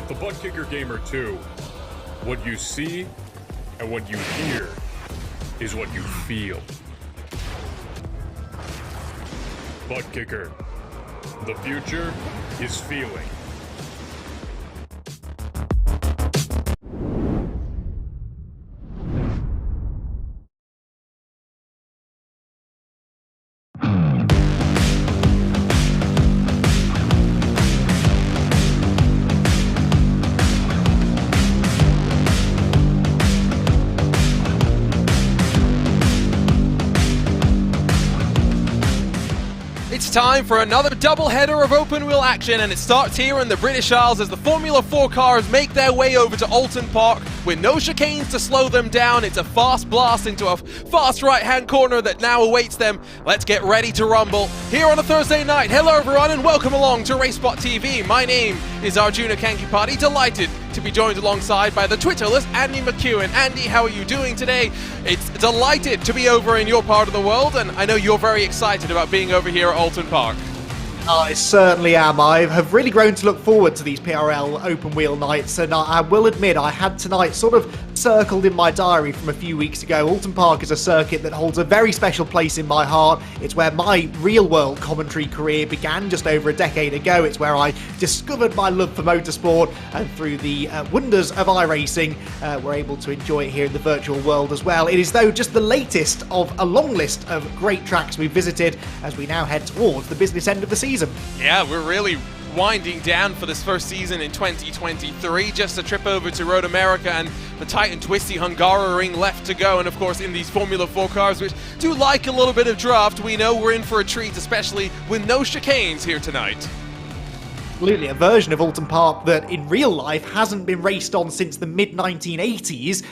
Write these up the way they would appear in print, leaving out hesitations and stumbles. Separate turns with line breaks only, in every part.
The Butt Kicker Gamer 2. What you see and what you hear is what you feel. Butt Kicker. The future is feeling.
It's time for another double-header of open-wheel action, and it starts here in the British Isles as the Formula 4 cars make their way over to Alton Park with no chicanes to slow them down. It's a fast blast into a fast right-hand corner that now awaits them. Let's get ready to rumble here on a Thursday night. Hello everyone and welcome along to RaceSpotTV. My name is Arjuna Kankipati, delighted to be joined alongside by the Twitterless Andy McEwen. Andy, how are you doing today? It's delighted to be over in your part of the world, and I know you're very excited about being over here at Alton Park.
I certainly am. I have really grown to look forward to these PRL open wheel nights, and I will admit I had tonight sort of circled in my diary from a few weeks ago. Alton Park is a circuit that holds a very special place in my heart. It's where my real-world commentary career began just over a decade ago. It's where I discovered my love for motorsport, and through the wonders of iRacing, we're able to enjoy it here in the virtual world as well. It is, though, just the latest of a long list of great tracks we've visited as we now head towards the business end of the season.
Yeah, we're really winding down for this first season in 2023. Just a trip over to Road America and the tight and twisty Hungaroring left to go. And of course, in these Formula 4 cars, which do like a little bit of draft, we know we're in for a treat, especially with no chicanes here tonight.
Absolutely, a version of Alton Park that in real life hasn't been raced on since the mid-1980s.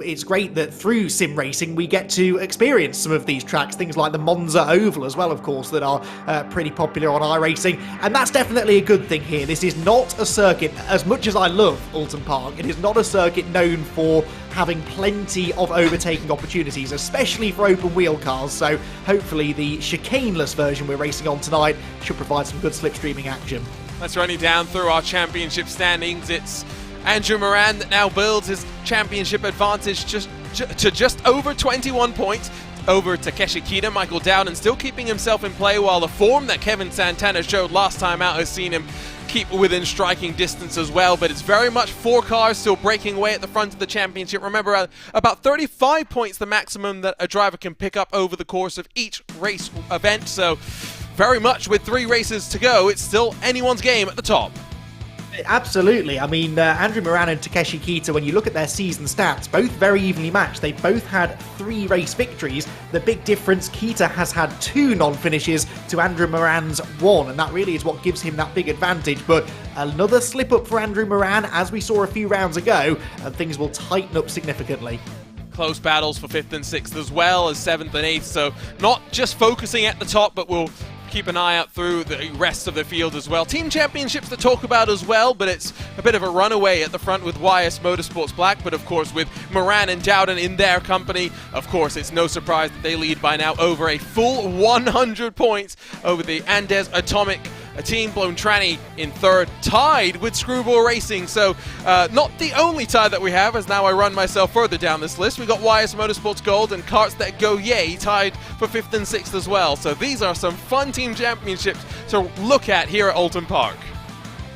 It's great that through sim racing we get to experience some of these tracks, things like the Monza Oval as well, of course, that are pretty popular on iRacing, and that's definitely a good thing here. This is not a circuit, as much as I love Alton Park, it is not a circuit known for having plenty of overtaking opportunities, especially for open wheel cars, so hopefully the chicaneless version we're racing on tonight should provide some good slipstreaming action.
Let's run it down through our championship standings. It's Andrew Moran that now builds his championship advantage to just over 21 points over Takeshi Kita. Michael Dowden still keeping himself in play, while the form that Kevin Santana showed last time out has seen him keep within striking distance as well, but it's very much 4 cars still breaking away at the front of the championship. Remember, about 35 points the maximum that a driver can pick up over the course of each race event, so very much with 3 races to go, it's still anyone's game at the top.
Absolutely. I mean, Andrew Moran and Takeshi Kita, when you look at their season stats, both very evenly matched. They both had 3 race victories. The big difference, Kita has had 2 non-finishes to Andrew Moran's 1, and that really is what gives him that big advantage. But another slip-up for Andrew Moran, as we saw a few rounds ago, and things will tighten up significantly.
Close battles for 5th and 6th as well as 7th and 8th, so not just focusing at the top, but we'll keep an eye out through the rest of the field as well. Team championships to talk about as well, but it's a bit of a runaway at the front with YS Motorsports Black, but of course with Moran and Dowden in their company, of course it's no surprise that they lead by now over a full 100 points over the Andes Atomic team. Blontrani in 3rd, tied with Screwball Racing, so not the only tie that we have, as now I run myself further down this list. We got YS Motorsports Gold and Karts That Go Yay tied for 5th and 6th as well, so these are some fun team championships to look at here at Alton Park.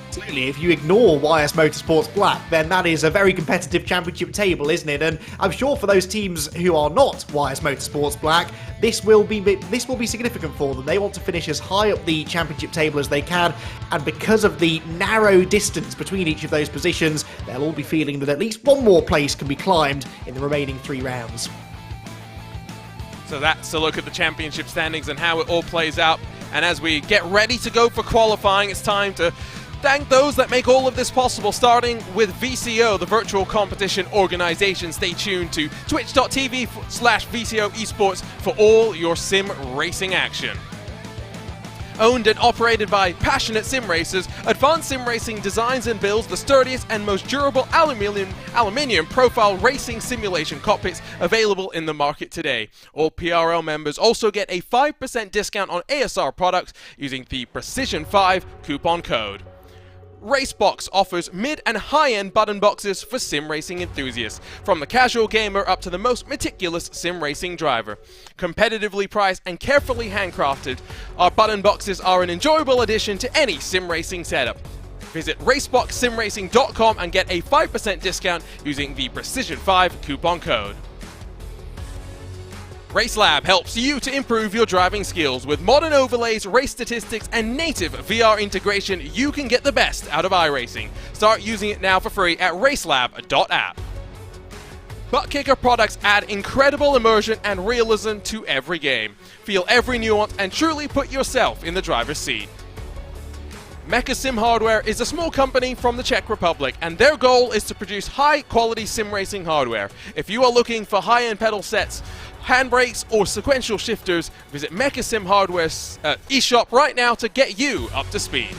Absolutely. If you ignore YS Motorsports Black, then that is a very competitive championship table, isn't it? And I'm sure for those teams who are not YS Motorsports Black, this will be significant for them. They want to finish as high up the championship table as they can, and because of the narrow distance between each of those positions, they'll all be feeling that at least one more place can be climbed in the remaining 3 rounds.
So that's a look at the championship standings and how it all plays out. And as we get ready to go for qualifying, it's time to thank those that make all of this possible, starting with VCO, the virtual competition organization. Stay tuned to twitch.tv/VCO esports for all your sim racing action. Owned and operated by passionate sim racers, Advanced Sim Racing designs and builds the sturdiest and most durable aluminium profile racing simulation cockpits available in the market today. All PRL members also get a 5% discount on ASR products using the Precision5 coupon code. Racebox offers mid and high-end button boxes for sim racing enthusiasts, from the casual gamer up to the most meticulous sim racing driver. Competitively priced and carefully handcrafted, our button boxes are an enjoyable addition to any sim racing setup. Visit RaceSpotTV.com and get a 5% discount using the Precision5 coupon code. RaceLab helps you to improve your driving skills. With modern overlays, race statistics, and native VR integration, you can get the best out of iRacing. Start using it now for free at racelab.app. Butt Kicker products add incredible immersion and realism to every game. Feel every nuance and truly put yourself in the driver's seat. Mecha Sim Hardware is a small company from the Czech Republic, and their goal is to produce high-quality sim racing hardware. If you are looking for high-end pedal sets, handbrakes, or sequential shifters, visit Mecha Sim Hardware's eShop right now to get you up to speed.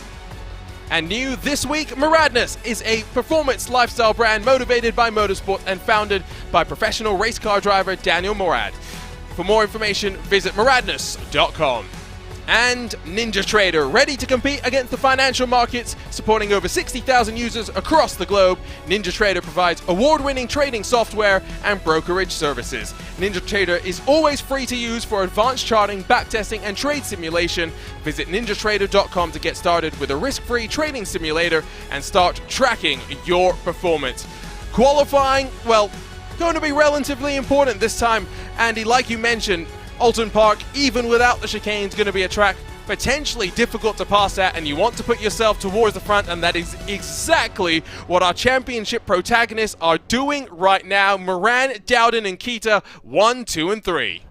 And new this week, Muradness is a performance lifestyle brand motivated by motorsport and founded by professional race car driver Daniel Morad. For more information, visit muradness.com. And Ninja Trader, ready to compete against the financial markets, supporting over 60,000 users across the globe. Ninja Trader provides award-winning trading software and brokerage services. Ninja Trader is always free to use for advanced charting, backtesting, and trade simulation. Visit ninjatrader.com to get started with a risk-free trading simulator and start tracking your performance. Qualifying, well, going to be relatively important this time, Andy, like you mentioned. Alton Park, even without the chicane, is going to be a track potentially difficult to pass at, and you want to put yourself towards the front, and that is exactly what our championship protagonists are doing right now. Moran, Dowden, and Kita, 1, 2, and 3.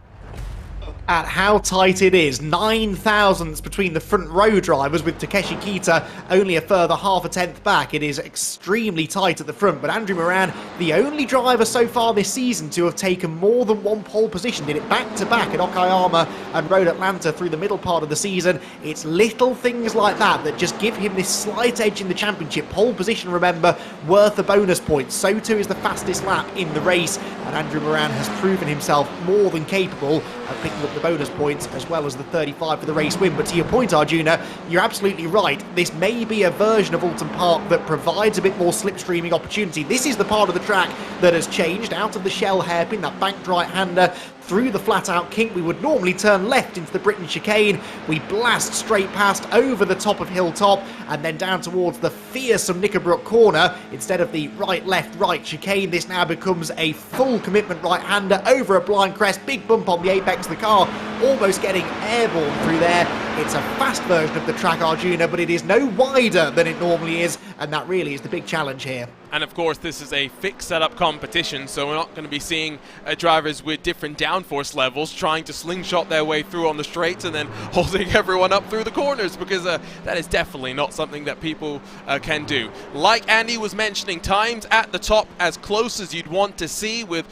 At how tight it is, 9 thousandths between the front row drivers, with Takeshi Kita only a further half a tenth back. It is extremely tight at the front, but Andrew Moran, the only driver so far this season to have taken more than one pole position, did it back-to-back at Okayama and Road Atlanta through the middle part of the season. It's little things like that just give him this slight edge in the championship. Pole position, remember, worth a bonus point. So too is the fastest lap in the race, and Andrew Moran has proven himself more than capable of picking up the bonus points as well as the 35 for the race win. But to your point, Arjuna, you're absolutely right. This may be a version of Alton Park that provides a bit more slipstreaming opportunity. This is the part of the track that has changed out of the shell hairpin, that banked right-hander, through the flat-out kink. We would normally turn left into the Britain chicane. We blast straight past over the top of Hilltop and then down towards the fearsome Knickerbrook corner. Instead of the right-left-right chicane, this now becomes a full commitment right-hander over a blind crest. Big bump on the apex of the car, almost getting airborne through there. It's a fast version of the track, Arjuna, but it is no wider than it normally is, and that really is the big challenge here.
And of course, this is a fixed setup competition, so we're not going to be seeing drivers with different downforce levels trying to slingshot their way through on the straights and then holding everyone up through the corners, because that is definitely not something that people can do. Like Andy was mentioning, times at the top as close as you'd want to see, with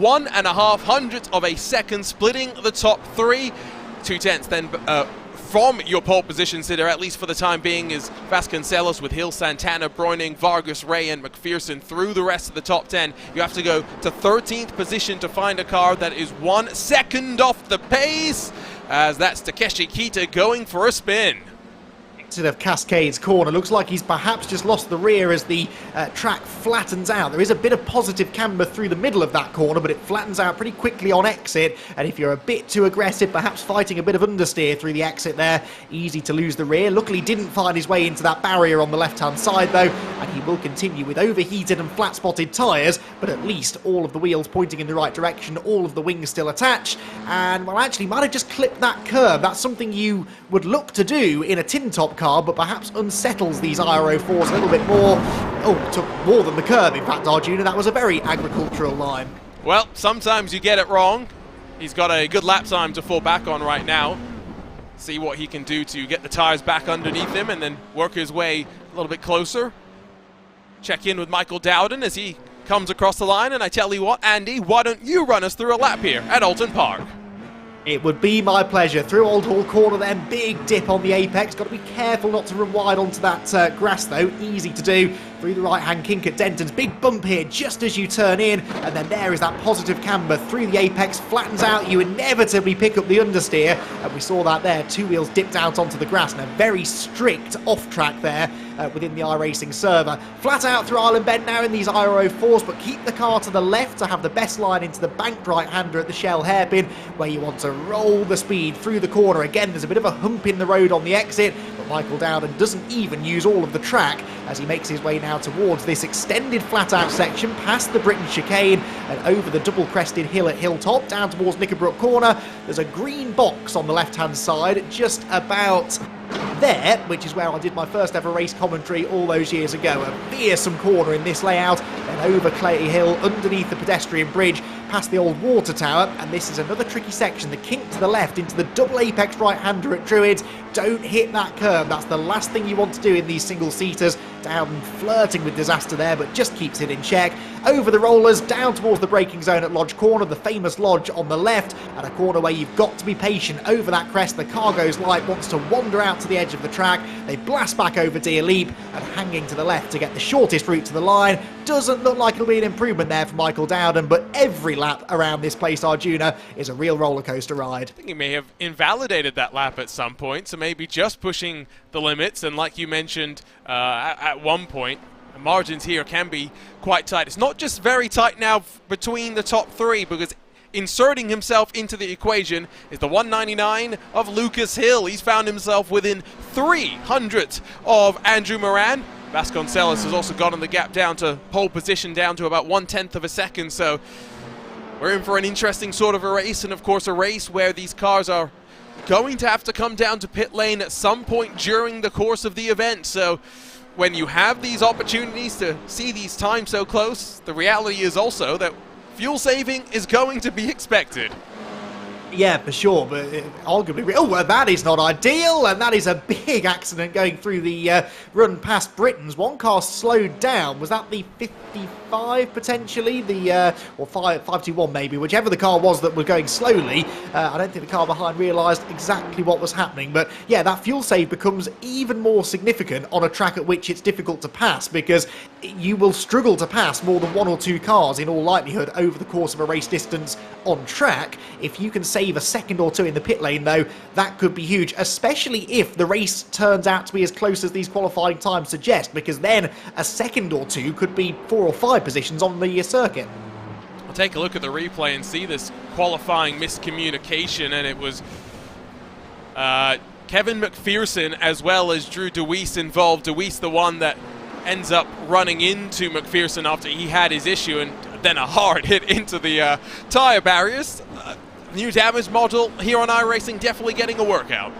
1.5 hundredths of a second splitting the top three. 2/10 then from your pole position sitter, at least for the time being, is Vasconcelos with Hill, Santana, Breuning, Vargas, Ray, and McPherson through the rest of the top 10. You have to go to 13th position to find a car that is 1 second off the pace, as that's Takeshi Kita going for a spin.
Of Cascades corner. Looks like he's perhaps just lost the rear as the track flattens out. There is a bit of positive camber through the middle of that corner, but it flattens out pretty quickly on exit, and if you're a bit too aggressive, perhaps fighting a bit of understeer through the exit there, easy to lose the rear. Luckily didn't find his way into that barrier on the left-hand side though, and he will continue with overheated and flat-spotted tyres, but at least all of the wheels pointing in the right direction, all of the wings still attached, and well, actually might have just clipped that curb. That's something you would look to do in a tin top car, but perhaps unsettles these IRO4s a little bit more. Oh, took more than the curb, in fact, Arjuna. That was a very agricultural line.
Well, sometimes you get it wrong. He's got a good lap time to fall back on right now. See what he can do to get the tires back underneath him and then work his way a little bit closer. Check in with Michael Dowden as he comes across the line, and I tell you what, Andy, why don't you run us through a lap here at Alton Park?
It would be my pleasure. Through Old Hall Corner then, big dip on the apex. Got to be careful not to run wide onto that grass though. Easy to do. Through the right-hand kink at Denton's. Big bump here just as you turn in. And then there is that positive camber through the apex. Flattens out. You inevitably pick up the understeer. And we saw that there. Two wheels dipped out onto the grass. And a very strict off-track there. within the iRacing server. Flat out through Island Bend now in these IRO4s, but keep the car to the left to have the best line into the banked right-hander at the Shell hairpin, where you want to roll the speed through the corner. Again, there's a bit of a hump in the road on the exit, but Michael Dowden doesn't even use all of the track as he makes his way now towards this extended flat-out section, past the Britain chicane and over the double-crested hill at Hilltop, down towards Knickerbrook Corner. There's a green box on the left-hand side, just about there, which is where I did my first ever race commentary all those years ago. A fearsome corner in this layout, then over Clay Hill, underneath the pedestrian bridge, past the old water tower, and this is another tricky section, the kink to the left into the double apex right-hander at Druids. Don't hit that curve, that's the last thing you want to do in these single-seaters. Down flirting with disaster there, but just keeps it in check. Over the rollers, down towards the braking zone at Lodge Corner, the famous Lodge on the left, and a corner where you've got to be patient. Over that crest, the car goes light, wants to wander out to the edge of the track. They blast back over Deer Leap, and hanging to the left to get the shortest route to the line. Doesn't look like it'll be an improvement there for Michael Dowden, but every lap around this place, Arjuna, is a real roller coaster ride.
I think he may have invalidated that lap at some point, so maybe just pushing the limits, and like you mentioned at one point, the margins here can be quite tight. It's not just very tight now between the top three, because inserting himself into the equation is the 199 of Lucas Hill. He's found himself within 300 of Andrew Moran. Vasconcelos has also gotten the gap down to pole position, down to about 1/10 of a second, so we're in for an interesting sort of a race, and of course a race where these cars are going to have to come down to pit lane at some point during the course of the event. So when you have these opportunities to see these times so close, the reality is also that fuel saving is going to be expected.
Yeah, for sure, but arguably, oh, well, that is not ideal, and that is a big accident going through the run past Britons. One car slowed down. Was that the 55 potentially? Or 521 maybe, whichever the car was that was going slowly. I don't think the car behind realised exactly what was happening, but yeah, that fuel save becomes even more significant on a track at which it's difficult to pass, because you will struggle to pass more than one or two cars in all likelihood over the course of a race distance on track. If you can save a second or two in the pit lane, though, that could be huge, especially if the race turns out to be as close as these qualifying times suggest, because then a second or two could be 4 or 5 positions on the circuit.
I'll take a look at the replay and see this qualifying miscommunication, and it was Kevin McPherson as well as Drew DeWeese involved. DeWeese the one that ends up running into McPherson after he had his issue, and then a hard hit into the tyre barriers. New damage model here on iRacing, definitely getting a workout.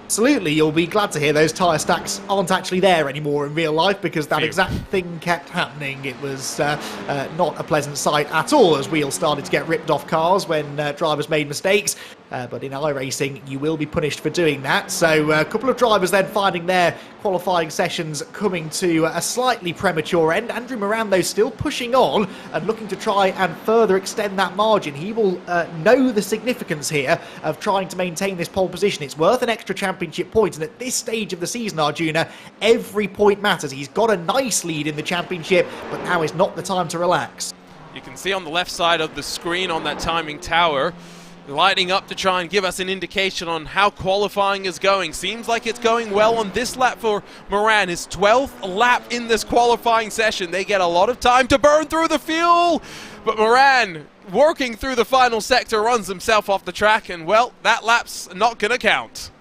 Absolutely, you'll be glad to hear those tyre stacks aren't actually there anymore in real life, because that exact thing kept happening. It was not a pleasant sight at all as wheels started to get ripped off cars when drivers made mistakes. But in iRacing, you will be punished for doing that. So a couple of drivers then finding their qualifying sessions coming to a slightly premature end. Andrew Moran, though, still pushing on and looking to try and further extend that margin. He will know the significance here of trying to maintain this pole position. It's worth an extra championship point, and at this stage of the season, Arjuna, every point matters. He's got a nice lead in the championship, but now is not the time to relax.
You can see on the left side of the screen on that timing tower, lighting up to try and give us an indication on how qualifying is going. Seems like it's going well on this lap for Moran. His 12th lap in this qualifying session. They get a lot of time to burn through the fuel, but Moran, working through the final sector, runs himself off the track, and well, that lap's not going to count.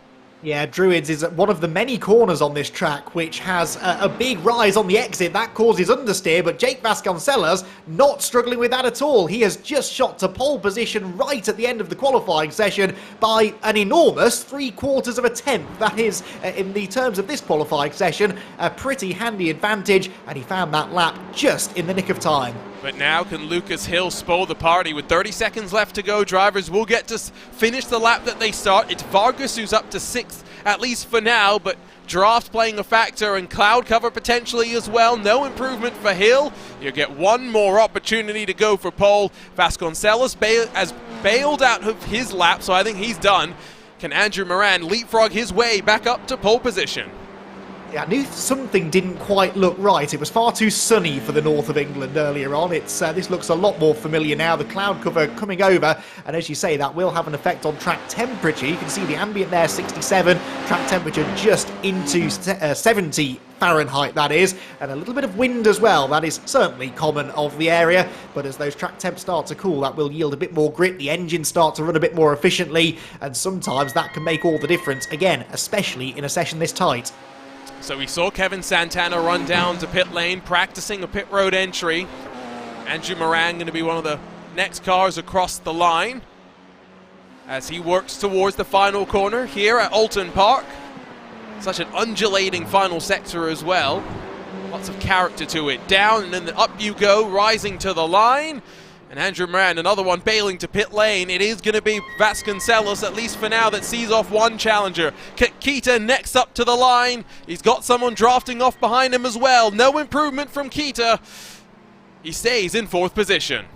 Yeah, Druids is one of the many corners on this track which has a big rise on the exit. That causes understeer, but Jake Vasconcelos not struggling with that at all. He has just shot to pole position right at the end of the qualifying session by an enormous 3/4 of a tenth. That is, in the terms of this qualifying session, a pretty handy advantage, and he found that lap just in the nick of time.
But now can Lucas Hill spoil the party? With 30 seconds left to go, drivers will get to finish the lap that they start. It's Vargas who's up to 6th, at least for now, but draft playing a factor and cloud cover potentially as well. No improvement for Hill. You get one more opportunity to go for pole. Vasconcelos has bailed out of his lap, so I think he's done. Can Andrew Moran leapfrog his way back up to pole position?
Yeah, I knew something didn't quite look right. It was far too sunny for the north of England earlier on. This looks a lot more familiar now. The cloud cover coming over, and as you say, that will have an effect on track temperature. You can see the ambient there, 67. Track temperature just into 70 Fahrenheit, that is, and a little bit of wind as well. That is certainly common of the area, but as those track temps start to cool, that will yield a bit more grit. The engines start to run a bit more efficiently, and sometimes that can make all the difference, again, especially in a session this tight.
So we saw Kevin Santana run down to pit lane, practicing a pit road entry. Andrew Moran going to be one of the next cars across the line as he works towards the final corner here at Alton Park. Such an undulating final sector as well. Lots of character to it. Down and then up you go, rising to the line. And Andrew Moran, another one bailing to pit lane. It is going to be Vasconcelos, at least for now, that sees off one challenger. Kita next up to the line. He's got someone drafting off behind him as well. No improvement from Kita. He stays in 4th position.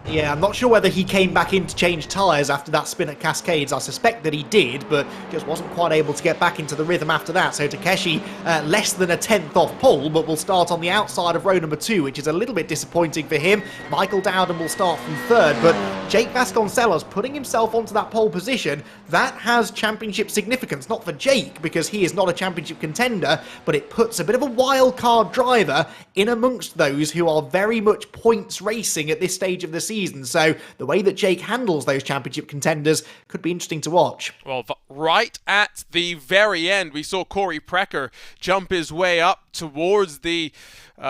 Yeah, I'm not sure whether he came back in to change tyres after that spin at Cascades. I suspect that he did, but just wasn't quite able to get back into the rhythm after that. So Takeshi, less than a 10th off pole, but will start on the outside of row number 2, which is a little bit disappointing for him. Michael Dowden will start from 3rd, but Jake Vasconcelos putting himself onto that pole position, that has championship significance. Not for Jake, because he is not a championship contender, but it puts a bit of a wild card driver in amongst those who are very much points racing at this stage of the season. So the way that Jake handles those championship contenders could be interesting to watch.
Well, right at the very end, we saw Corey Precker jump his way up towards the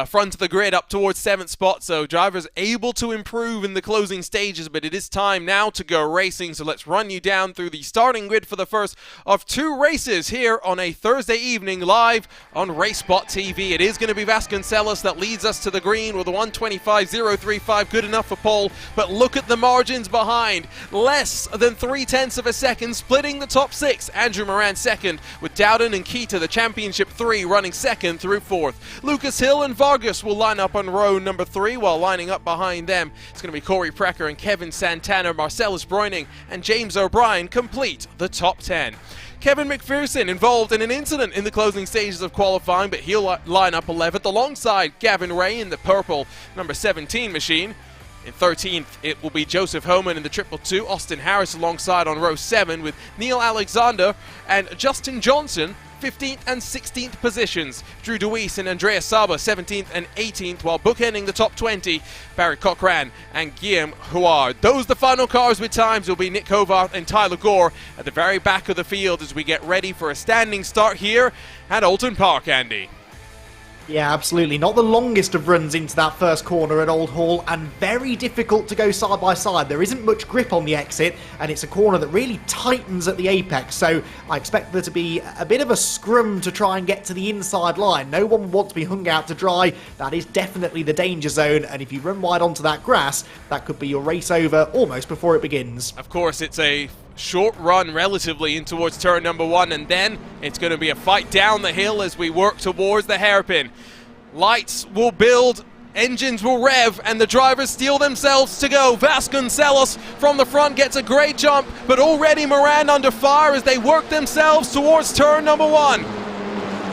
front of the grid, up towards 7th spot. So drivers able to improve in the closing stages, but it is time now to go racing. So let's run you down through the starting grid for the first of 2 races here on a Thursday evening live on RaceSpotTV. It is going to be Vasconcelos that leads us to the green with a 1:25.035, good enough for pole. But look at the margins behind. Less than 0.3 of a second, splitting the top 6. Andrew Moran 2nd, with Dowden and Kita, the championship 3, running 2nd through 4th. Lucas Hill and Vargas will line up on row number 3, while lining up behind them, it's going to be Corey Precker and Kevin Santana. Marcellus Breuning and James O'Brien complete the top 10. Kevin McPherson involved in an incident in the closing stages of qualifying, but he'll line up 11th alongside Gavin Ray in the purple number 17 machine. In 13th, it will be Joseph Homan in the 222. Austin Harris alongside on row 7 with Neil Alexander and Justin Johnson, 15th and 16th positions. Drew DeWeese and Andreas Saba, 17th and 18th, while bookending the top 20, Barry Cochran and Guillaume Huard. Those the final cars with times will be Nick Hobart and Tyler Gore at the very back of the field as we get ready for a standing start here at Alton Park, Andy.
Yeah, absolutely. Not the longest of runs into that first corner at Old Hall, and very difficult to go side by side. There isn't much grip on the exit, and it's a corner that really tightens at the apex, so I expect there to be a bit of a scrum to try and get to the inside line. No one wants to be hung out to dry. That is definitely the danger zone, and if you run wide onto that grass, that could be your race over almost before it begins.
Of course, it's a short run relatively in towards turn number 1, and then it's going to be a fight down the hill as we work towards the hairpin. Lights will build, engines will rev, and the drivers steel themselves to go. Vasconcelos from the front gets a great jump, but already Moran under fire as they work themselves towards turn number 1.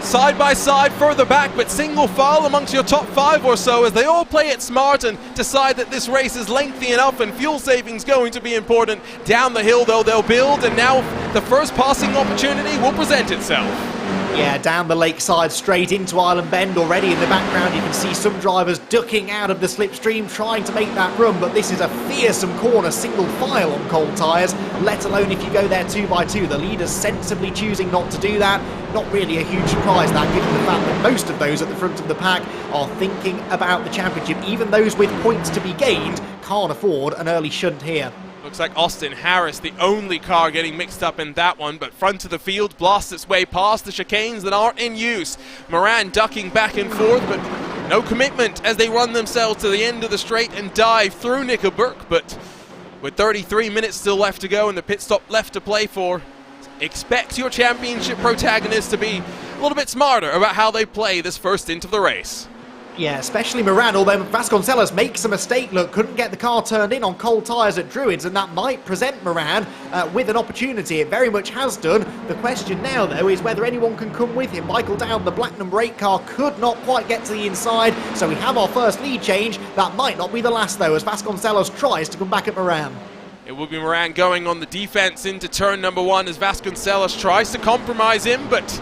Side by side further back, but single file amongst your top 5 or so as they all play it smart and decide that this race is lengthy enough and fuel savings going to be important. Down the hill though they'll build, and now the first passing opportunity will present itself.
Yeah, down the lakeside straight into Island Bend. Already in the background you can see some drivers ducking out of the slipstream trying to make that run, but this is a fearsome corner, single file on cold tyres, let alone if you go there 2 by 2. The leaders sensibly choosing not to do that. Not really a huge surprise that, given the fact that most of those at the front of the pack are thinking about the championship. Even those with points to be gained can't afford an early shunt here.
Looks like Austin Harris, the only car getting mixed up in that one, but front of the field blasts its way past the chicanes that aren't in use. Moran ducking back and forth, but no commitment as they run themselves to the end of the straight and dive through Nickelberg. But with 33 minutes still left to go and the pit stop left to play for, expect your championship protagonists to be a little bit smarter about how they play this first into the race.
Yeah, especially Moran, although Vasconcelos makes a mistake, look, couldn't get the car turned in on cold tyres at Druids, and that might present Moran with an opportunity. It very much has done. The question now, though, is whether anyone can come with him. Michael Dowd, the black number 8 car, could not quite get to the inside, so we have our first lead change. That might not be the last, though, as Vasconcelos tries to come back at Moran.
It will be Moran going on the defense into turn number 1 as Vasconcelos tries to compromise him, but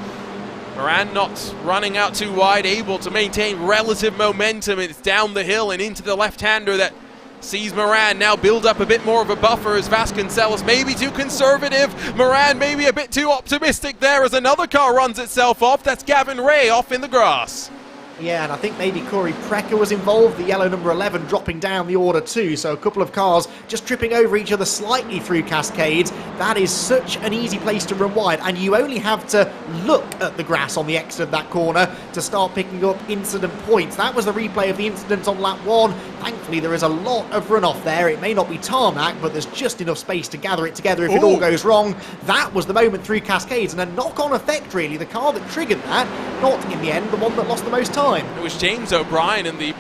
Moran not running out too wide, able to maintain relative momentum. It's down the hill and into the left-hander that sees Moran now build up a bit more of a buffer as Vasconcelos maybe too conservative. Moran maybe a bit too optimistic there as another car runs itself off. That's Gavin Ray off in the grass.
Yeah, and I think maybe Corey Precker was involved, the yellow number 11 dropping down the order too, so a couple of cars just tripping over each other slightly through Cascades. That is such an easy place to run wide, and you only have to look at the grass on the exit of that corner to start picking up incident points. That was the replay of the incident on lap 1. Thankfully, there is a lot of runoff there. It may not be tarmac, but there's just enough space to gather it together if it all goes wrong. That was the moment through Cascades, and a knock-on effect, really. The car that triggered that, not in the end the one that lost the most time.
It was James O'Brien in the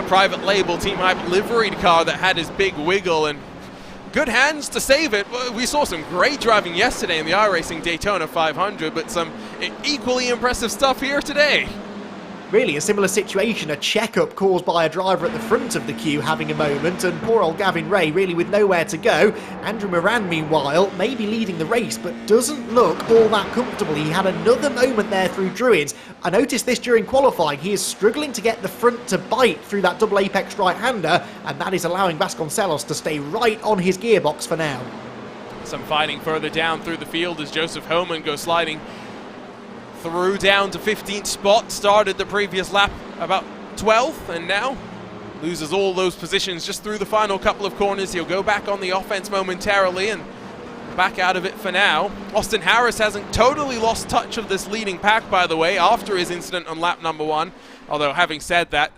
private label Team Hype liveried car that had his big wiggle, and good hands to save it. We saw some great driving yesterday in the iRacing Daytona 500, but some equally impressive stuff here today.
Really a similar situation, a check-up caused by a driver at the front of the queue having a moment, and poor old Gavin Ray really with nowhere to go. Andrew Moran, meanwhile, may be leading the race, but doesn't look all that comfortable. He had another moment there through Druids. I noticed this during qualifying. He is struggling to get the front to bite through that double apex right-hander, and that is allowing Vasconcelos to stay right on his gearbox for now.
Some fighting further down through the field as Joseph Homan goes sliding through down to 15th spot. Started the previous lap about 12th and now loses all those positions just through the final couple of corners. He'll go back on the offense momentarily and back out of it for now. Austin Harris hasn't totally lost touch of this leading pack, by the way, after his incident on lap number 1. Although, having said that,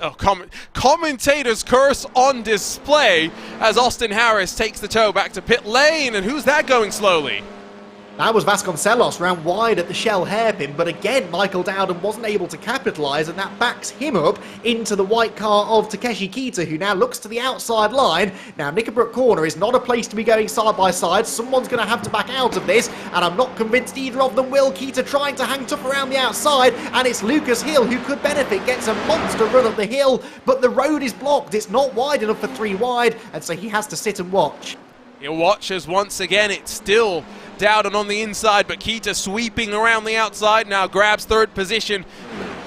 commentator's curse on display as Austin Harris takes the tow back to pit lane. And who's that going slowly?
That was Vasconcelos, round wide at the Shell hairpin, but again Michael Dowden wasn't able to capitalise, and that backs him up into the white car of Takeshi Kita, who now looks to the outside line. Now Knickerbrook Corner is not a place to be going side by side. Someone's going to have to back out of this, and I'm not convinced either of them will. Kita trying to hang tough around the outside, and it's Lucas Hill who could benefit, gets a monster run up the hill, but the road is blocked. It's not wide enough for 3 wide, and so he has to sit and watch.
He'll watch as once again it's still Dowden on the inside, but Kita sweeping around the outside, now grabs 3rd position.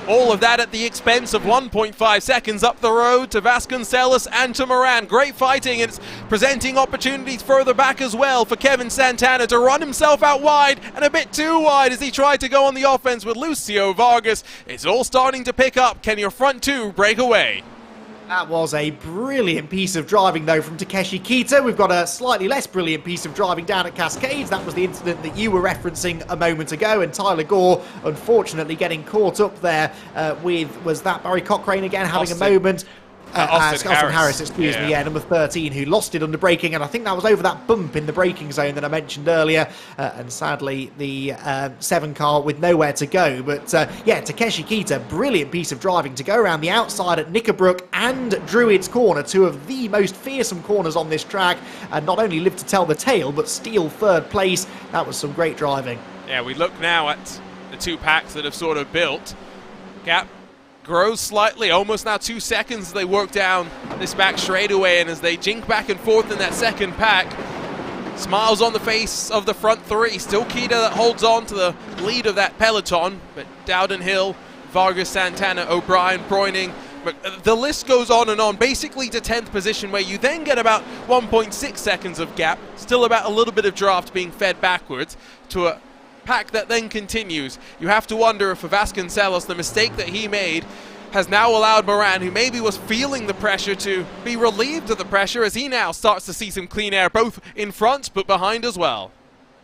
All of that at the expense of 1.5 seconds up the road to Vasconcelos and to Moran. Great fighting, and it's presenting opportunities further back as well for Kevin Santana to run himself out wide, and a bit too wide as he tried to go on the offense with Lucio Vargas. It's all starting to pick up. Can your front 2 break away?
That was a brilliant piece of driving, though, from Takeshi Kita. We've got a slightly less brilliant piece of driving down at Cascades. That was the incident that you were referencing a moment ago, and Tyler Gore, unfortunately, getting caught up there was that Barry Cochrane again having a moment?
Austin Harris,
excuse me, number 13, who lost it under braking, and I think that was over that bump in the braking zone that I mentioned earlier, and sadly the 7 car with nowhere to go. But yeah, Takeshi Kita, brilliant piece of driving to go around the outside at Knickerbrook and Druids Corner, 2 of the most fearsome corners on this track, and not only live to tell the tale, but steal 3rd place. That was some great driving.
Yeah, we look now at the 2 packs that have sort of built. Gap grows slightly, almost now 2 seconds as they work down this back straightaway, and as they jink back and forth in that 2nd pack, smiles on the face of the front 3. Still Kita that holds on to the lead of that peloton, but Dowden Hill, Vargas, Santana, O'Brien, Broining, the list goes on, basically to 10th position, where you then get about 1.6 seconds of gap, still about a little bit of draft being fed backwards to a pack that then continues. You have to wonder if for Vasconcelos, the mistake that he made has now allowed Moran, who maybe was feeling the pressure, to be relieved of the pressure as he now starts to see some clean air both in front but behind as well.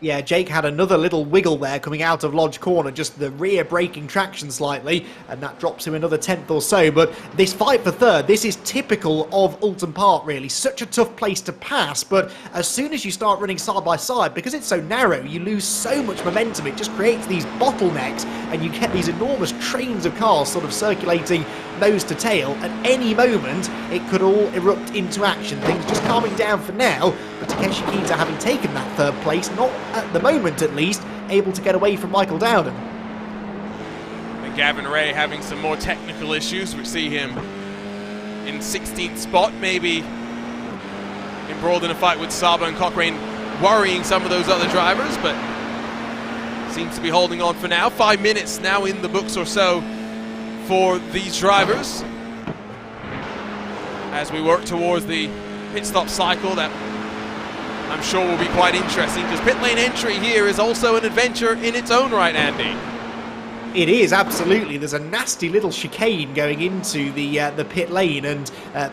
Yeah, Jake had another little wiggle there coming out of Lodge Corner, just the rear braking traction slightly, and that drops him another 10th or so. But this fight for third, this is typical of Alton Park, really. Such a tough place to pass, but as soon as you start running side by side, because it's so narrow, you lose so much momentum. It just creates these bottlenecks, and you get these enormous trains of cars sort of circulating nose to tail. At any moment, it could all erupt into action. Things just calming down for now, but Takeshi Kita, having taken that third place, not at the moment at least, able to get away from Michael Dowden.
And Gavin Ray having some more technical issues. We see him in 16th spot, maybe embroiled in a fight with Saba and Cochrane, worrying some of those other drivers, but seems to be holding on for now. 5 minutes now in the books or so for these drivers as we work towards the pit stop cycle that I'm sure will be quite interesting, because pit lane entry here is also an adventure in its own right, Andy.
It is, absolutely. There's a nasty little chicane going into the pit lane, and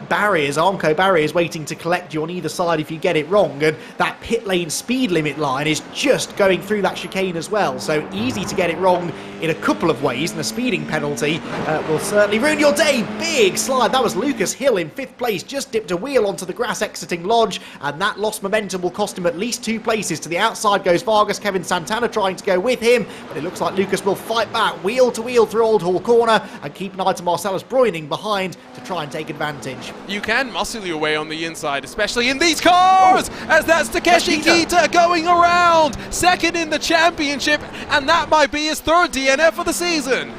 barriers, Armco barriers waiting to collect you on either side if you get it wrong, and that pit lane speed limit line is just going through that chicane as well, so easy to get it wrong in a couple of ways, and a speeding penalty will certainly ruin your day. Big slide. That was Lucas Hill in 5th place, just dipped a wheel onto the grass exiting Lodge, and that lost momentum will cost him at least 2 places. To the outside goes Vargas, Kevin Santana trying to go with him, but it looks like Lucas will fight back. Wheel to wheel through Old Hall Corner, and keep an eye to Marcellus Breuning behind to try and take advantage.
You can muscle your way on the inside, especially in these cars, as that's Takeshi Kita going around, second in the championship, and that might be his 3rd DNF for the season.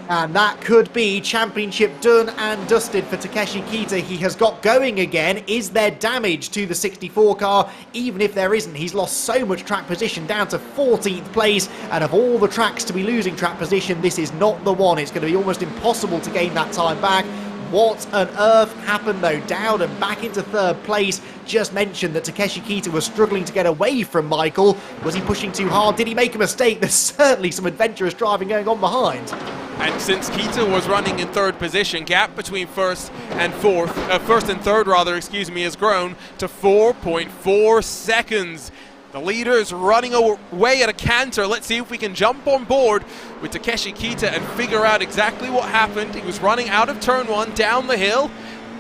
And that could be championship done and dusted for Takeshi Kita. He has got going again. Is there damage to the 64 car? Even if there isn't, he's lost so much track position, down to 14th place. And of all the tracks to be losing track position, this is not the one. It's going to be almost impossible to gain that time back. What on earth happened though? Down and back into 3rd place. Just mentioned that Takeshi Kita was struggling to get away from Michael. Was he pushing too hard? Did he make a mistake? There's certainly some adventurous driving going on behind.
And since Kita was running in 3rd position, gap between first and 3rd rather, has grown to 4.4 seconds. The leader is running away at a canter. Let's see if we can jump on board with Takeshi Kita and figure out exactly what happened. He was running out of turn 1 down the hill,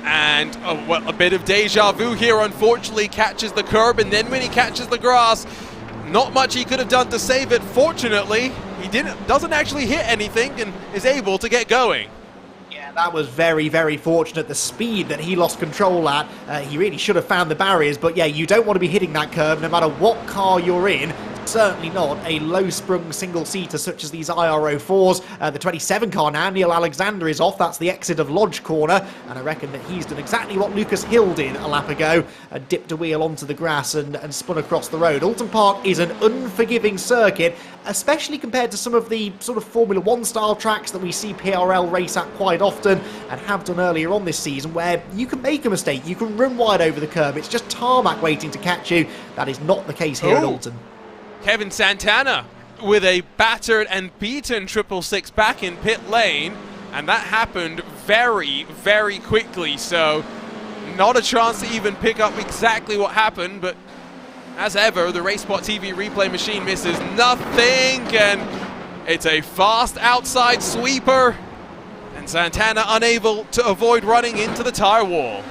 and a bit of deja vu here. Unfortunately, catches the curb, and then when he catches the grass, not much he could have done to save it. Fortunately, he doesn't actually hit anything and is able to get going.
That was very, very fortunate. The speed that he lost control at, he really should have found the barriers. But yeah, you don't want to be hitting that curve no matter what car you're in. Certainly not a low-sprung single-seater such as these IRO4s. The 27 car now, Neil Alexander is off. That's the exit of Lodge Corner. And I reckon that he's done exactly what Lucas Hill did a lap ago. Dipped a wheel onto the grass and spun across the road. Alton Park is an unforgiving circuit, especially compared to some of the sort of Formula 1 style tracks that we see PRL race at quite often and have done earlier on this season, where you can make a mistake, you can run wide over the curb, it's just tarmac waiting to catch you. That is not the case here at Alton.
Kevin Santana with a battered and beaten 666 back in pit lane, and that happened very, very quickly, so not a chance to even pick up exactly what happened. But as ever, the RaceSpotTV replay machine misses nothing, and it's a fast outside sweeper, and Santana unable to avoid running into the tyre wall.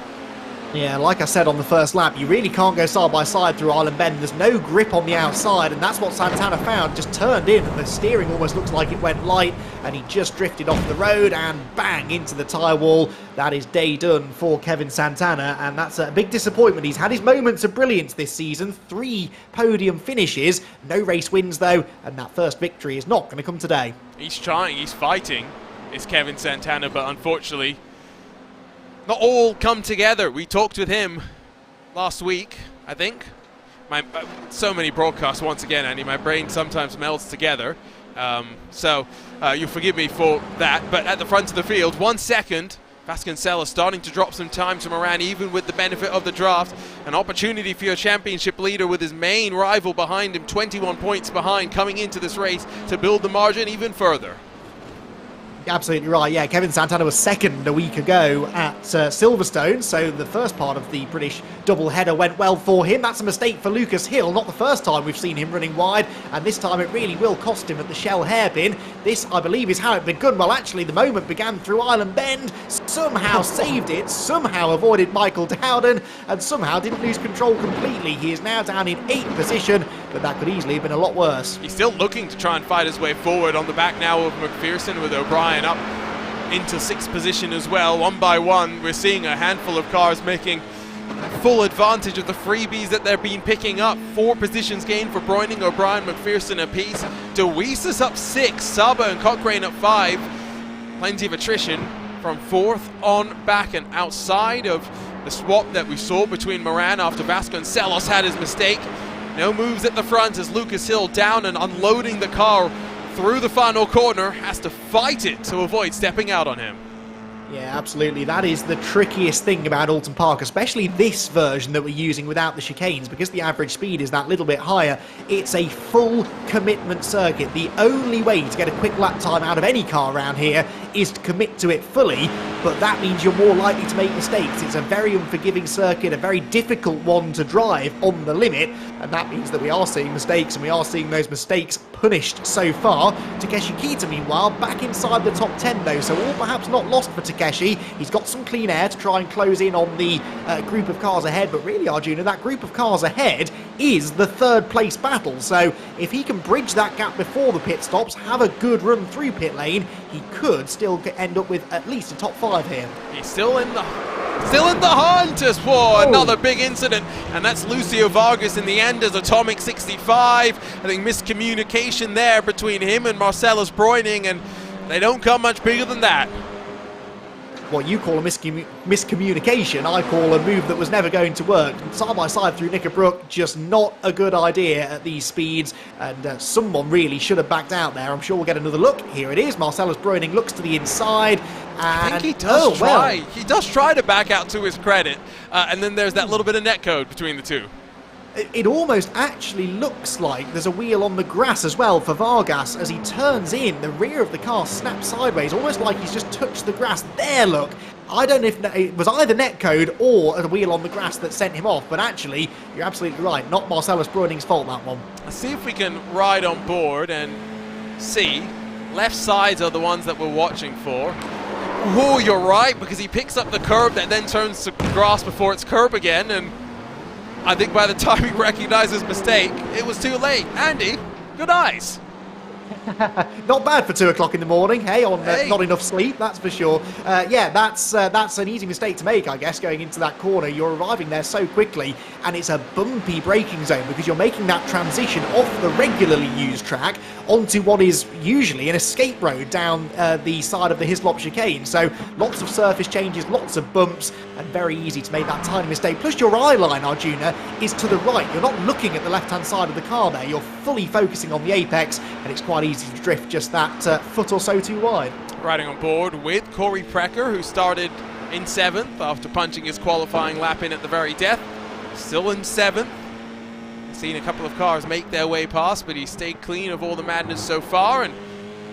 Yeah, like I said on the first lap, you really can't go side by side through Island Bend. There's no grip on the outside, and that's what Santana found. Just turned in, and the steering almost looks like it went light, and he just drifted off the road and bang into the tyre wall. That is day done for Kevin Santana, and that's a big disappointment. He's had his moments of brilliance this season. 3 podium finishes, no race wins though, and that first victory is not going to come today.
He's trying, he's fighting, is Kevin Santana, but unfortunately not all come together. We talked with him last week, I think. So many broadcasts once again, Andy. My brain sometimes melds together. So you forgive me for that. But at the front of the field, 1 second. Vasconcelos starting to drop some time to Moran, even with the benefit of the draft. An opportunity for your championship leader with his main rival behind him, 21 points behind, coming into this race to build the margin even further.
Absolutely right, yeah. Kevin Santana was second a week ago at Silverstone, so the first part of the British double-header went well for him. That's a mistake for Lucas Hill, not the first time we've seen him running wide, and this time it really will cost him at the Shell hairpin. This, I believe, is how it begun. Well, actually, the moment began through Island Bend, somehow saved it, somehow avoided Michael Dowden, and somehow didn't lose control completely. He is now down in 8th position, but that could easily have been a lot worse.
He's still looking to try and fight his way forward on the back now of McPherson, with O'Brien up into 6th position as well. One by one, we're seeing a handful of cars making full advantage of the freebies that they've been picking up. 4 positions gained for Broining, O'Brien, McPherson apiece. DeWeese is up 6, Saba and Cochrane up 5. Plenty of attrition from 4th on back, and outside of the swap that we saw between Moran after Vasconcelos had his mistake. No moves at the front as Lucas Hill down and unloading the car through the final corner, has to fight it to avoid stepping out on him.
Yeah, absolutely. That is the trickiest thing about Alton Park, especially this version that we're using without the chicanes, because the average speed is that little bit higher. It's a full commitment circuit. The only way to get a quick lap time out of any car around here is to commit to it fully, but that means you're more likely to make mistakes. It's a very unforgiving circuit, a very difficult one to drive on the limit, and that means that we are seeing mistakes, and we are seeing those mistakes punished so far. Takeshi Kita, meanwhile, back inside the top 10 though, so all perhaps not lost for Takeshi. He's got some clean air to try and close in on the group of cars ahead, but really, Arjuna, that group of cars ahead is the 3rd place battle, so if he can bridge that gap before the pit stops, have a good run through pit lane, he could still end up with at least a top 5 here.
He's still in the hunt as for another big incident, and that's Lucio Vargas in the end as Atomic 65. I think miscommunication there between him and Marcellus Broining, and they don't come much bigger than that.
What you call a miscommunication, I call a move that was never going to work. Side by side through Knickerbrook, just not a good idea at these speeds, and someone really should have backed out there. I'm sure we'll get another look. Here it is. Marcellus Broining looks to the inside. And
I think he does try. He does try to back out, to his credit, and then there's that little bit of netcode between the two.
It almost actually looks like there's a wheel on the grass as well for Vargas as he turns in. The rear of the car snaps sideways, almost like he's just touched the grass. There, look. I don't know if it was either netcode or a wheel on the grass that sent him off, but actually, you're absolutely right. Not Marcellus Broining's fault, that one.
Let's see if we can ride on board and see. Left sides are the ones that we're watching for. Oh, you're right, because he picks up the curb that then turns to grass before it's curb again, and I think by the time he recognized his mistake, it was too late. Andy, good eyes.
Not bad for 2 o'clock in the morning, hey, on not enough sleep, that's for sure. Yeah, that's an easy mistake to make, I guess, going into that corner. You're arriving there so quickly, and it's a bumpy braking zone because you're making that transition off the regularly used track onto what is usually an escape road down the side of the Hislop chicane. So lots of surface changes, lots of bumps, and very easy to make that tiny mistake. Plus your eye line, Arjuna, is to the right. You're not looking at the left-hand side of the car there. You're fully focusing on the apex, and it's quite easy to drift just that foot or so too wide.
Riding on board with Corey Precker, who started in 7th after punching his qualifying lap in at the very death. Still in 7th. Seen a couple of cars make their way past, but he stayed clean of all the madness so far, and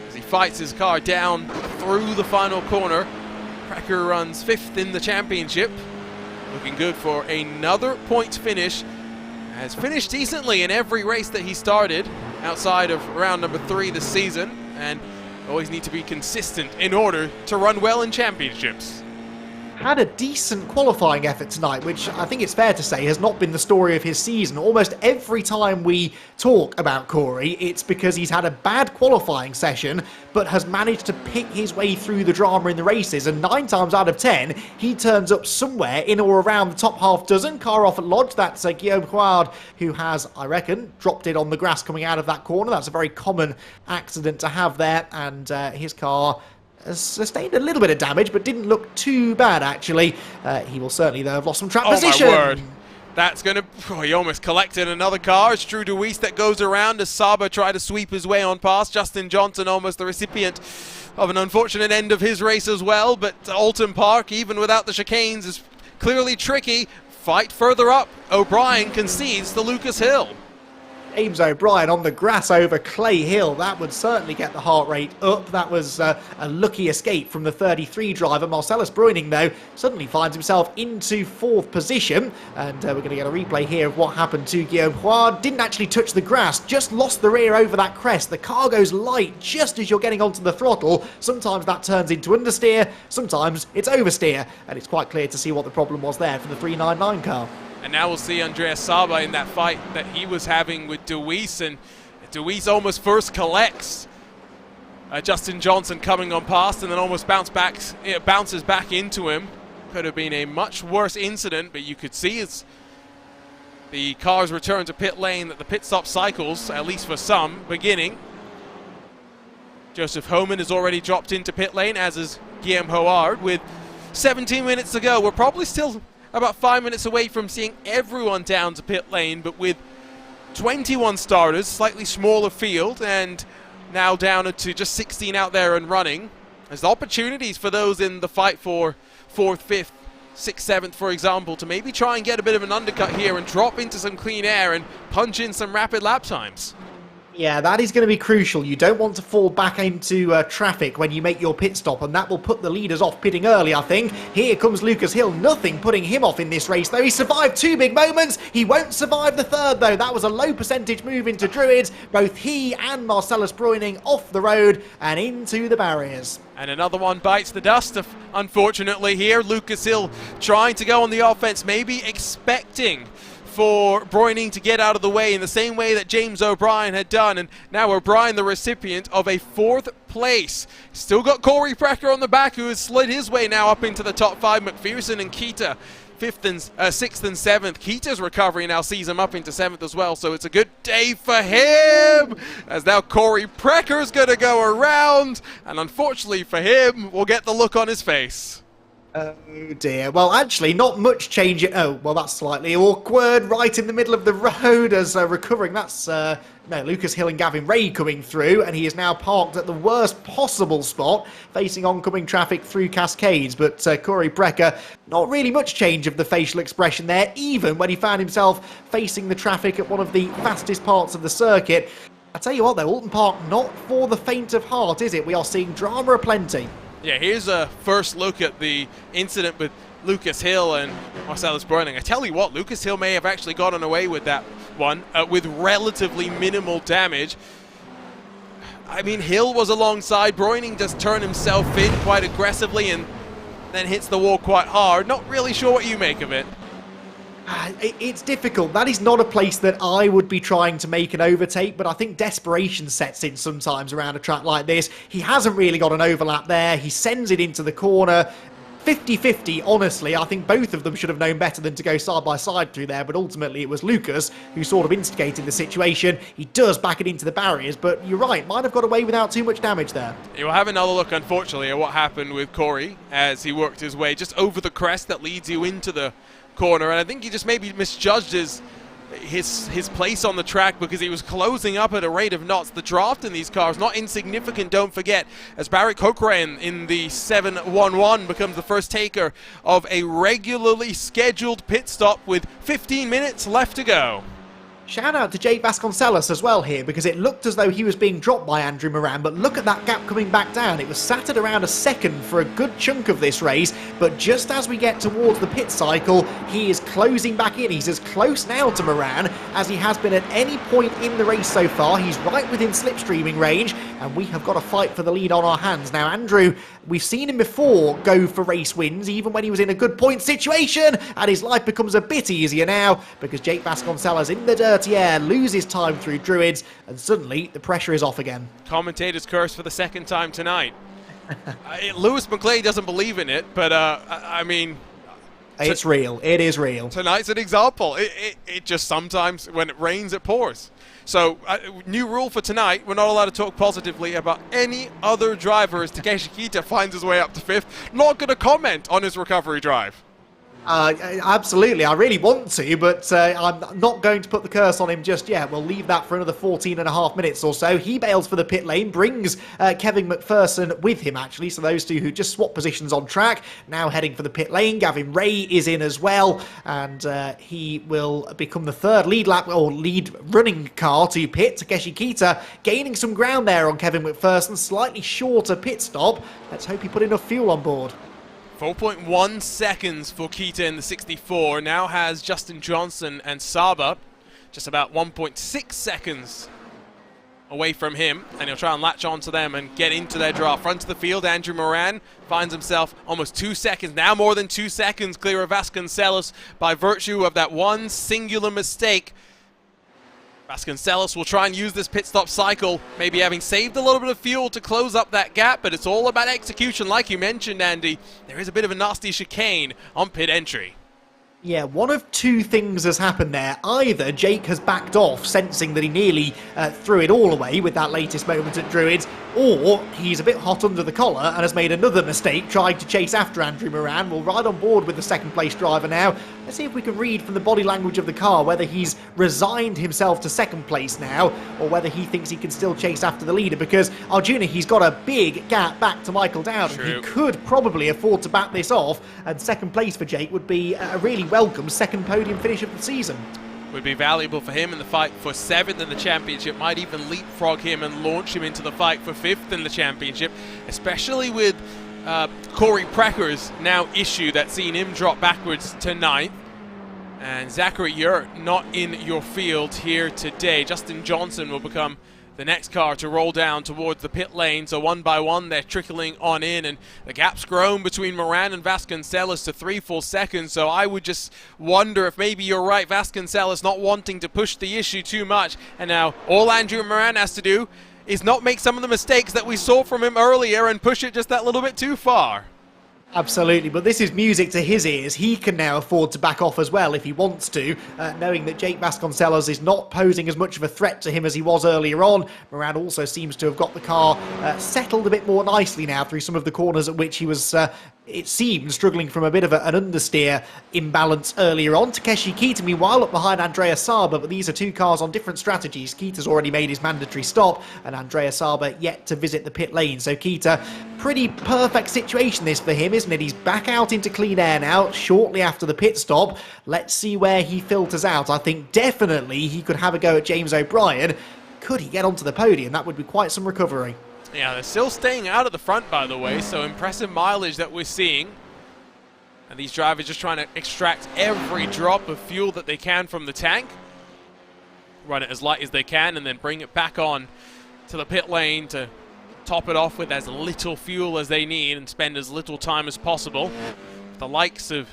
as he fights his car down through the final corner, Precker runs 5th in the championship. Looking good for another points finish. Has finished decently in every race that he started outside of round number 3 this season, and always need to be consistent in order to run well in championships.
Had a decent qualifying effort tonight, which I think it's fair to say has not been the story of his season. Almost every time we talk about Corey, it's because he's had a bad qualifying session, but has managed to pick his way through the drama in the races, and 9 times out of 10, he turns up somewhere in or around the top half dozen. Car off at Lodge, that's Guillaume Huard, who has, I reckon, dropped it on the grass coming out of that corner. That's a very common accident to have there, and his car has sustained a little bit of damage, but didn't look too bad, actually. He will certainly, though, have lost some track position.
Oh, my word. That's going to... Oh, he almost collected another car. It's Drew DeWeese that goes around as Saba tried to sweep his way on past. Justin Johnson almost the recipient of an unfortunate end of his race as well, but Alton Park, even without the chicanes, is clearly tricky. Fight further up. O'Brien concedes to Lucas Hill.
James O'Brien on the grass over Clay Hill. That would certainly get the heart rate up. That was a lucky escape from the 33 driver. Marcellus Bruining, though, suddenly finds himself into 4th position. And we're going to get a replay here of what happened to Guillaume Roy. Didn't actually touch the grass, just lost the rear over that crest. The car goes light just as you're getting onto the throttle. Sometimes that turns into understeer, sometimes it's oversteer. And it's quite clear to see what the problem was there for the 399 car. And
now we'll see Andreas Saba in that fight that he was having with Deweese, and Deweese almost first collects Justin Johnson coming on past and then almost bounces back into him. Could have been a much worse incident, but you could see as the cars return to pit lane that the pit stop cycles, at least for some, beginning. Joseph Homan has already dropped into pit lane, as is Guillaume Houard. With 17 minutes to go, we're probably still about 5 minutes away from seeing everyone down to pit lane, but with 21 starters, slightly smaller field, and now down to just 16 out there and running, there's opportunities for those in the fight for 4th, 5th, 6th, 7th, for example, to maybe try and get a bit of an undercut here and drop into some clean air and punch in some rapid lap times.
Yeah, that is going to be crucial. You don't want to fall back into traffic when you make your pit stop, and that will put the leaders off pitting early, I think. Here comes Lucas Hill. Nothing putting him off in this race, though. He survived 2 big moments. He won't survive the 3rd, though. That was a low percentage move into Druids. Both he and Marcellus Bruining off the road and into the barriers.
And another one bites the dust, unfortunately, here. Lucas Hill trying to go on the offense, maybe expecting for Bruining to get out of the way in the same way that James O'Brien had done, and now O'Brien the recipient of a 4th place. Still got Corey Precker on the back, who has slid his way now up into the top 5. McPherson and Keita 6th and 7th. Keita's recovery now sees him up into 7th as well, so it's a good day for him, as now Corey Precker's going to go around, and unfortunately for him, we'll get the look on his face.
Oh dear. Well, actually, not much change. Oh, well, that's slightly awkward. Right in the middle of the road as recovering. That's no, Lucas Hill and Gavin Ray coming through, and he is now parked at the worst possible spot, facing oncoming traffic through Cascades. But Corey Precker, not really much change of the facial expression there, even when he found himself facing the traffic at one of the fastest parts of the circuit. I tell you what, though, Alton Park, not for the faint of heart, is it? We are seeing drama aplenty.
Yeah, here's a first look at the incident with Lucas Hill and Marcellus Bruining. I tell you what, Lucas Hill may have actually gotten away with that one with relatively minimal damage. I mean, Hill was alongside. Bruining just turned himself in quite aggressively and then hits the wall quite hard. Not really sure what you make of it.
It's difficult. That is not a place that I would be trying to make an overtake, but I think desperation sets in sometimes around a track like this. He hasn't really got an overlap there. He sends it into the corner. 50-50, honestly. I think both of them should have known better than to go side by side through there, but ultimately it was Lucas who sort of instigated the situation. He does back it into the barriers, but you're right, might have got away without too much damage there.
You'll have another look, unfortunately, at what happened with Corey as he worked his way just over the crest that leads you into the corner, and I think he just maybe misjudged his place on the track because he was closing up at a rate of knots. The draft in these cars, not insignificant, don't forget, as Barry Cochrane in the 711 becomes the first taker of a regularly scheduled pit stop with 15 minutes left to go.
Shout out to Jake Vasconcelos as well here, because it looked as though he was being dropped by Andrew Moran, but look at that gap coming back down. It was sat at around a second for a good chunk of this race, but just as we get towards the pit cycle, he is closing back in. He's as close now to Moran as he has been at any point in the race so far. He's right within slipstreaming range, and we have got a fight for the lead on our hands. Now, Andrew, we've seen him before go for race wins, even when he was in a good point situation, and his life becomes a bit easier now, because Jake Vasconcelos in the dirty air loses time through Druids, and suddenly the pressure is off again.
Commentator's curse for the second time tonight. Lewis McClay doesn't believe in it, but I mean,
it's real. It is real.
Tonight's an example. It just sometimes, when it rains, it pours. So, new rule for tonight, we're not allowed to talk positively about any other driver as Takeshi Kita finds his way up to 5th. Not going to comment on his recovery drive.
Absolutely, I really want to, but I'm not going to put the curse on him just yet. We'll leave that for another 14.5 minutes or so. He bails for the pit lane, brings Kevin McPherson with him, actually, so those two who just swapped positions on track, now heading for the pit lane. Gavin Ray is in as well, and he will become the third lead running car to pit. Takeshi Kita gaining some ground there on Kevin McPherson, slightly shorter pit stop. Let's hope he put enough fuel on board.
4.1 seconds for Kita in the 64. Now has Justin Johnson and Saba just about 1.6 seconds away from him, and he'll try and latch onto them and get into their draft. Front of the field, Andrew Moran finds himself almost 2 seconds, now more than 2 seconds clear of Vasconcelos by virtue of that one singular mistake. Vasconcelos will try and use this pit stop cycle, maybe having saved a little bit of fuel to close up that gap, but it's all about execution. Like you mentioned, Andy, there is a bit of a nasty chicane on pit entry.
Yeah, one of two things has happened there. Either Jake has backed off, sensing that he nearly threw it all away with that latest moment at Druids, or he's a bit hot under the collar and has made another mistake trying to chase after Andrew Moran. We'll ride on board with the second place driver now. Let's see if we can read from the body language of the car whether he's resigned himself to second place now, or whether he thinks he can still chase after the leader, because Arjuna, he's got a big gap back to Michael Dowden.
True.
He could probably afford to back this off, and second place for Jake would be a really welcome second podium finish of the season.
Would be valuable for him in the fight for 7th in the championship, might even leapfrog him and launch him into the fight for 5th in the championship, especially with Corey Precker's now issue that's seen him drop backwards to 9th. And Zachary, you're not in your field here today. Justin Johnson will become the next car to roll down towards the pit lane, so one by one they're trickling on in, and the gap's grown between Moran and Vasconcelos to 3 full seconds, so I would just wonder if maybe you're right, Vasconcelos not wanting to push the issue too much, and now all Andrew Moran has to do is not make some of the mistakes that we saw from him earlier and push it just that little bit too far.
Absolutely, but this is music to his ears. He can now afford to back off as well if he wants to, knowing that Jake Vasconcelos is not posing as much of a threat to him as he was earlier on. Moran also seems to have got the car settled a bit more nicely now through some of the corners at which he was, it seemed, struggling from a bit of an understeer imbalance earlier on. Takeshi Kita, meanwhile, up behind Andrea Saba, but these are two cars on different strategies. Kita's already made his mandatory stop, and Andrea Saba yet to visit the pit lane. So Kita, pretty perfect situation this for him, isn't it? He's back out into clean air now, shortly after the pit stop. Let's see where he filters out. I think definitely he could have a go at James O'Brien. Could he get onto the podium? That would be quite some recovery.
Yeah, they're still staying out at the front, by the way, so impressive mileage that we're seeing. And these drivers just trying to extract every drop of fuel that they can from the tank. Run it as light as they can and then bring it back on to the pit lane to top it off with as little fuel as they need and spend as little time as possible. The likes of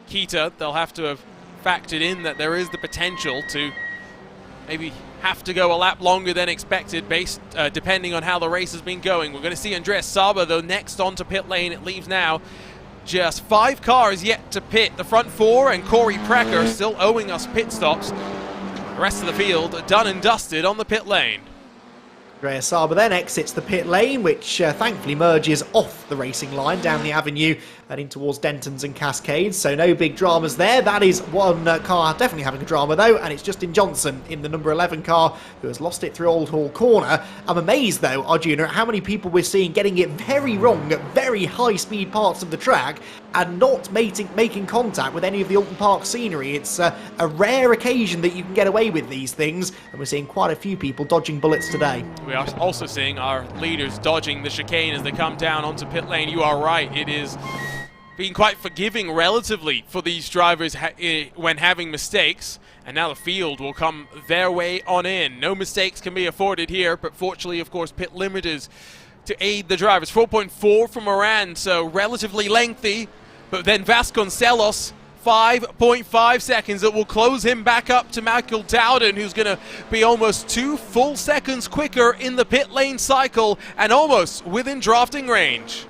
Kita, they'll have to have factored in that there is the potential to maybe have to go a lap longer than expected based depending on how the race has been going. We're going to see Andreas Saba though next onto pit lane. It leaves now just 5 cars yet to pit. The front 4 and Corey Precker still owing us pit stops. The rest of the field done and dusted on the pit lane.
Andrea Saba then exits the pit lane, which thankfully merges off the racing line down the avenue, heading towards Dentons and Cascades, so no big dramas there. That is one car definitely having a drama though, and it's Justin Johnson in the number 11 car who has lost it through Old Hall Corner. I'm amazed though, Arjuna, at how many people we're seeing getting it very wrong at very high speed parts of the track and not making contact with any of the Alton Park scenery. It's a rare occasion that you can get away with these things, and we're seeing quite a few people dodging bullets today.
We are also seeing our leaders dodging the chicane as they come down onto pit lane. You are right, it is being quite forgiving relatively for these drivers when having mistakes, and now the field will come their way on in. No mistakes can be afforded here, but fortunately, of course, pit limiters to aid the drivers. 4.4 from Moran, so relatively lengthy, but then Vasconcelos, 5.5 seconds. That will close him back up to Michael Dowden, who's going to be almost 2 full seconds quicker in the pit lane cycle and almost within drafting range.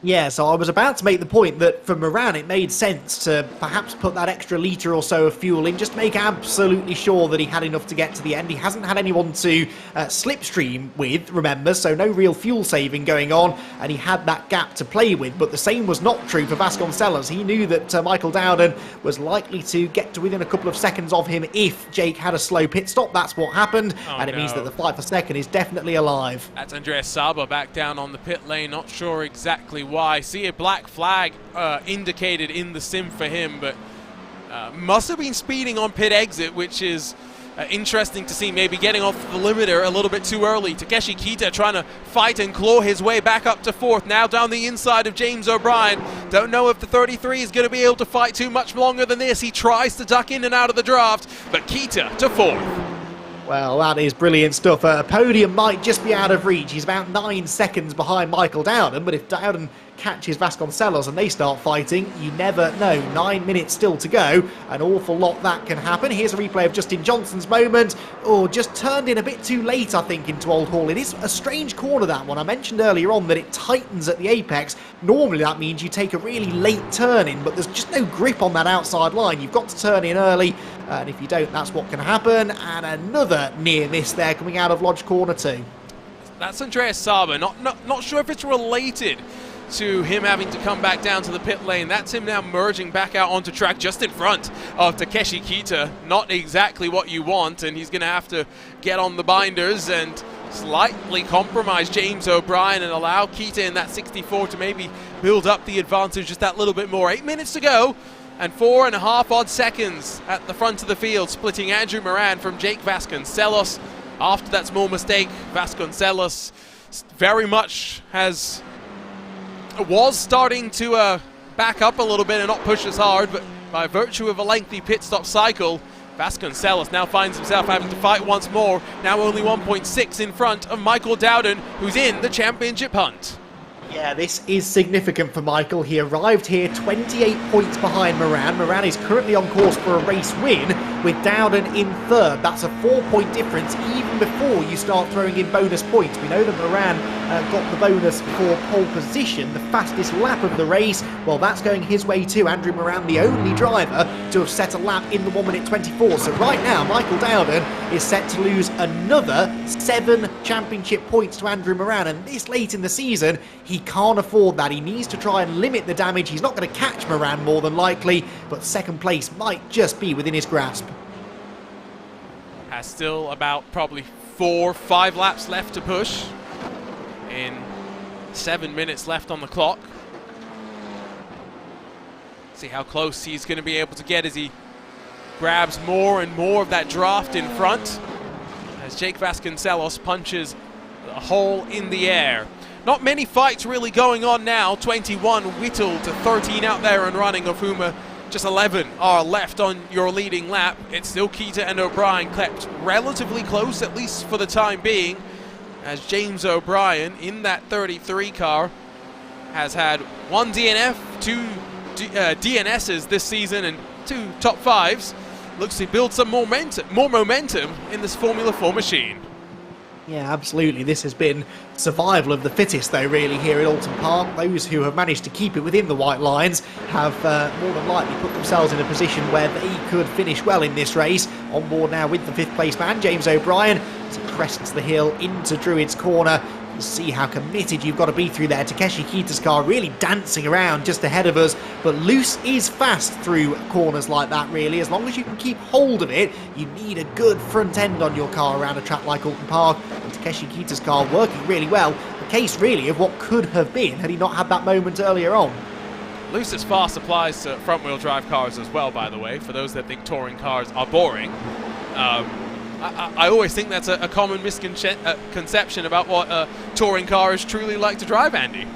Yeah, so I was about to make the point that for Moran it made sense to perhaps put that extra litre or so of fuel in, just to make absolutely sure that he had enough to get to the end. He hasn't had anyone to slipstream with, remember, so no real fuel saving going on, and he had that gap to play with. But the same was not true for Vasconcelos. He knew that Michael Dowden was likely to get to within a couple of seconds of him if Jake had a slow pit stop. That's what happened, and it means that the fight for second is definitely alive.
That's Andreas Saba back down on the pit lane, not sure exactly why. See a black flag indicated in the sim for him, but must have been speeding on pit exit, which is interesting to see, maybe getting off the limiter a little bit too early. Takeshi Kita trying to fight and claw his way back up to fourth, now down the inside of James O'Brien. Don't know if the 33 is going to be able to fight too much longer than this. He tries to duck in and out of the draft, but Kita to fourth.
Well, that is brilliant stuff. A podium might just be out of reach. He's about 9 seconds behind Michael Dowden, but if Dowden catches Vasconcelos and they start fighting, you never know. 9 minutes still to go. An awful lot that can happen. Here's a replay of Justin Johnson's moment. Oh, just turned in a bit too late, I think, into Old Hall. It is a strange corner, that one. I mentioned earlier on that it tightens at the apex. Normally that means you take a really late turn in, but there's just no grip on that outside line. You've got to turn in early, and if you don't, that's what can happen. And another near miss there coming out of Lodge Corner 2.
That's Andreas Saba. Not sure if it's related to him having to come back down to the pit lane. That's him now merging back out onto track just in front of Takeshi Kita. Not exactly what you want, and he's going to have to get on the binders and slightly compromise James O'Brien and allow Kita in that 64 to maybe build up the advantage just that little bit more. 8 minutes to go and 4.5 odd seconds at the front of the field, splitting Andrew Moran from Jake Vasconcelos. After that small mistake, Vasconcelos very much was starting to back up a little bit and not push as hard, but by virtue of a lengthy pit stop cycle, Vasconcelos now finds himself having to fight once more, now only 1.6 in front of Michael Dowden, who's in the championship hunt.
Yeah, this is significant for Michael. He arrived here 28 points behind Moran. Moran is currently on course for a race win, with Dowden in third. That's a 4-point difference even before you start throwing in bonus points. We know that Moran got the bonus for pole position, the fastest lap of the race. Well, that's going his way too. Andrew Moran, the only driver to have set a lap in the 1 minute 24. So right now, Michael Dowden is set to lose another 7 championship points to Andrew Moran. And this late in the season, he can't afford that. He needs to try and limit the damage. He's not going to catch Moran more than likely, but second place might just be within his grasp.
Has still about probably 4-5 laps left to push in 7 minutes left on the clock. See how close he's going to be able to get as he grabs more and more of that draft in front as Jake Vasconcelos punches a hole in the air. Not many fights really going on now. 21 whittled to 13 out there and running, of whom just 11 are left on your leading lap. It's still Kita and O'Brien kept relatively close, at least for the time being, as James O'Brien in that 33 car has had 1 DNF, 2 DNSs this season and 2 top 5s. Looks to build some more momentum in this Formula 4 machine.
Yeah, absolutely. This has been survival of the fittest, though, really, here at Alton Park. Those who have managed to keep it within the white lines have more than likely put themselves in a position where they could finish well in this race. On board now with the 5th place man, James O'Brien, as he crests the hill into Druid's Corner. You see how committed you've got to be through there. Takeshi Kita's car really dancing around just ahead of us, but loose is fast through corners like that, really. As long as you can keep hold of it, you need a good front end on your car around a track like Alton Park, and Takeshi Kita's car working really well. The case, really, of what could have been had he not had that moment earlier on.
Loose is fast applies to front-wheel drive cars as well, by the way, for those that think touring cars are boring. I always think that's a common misconception about what a touring car is truly like to drive, Andy.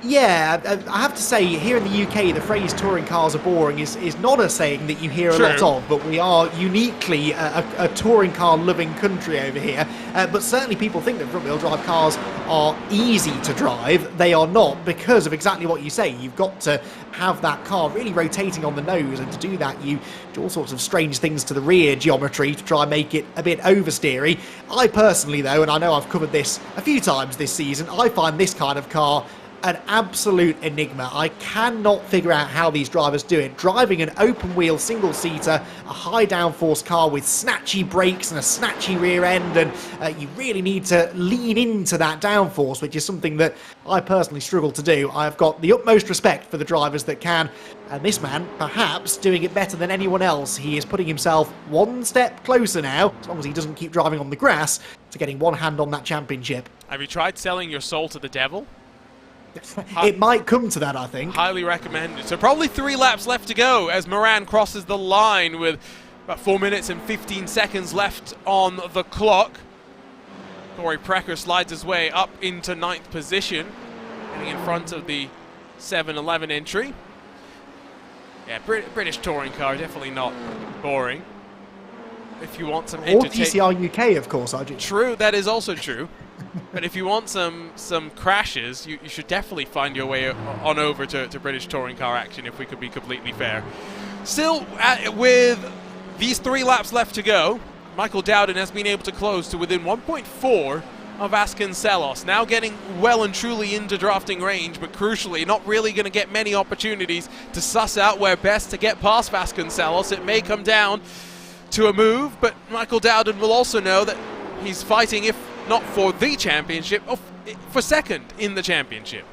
Yeah, I have to say, here in the UK, the phrase touring cars are boring is not a saying that you hear a lot of, but we are uniquely a touring car loving country over here. But certainly people think that front-wheel drive cars are easy to drive. They are not, because of exactly what you say. You've got to have that car really rotating on the nose, and to do that you do all sorts of strange things to the rear geometry to try and make it a bit oversteery. I personally, though, and I know I've covered this a few times this season, I find this kind of car an absolute enigma. I cannot figure out how these drivers do it. Driving an open wheel single-seater, a high downforce car with snatchy brakes and a snatchy rear end, and you really need to lean into that downforce, which is something that I personally struggle to do. I've got the utmost respect for the drivers that can, and this man, perhaps, doing it better than anyone else. He is putting himself one step closer now, as long as he doesn't keep driving on the grass, to getting one hand on that championship.
Have you tried selling your soul to the devil?
It might come to that, I think.
Highly recommended. So probably 3 laps left to go as Moran crosses the line with about 4 minutes and 15 seconds left on the clock. Corey Precker slides his way up into 9th position, getting in front of the 7-11 entry. Yeah, British touring car, definitely not boring. If you want some
Or
entertainment.
VCO UK, of course, Arjun.
True, that is also true. But if you want some crashes, you should definitely find your way on over to British touring car action, if we could be completely fair. Still, with these 3 laps left to go, Michael Dowden has been able to close to within 1.4 of Vasconcelos, now getting well and truly into drafting range, but crucially not really going to get many opportunities to suss out where best to get past Vasconcelos. It may come down to a move, but Michael Dowden will also know that he's fighting, if not for the championship, for second in the championship.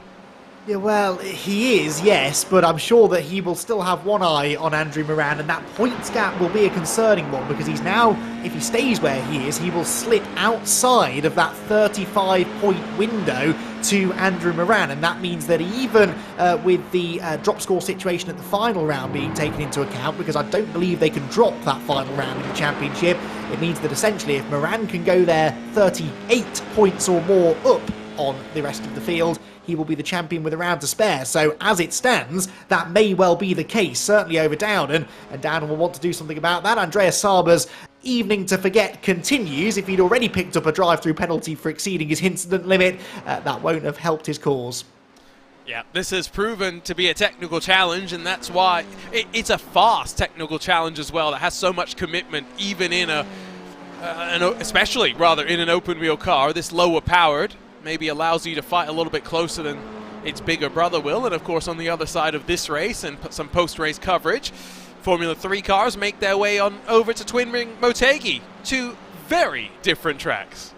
Yeah, well, he is, yes, but I'm sure that he will still have one eye on Andrew Moran, and that points gap will be a concerning one, because he's now, if he stays where he is, he will slip outside of that 35-point window to Andrew Moran, and that means that even with the drop score situation at the final round being taken into account, because I don't believe they can drop that final round in the championship, it means that essentially if Moran can go there 38 points or more up on the rest of the field, he will be the champion with a round to spare. So as it stands, that may well be the case, certainly over Dowden, and Dowden will want to do something about that. Andreas Saber's evening to forget continues. If he'd already picked up a drive-through penalty for exceeding his incident limit, that won't have helped his cause.
Yeah, this has proven to be a technical challenge, and that's why it's a fast technical challenge as well that has so much commitment, even in especially in an open wheel car. This lower powered maybe allows you to fight a little bit closer than its bigger brother will. And of course, on the other side of this race and some post-race coverage, Formula 3 cars make their way on over to Twin Ring Motegi, 2 very different tracks.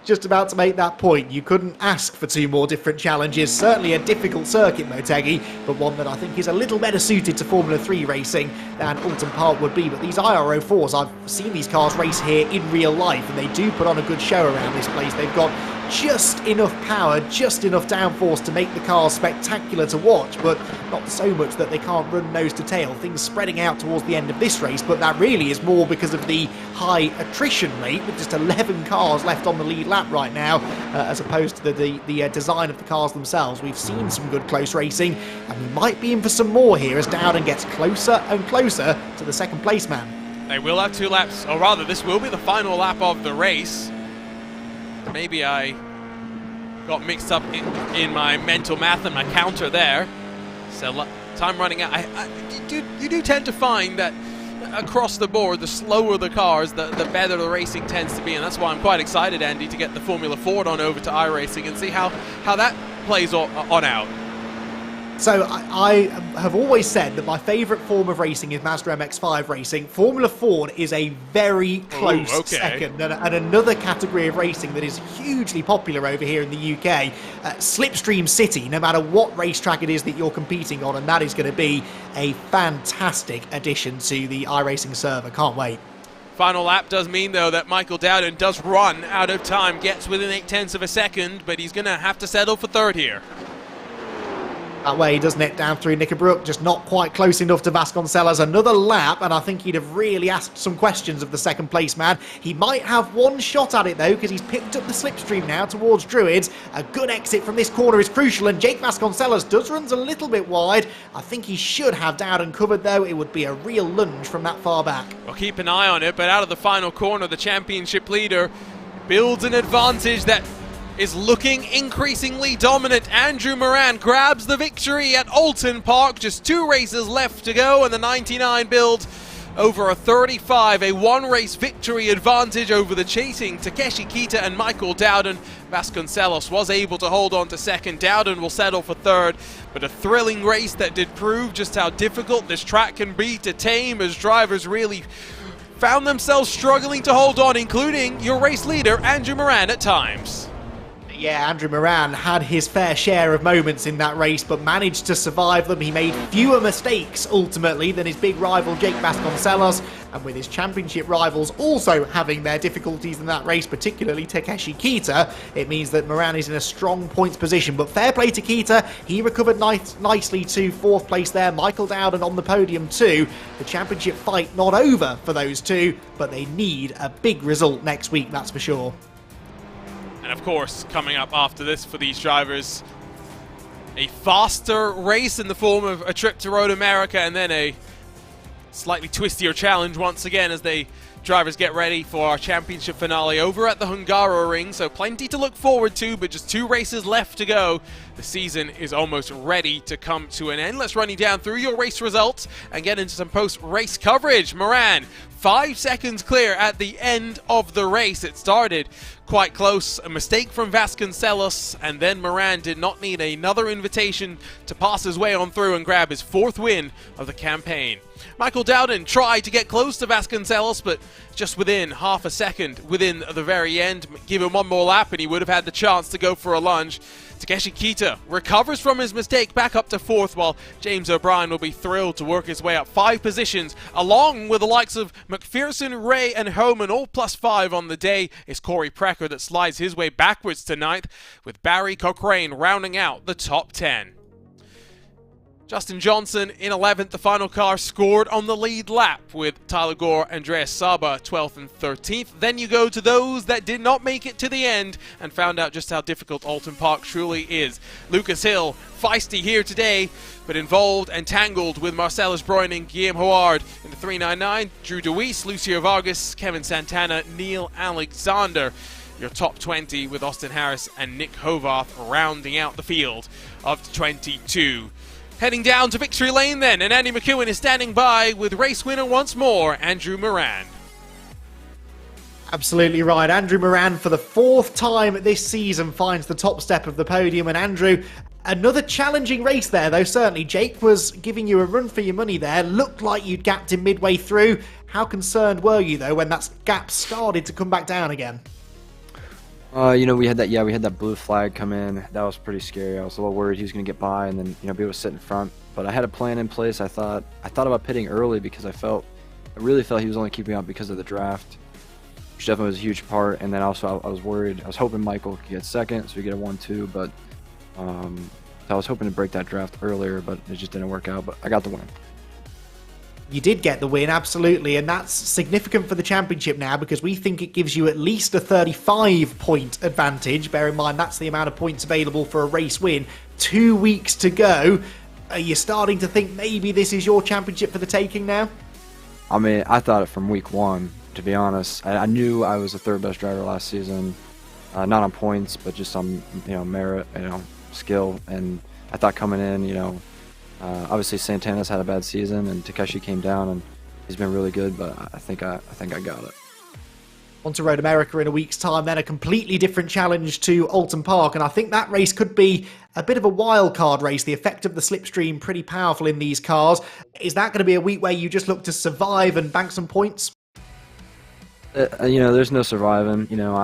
Just about to make that point. You couldn't ask for 2 more different challenges. Certainly a difficult circuit, Motegi, but one that I think is a little better suited to Formula 3 racing than Alton Park would be. But these IRO4s, I've seen these cars race here in real life, and they do put on a good show around this place. They've got just enough power, just enough downforce to make the cars spectacular to watch, but not so much that they can't run nose to tail. Things spreading out towards the end of this race, but that really is more because of the high attrition rate, with just 11 cars left on the lead lap right now, as opposed to the design of the cars themselves. We've seen some good close racing, and we might be in for some more here as Dowden gets closer and closer to the second place man.
They will have 2 laps, or rather this will be the final lap of the race. Maybe I got mixed up in my mental math and my counter there. So time running out. You do tend to find that across the board, the slower the cars, the better the racing tends to be. And that's why I'm quite excited, Andy, to get the Formula Ford on over to iRacing and see how that plays on out.
So I have always said that my favourite form of racing is Mazda MX-5 racing. Formula Ford is a very close second, and another category of racing that is hugely popular over here in the UK. Slipstream City, no matter what racetrack it is that you're competing on, and that is going to be a fantastic addition to the iRacing server. Can't wait.
Final lap does mean, though, that Michael Dowden does run out of time, gets within 0.8 of a second, but he's going to have to settle for third here.
That way, doesn't it, down through Knickerbrook, just not quite close enough to Vasconcelos. Another lap, and I think he'd have really asked some questions of the second place man. He might have one shot at it, though, because he's picked up the slipstream now towards Druids. A good exit from this corner is crucial, and Jake Vasconcelos does run a little bit wide. I think he should have Dowden covered, though. It would be a real lunge from that far back.
We'll keep an eye on it, but out of the final corner, the championship leader builds an advantage that is looking increasingly dominant. Andrew Moran grabs the victory at Alton Park. Just 2 races left to go, and the 99 build over a 35, a one-race victory advantage over the chasing Takeshi Kita and Michael Dowden. Vasconcelos was able to hold on to second. Dowden will settle for third, but a thrilling race that did prove just how difficult this track can be to tame, as drivers really found themselves struggling to hold on, including your race leader, Andrew Moran, at times.
Yeah, Andrew Moran had his fair share of moments in that race, but managed to survive them. He made fewer mistakes, ultimately, than his big rival, Jake Vasconcelos, and with his championship rivals also having their difficulties in that race, particularly Takeshi Kita, it means that Moran is in a strong points position. But fair play to Kita, he recovered nicely to 4th place there. Michael Dowden on the podium too. The championship fight not over for those two, but they need a big result next week, that's for sure.
And of course, coming up after this for these drivers, a faster race in the form of a trip to Road America, and then a slightly twistier challenge once again as they drivers get ready for our championship finale over at the Hungaroring. So plenty to look forward to, but just 2 races left to go. The season is almost ready to come to an end. Let's run you down through your race results and get into some post-race coverage. Moran, 5 seconds clear at the end of the race. It started quite close. A mistake from Vasconcelos, and then Moran did not need another invitation to pass his way on through and grab his 4th win of the campaign. Michael Dowden tried to get close to Vasconcelos, but just within half a second within the very end. Give him one more lap and he would have had the chance to go for a lunge. Takeshi Kita recovers from his mistake back up to 4th, while James O'Brien will be thrilled to work his way up 5 positions, along with the likes of McPherson, Ray and Homan, all +5 on the day. It's Corey Precker that slides his way backwards to 9th, with Barry Cochrane rounding out the top 10. Justin Johnson in 11th, the final car scored on the lead lap with Tyler Gore, Andreas Saba 12th and 13th. Then you go to those that did not make it to the end and found out just how difficult Alton Park truly is. Lucas Hill, feisty here today, but involved and tangled with Marcellus Breuning, Guillaume Houard in the 399, Drew DeWeese, Lucio Vargas, Kevin Santana, Neil Alexander. Your top 20 with Austin Harris and Nick Hovarth rounding out the field of 22. Heading down to victory lane then, and Andy McEwen is standing by with race winner once more, Andrew Moran.
Absolutely right. Andrew Moran, for the 4th time this season, finds the top step of the podium. And Andrew, another challenging race there, though, certainly. Jake was giving you a run for your money there. Looked like you'd gapped him midway through. How concerned were you, though, when that gap started to come back down again?
You know, we had that blue flag come in. That was pretty scary. I was a little worried he was going to get by and then, you know, be able to sit in front. But I had a plan in place. I thought about pitting early because I really felt he was only keeping up because of the draft, which definitely was a huge part. And then also I was worried. I was hoping Michael could get second, so we get a 1-2. But I was hoping to break that draft earlier, but it just didn't work out. But I got the win.
You did get the win, absolutely, and that's significant for the championship now because we think it gives you at least a 35-point advantage. Bear in mind, that's the amount of points available for a race win. 2 weeks to go. Are you starting to think maybe this is your championship for the taking now?
I mean, I thought it from week 1, to be honest. I knew I was the 3rd best driver last season, not on points, but just on, you know, merit, you know, skill, and I thought coming in, you know, obviously Santana's had a bad season and Takeshi came down and he's been really good, but I think I got it.
On to Road America in a week's time, then a completely different challenge to Alton Park, and I think that race could be a bit of a wild card race. The effect of the slipstream pretty powerful in these cars. Is that going to be a week where you just look to survive and bank some points?
You know, there's no surviving. You know,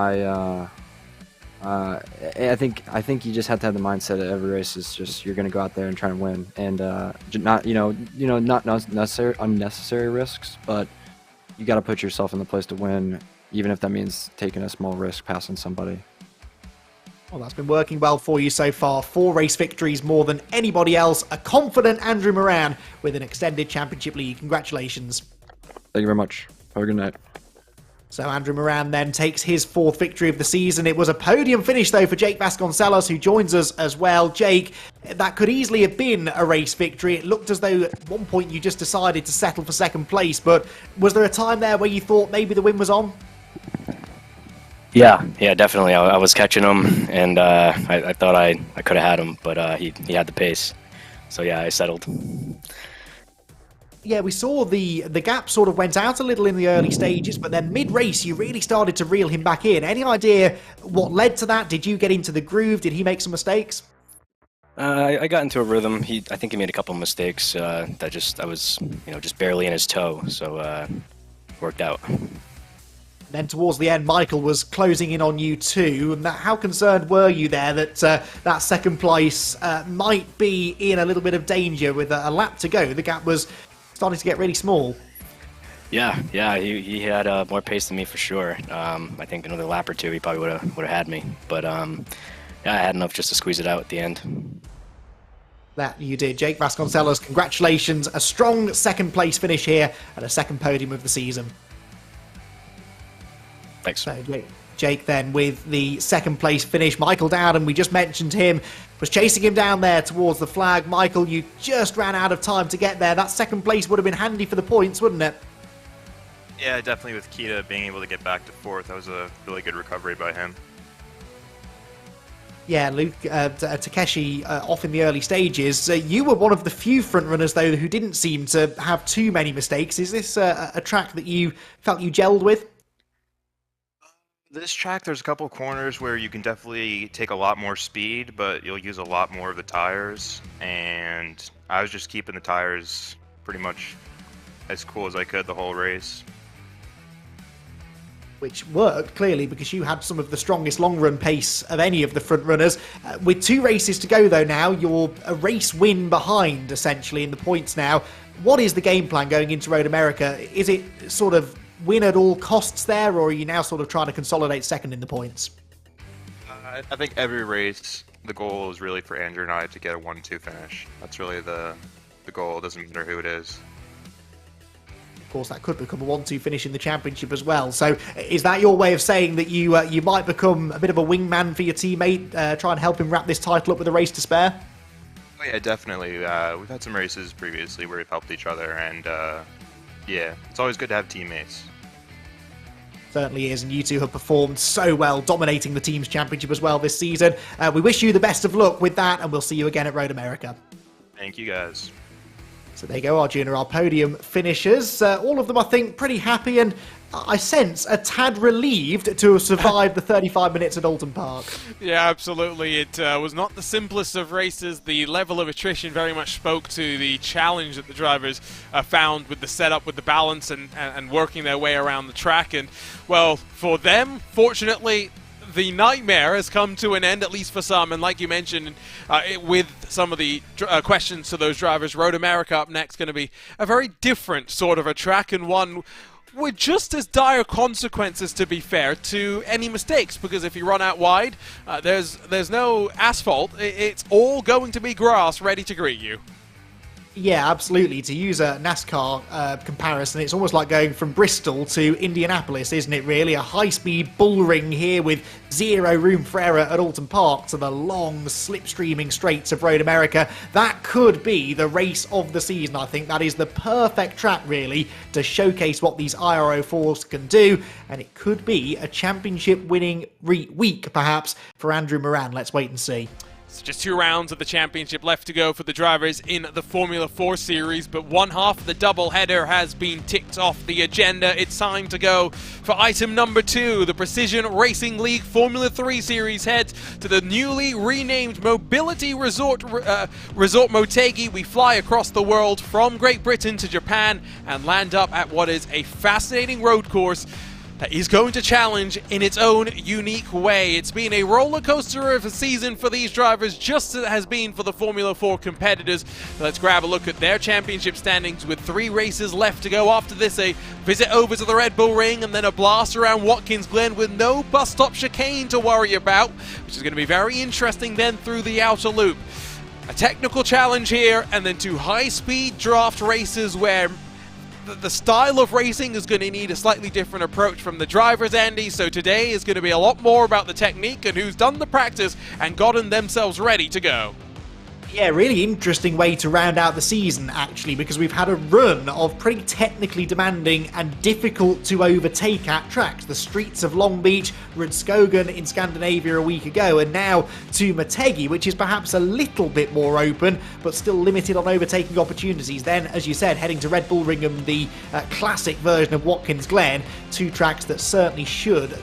I think you just have to have the mindset that every race is just you're going to go out there and try and win, and not unnecessary risks, but you got to put yourself in the place to win, even if that means taking a small risk passing somebody.
Well, that's been working well for you so far. 4 race victories more than anybody else. A confident Andrew Moran with an extended championship lead. Congratulations.
Thank you very much. Have a good night.
So Andrew Moran then takes his 4th victory of the season. It was a podium finish, though, for Jake Vasconcelos, who joins us as well. Jake, that could easily have been a race victory. It looked as though at one point you just decided to settle for 2nd place, but was there a time there where you thought maybe the win was on?
Yeah, definitely. I was catching him, and I thought I could have had him, but he had the pace. So yeah, I settled.
Yeah, we saw the gap sort of went out a little in the early stages, but then mid-race you really started to reel him back in. Any idea what led to that? Did you get into the groove? Did he make some mistakes?
I got into a rhythm. I think he made a couple of mistakes that I was just barely in his toe, so worked out.
Then towards the end, Michael was closing in on you too. And how concerned were you there that that second place might be in a little bit of danger with a lap to go? The gap was starting to get really small.
Yeah, he had more pace than me for sure. I think another lap or two, he probably would have had me. But yeah, I had enough just to squeeze it out at the end.
That you did. Jake Vasconcelos, congratulations. A strong second place finish here and a second podium of the season.
Thanks.
So Jake then with the second place finish. Michael Dowden, we just mentioned him, was chasing him down there towards the flag. Michael, you just ran out of time to get there. That second place would have been handy for the points, wouldn't it?
Yeah, definitely with Kita being able to get back to fourth. That was a really good recovery by him.
Yeah, Luke, Takeshi off in the early stages. You were one of the few frontrunners, though, who didn't seem to have too many mistakes. Is this a track that you felt you gelled with?
This track, there's a couple corners where you can definitely take a lot more speed, but you'll use a lot more of the tires. And I was just keeping the tires pretty much as cool as I could the whole race.
Which worked, clearly, because you had some of the strongest long-run pace of any of the front-runners. With 2 races to go, though, now, you're a race win behind, essentially, in the points now. What is the game plan going into Road America? Is it sort of win at all costs there, or are you now sort of trying to consolidate second in the points?
I think every race, the goal is really for Andrew and I to get a 1-2 finish. That's really the goal. It doesn't matter who it is.
Of course, that could become a 1-2 finish in the championship as well. So is that your way of saying that you might become a bit of a wingman for your teammate, try and help him wrap this title up with a race to spare?
Oh yeah, definitely. We've had some races previously where we've helped each other, and yeah, it's always good to have teammates.
Certainly is, and you two have performed so well, dominating the team's championship as well this season. We wish you the best of luck with that, and we'll see you again at Road America.
Thank you, guys.
So there you go, our junior, our podium finishers. All of them, I think, pretty happy, and I sense a tad relieved to have survived the 35 minutes at Alton Park.
Yeah, absolutely. It was not the simplest of races. The level of attrition very much spoke to the challenge that the drivers found with the setup, with the balance, and working their way around the track. And, well, for them, fortunately, the nightmare has come to an end, at least for some. And like you mentioned, with some of the questions to those drivers, Road America up next going to be a very different sort of a track, and one with just as dire consequences, to be fair, to any mistakes, because if you run out wide, there's no asphalt. It's all going to be grass ready to greet you.
Yeah, absolutely. To use a NASCAR comparison, it's almost like going from Bristol to Indianapolis, isn't it, really? A high-speed bull ring here with zero room for error at Alton Park to the long, slipstreaming straights of Road America. That could be the race of the season, I think. That is the perfect track, really, to showcase what these IRO4s can do, and it could be a championship-winning week, perhaps, for Andrew Moran. Let's wait and see.
So just 2 rounds of the championship left to go for the drivers in the Formula 4 series, but one half of the doubleheader has been ticked off the agenda. It's time to go for item number 2. The Precision Racing League Formula 3 series heads to the newly renamed Mobility Resort Motegi. We fly across the world from Great Britain to Japan and land up at what is a fascinating road course that is going to challenge in its own unique way. It's been a roller coaster of a season for these drivers, just as it has been for the Formula 4 competitors. Let's grab a look at their championship standings with 3 races left to go. After this, a visit over to the Red Bull Ring and then a blast around Watkins Glen with no bus stop chicane to worry about, which is going to be very interesting then through the outer loop. A technical challenge here, and then 2 high-speed draft races where the style of racing is going to need a slightly different approach from the drivers, Andy, so today is going to be a lot more about the technique and who's done the practice and gotten themselves ready to go.
Yeah, really interesting way to round out the season, actually, because we've had a run of pretty technically demanding and difficult to overtake at tracks. The streets of Long Beach, Rudskogen in Scandinavia a week ago, and now to Motegi, which is perhaps a little bit more open, but still limited on overtaking opportunities. Then, as you said, heading to Red Bull Ringham, the classic version of Watkins Glen, two tracks that certainly should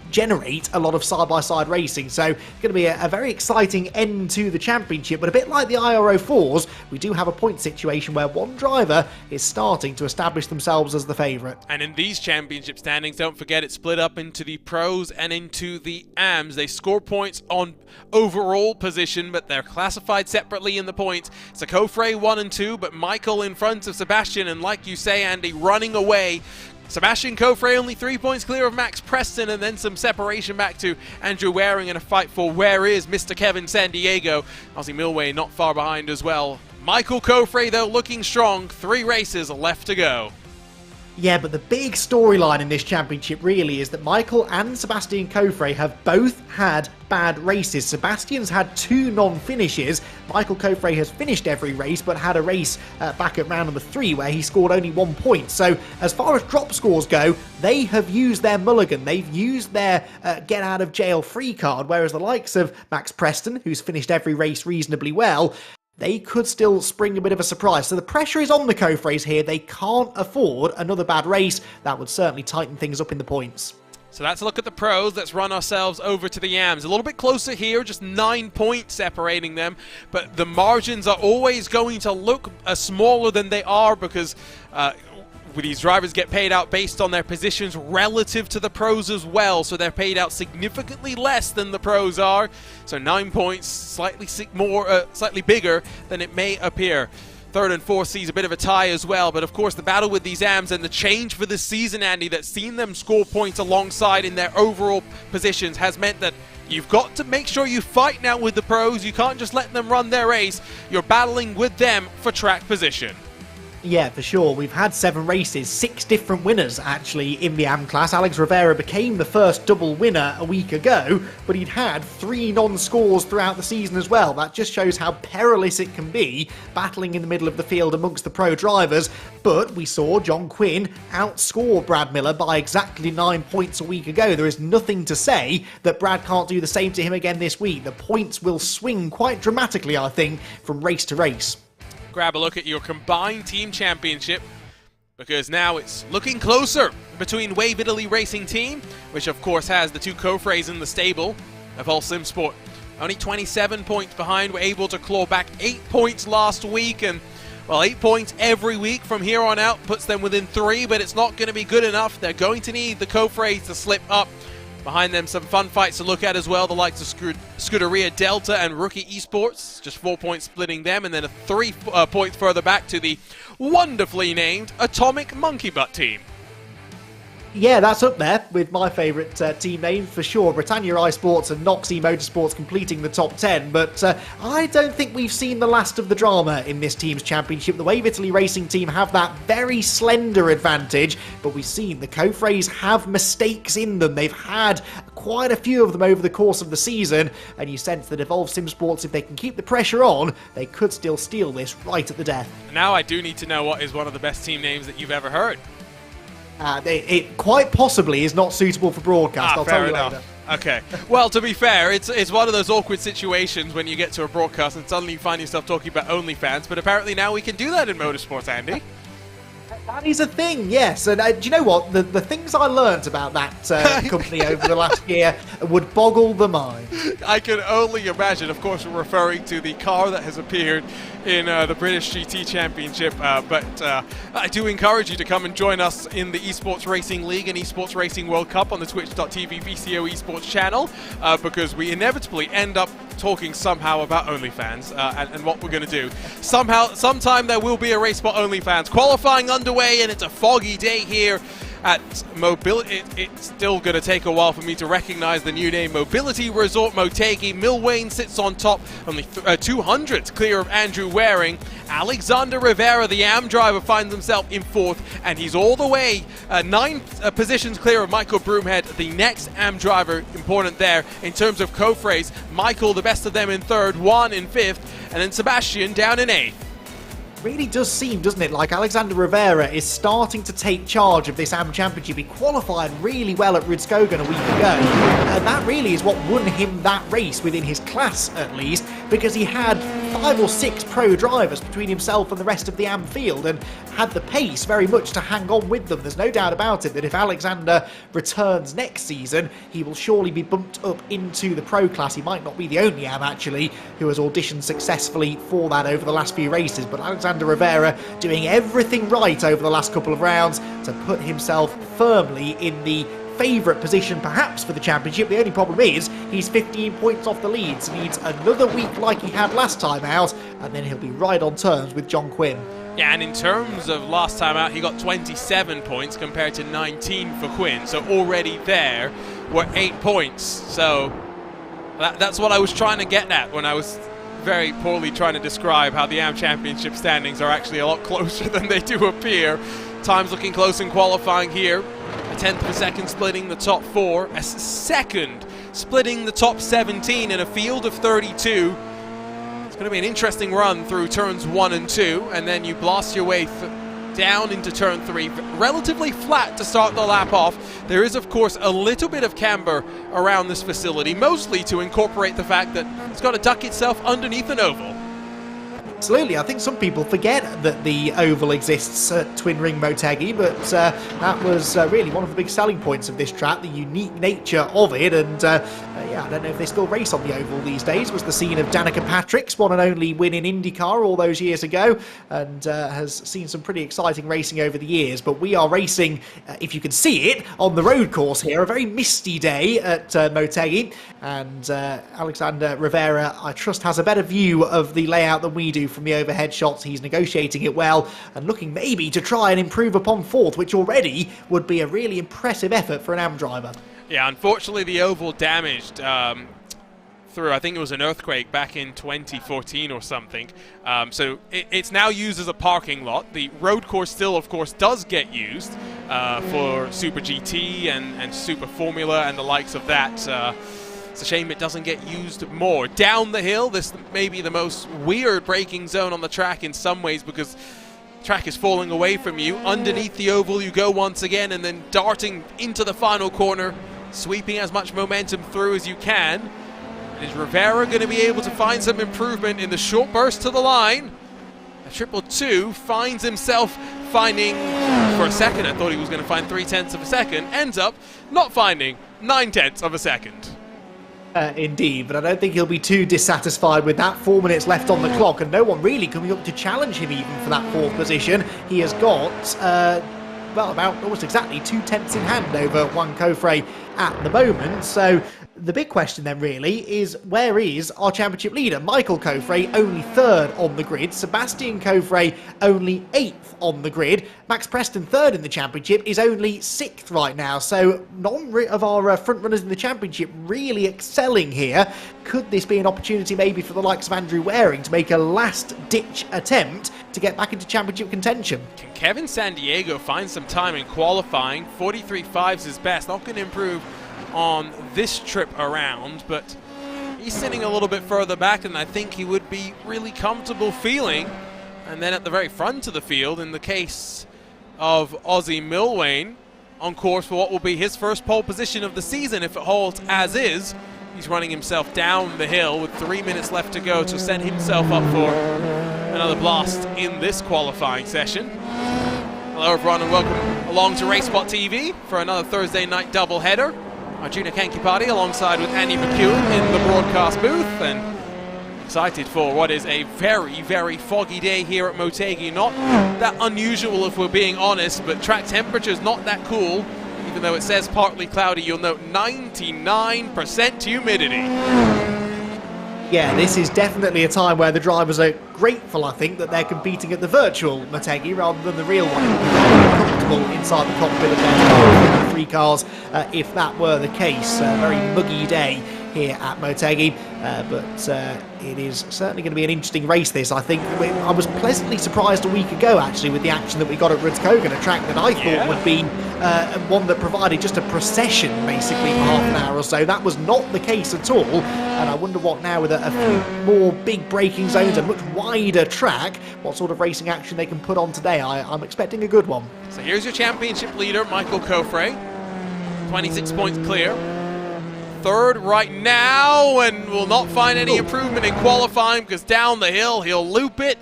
generate a lot of side-by-side racing. So it's going to be a very exciting end to the championship, but a bit like the IRO4s, we do have a point situation where one driver is starting to establish themselves as the favourite.
And in these championship standings, don't forget it's split up into the pros and into the AMs. They score points on overall position, but they're classified separately in the points. It's a Kofre 1 and 2, but Michael in front of Sebastian, and like you say, Andy, running away. Sebastian Kofre only 3 points clear of Max Preston, and then some separation back to Andrew Waring in a fight for where is Mr. Kevin San Diego. Ozzy Milway not far behind as well. Michael Kofre, though, looking strong. 3 races left to go.
Yeah, but the big storyline in this championship really is that Michael and Sebastian Kofre have both had bad races. Sebastian's had 2 non-finishes. Michael Kofre has finished every race, but had a race back at round number 3 where he scored only 1 point. So as far as drop scores go, they have used their mulligan. They've used their get-out-of-jail-free card, whereas the likes of Max Preston, who's finished every race reasonably well, they could still spring a bit of a surprise. So the pressure is on the Kofres here. They can't afford another bad race. That would certainly tighten things up in the points.
So that's a look at the pros. Let's run ourselves over to the AMs. A little bit closer here, just 9 points separating them. But the margins are always going to look smaller than they are because these drivers get paid out based on their positions relative to the pros as well, so they're paid out significantly less than the pros are. So 9 points, slightly bigger than it may appear. Third and fourth sees a bit of a tie as well, but of course the battle with these AMs and the change for this season, Andy, that's seen them score points alongside in their overall positions has meant that you've got to make sure you fight now with the pros. You can't just let them run their race. You're battling with them for track position.
Yeah, for sure. We've had 7 races, 6 different winners actually in the AM class. Alex Rivera became the first double winner a week ago, but he'd had 3 non-scores throughout the season as well. That just shows how perilous it can be battling in the middle of the field amongst the pro drivers. But we saw John Quinn outscore Brad Miller by exactly 9 points a week ago. There is nothing to say that Brad can't do the same to him again this week. The points will swing quite dramatically, I think, from race to race.
Grab a look at your combined team championship, because now it's looking closer between Wave Italy Racing Team, which of course has the 2 Kofres in the stable of All Sim Sport. Only 27 points behind, were able to claw back 8 points last week, and well, 8 points every week from here on out puts them within 3, but it's not going to be good enough. They're going to need the Kofres to slip up. Behind them, some fun fights to look at as well. The likes of Scuderia Delta and Rookie Esports, just 4 points splitting them, and then a 3 points further back to the wonderfully named Atomic Monkey Butt team.
Yeah, that's up there with my favourite team names for sure. Britannia iSports and Noxie Motorsports completing the top 10, but I don't think we've seen the last of the drama in this team's championship. The Wave Italy Racing Team have that very slender advantage, but we've seen the Kofres have mistakes in them. They've had quite a few of them over the course of the season, and you sense that Evolve Sim Sports, if they can keep the pressure on, they could still steal this right at the death.
Now I do need to know what is one of the best team names that you've ever heard.
It quite possibly is not suitable for broadcast. I'll tell you later.
Okay. Well, to be fair, it's one of those awkward situations when you get to a broadcast and suddenly you find yourself talking about OnlyFans, but apparently now we can do that in motorsports, Andy.
That is a thing, yes. And do you know what? The things I learnt about that company over the last year would boggle the mind.
I can only imagine. Of course, we're referring to the car that has appeared in the British GT Championship. But I do encourage you to come and join us in the Esports Racing League and Esports Racing World Cup on the twitch.tv VCO Esports channel, because we inevitably end up talking somehow about OnlyFans and what we're going to do. Sometime there will be a RaceSpot OnlyFans. Qualifying underway, and it's a foggy day here at Mobility. It's still going to take a while for me to recognize the new name. Mobility Resort Motegi. Milwain sits on top, only 200 clear of Andrew Waring. Alexander Rivera, the AM driver, finds himself in 4th, and he's all the way 9 positions clear of Michael Broomhead, the next AM driver. Important there in terms of co-phrase. Michael, the best of them, in 3rd, Juan in 5th, and then Sebastian down in 8th.
Really does seem, doesn't it, like Alexander Rivera is starting to take charge of this AM Championship. He qualified really well at Rudskogen a week ago, and that really is what won him that race within his class, at least, because he had 5 or 6 pro drivers between himself and the rest of the AM field, and had the pace very much to hang on with them. There's no doubt about it that if Alexander returns next season, he will surely be bumped up into the pro class. He might not be the only AM, actually, who has auditioned successfully for that over the last few races, but Alexander Rivera doing everything right over the last couple of rounds to put himself firmly in the favourite position perhaps for the championship. The only problem is he's 15 points off the lead, so needs another week like he had last time out, and then he'll be right on terms with John Quinn.
Yeah, and in terms of last time out, he got 27 points compared to 19 for Quinn, so already there were 8 points. So that's what I was trying to get at when I was very poorly trying to describe how the AM Championship standings are actually a lot closer than they do appear. Times looking close in qualifying here. A 10th of a second splitting the top 4, a second splitting the top 17 in a field of 32. It's going to be an interesting run through turns 1 and 2, and then you blast your way down into turn 3. Relatively flat to start the lap off. There is, of course, a little bit of camber around this facility, mostly to incorporate the fact that it's got to duck itself underneath an oval.
Absolutely, I think some people forget that the oval exists at Twin Ring Motegi, but that was really one of the big selling points of this track, the unique nature of it, and yeah, I don't know if they still race on the oval these days. It was the scene of Danica Patrick's one and only win in IndyCar all those years ago, and has seen some pretty exciting racing over the years, but we are racing, if you can see it, on the road course here, a very misty day at Motegi, and Alexander Rivera, I trust, has a better view of the layout than we do from the overhead shots. He's negotiating it well and looking maybe to try and improve upon 4th, which already would be a really impressive effort for an AM driver.
Yeah, unfortunately the oval damaged through, I think it was an earthquake back in 2014 or something. So it's now used as a parking lot. The road course still, of course, does get used for Super GT and Super Formula and the likes of that. It's a shame it doesn't get used more. Down the hill, this may be the most weird braking zone on the track in some ways, because the track is falling away from you. Underneath the oval you go once again, and then darting into the final corner, sweeping as much momentum through as you can. And is Rivera going to be able to find some improvement in the short burst to the line? A 222 finds himself finding, for a second I thought he was going to find 0.3 of a second, ends up not finding 0.9 of a second.
Indeed, but I don't think he'll be too dissatisfied with that. 4 minutes left on the clock, and no one really coming up to challenge him even for that 4th position. He has got, well, about almost exactly 2/10 in hand over Juan Cofre at the moment, so the big question then really is, where is our championship leader? Michael Cofre only 3rd on the grid, Sebastian Cofre only 8th on the grid, Max Preston 3rd in the championship is only 6th right now, so none of our front runners in the championship really excelling here. Could this be an opportunity maybe for the likes of Andrew Waring to make a last ditch attempt to get back into championship contention?
Can Kevin Sandiego find some time in qualifying? 43.5 is his best, not going to improve on this trip around, but he's sitting a little bit further back than I think he would be really comfortable feeling. And then at the very front of the field, in the case of Ozzy Milwain, on course for what will be his first pole position of the season if it holds as is. He's running himself down the hill with 3 minutes left to go to set himself up for another blast in this qualifying session. Hello everyone and welcome along to RaceSpotTV for another Thursday night doubleheader. Arjuna Kankipati alongside with Andy McEwen in the broadcast booth, and excited for what is a very, very foggy day here at Motegi. Not that unusual if we're being honest, but track temperature's not that cool. Even though it says partly cloudy, you'll note 99% humidity.
Yeah, this is definitely a time where the drivers are grateful, I think, that they're competing at the virtual Motegi rather than the real one. comfortable inside the cockpit of their 3 cars if that were the case. A very muggy day here at Motegi, but it is certainly going to be an interesting race, this. I think I was pleasantly surprised a week ago, actually, with the action that we got at Rudskogen, a track that I thought would be one that provided just a procession, basically, for half an hour or so. That was not the case at all, and I wonder what now, with a few more big braking zones, a much wider track, what sort of racing action they can put on today. I'm expecting a good one.
So here's your championship leader, Michael Kofre, 26 points clear. Third right now, and will not find any improvement in qualifying, because down the hill he'll loop it,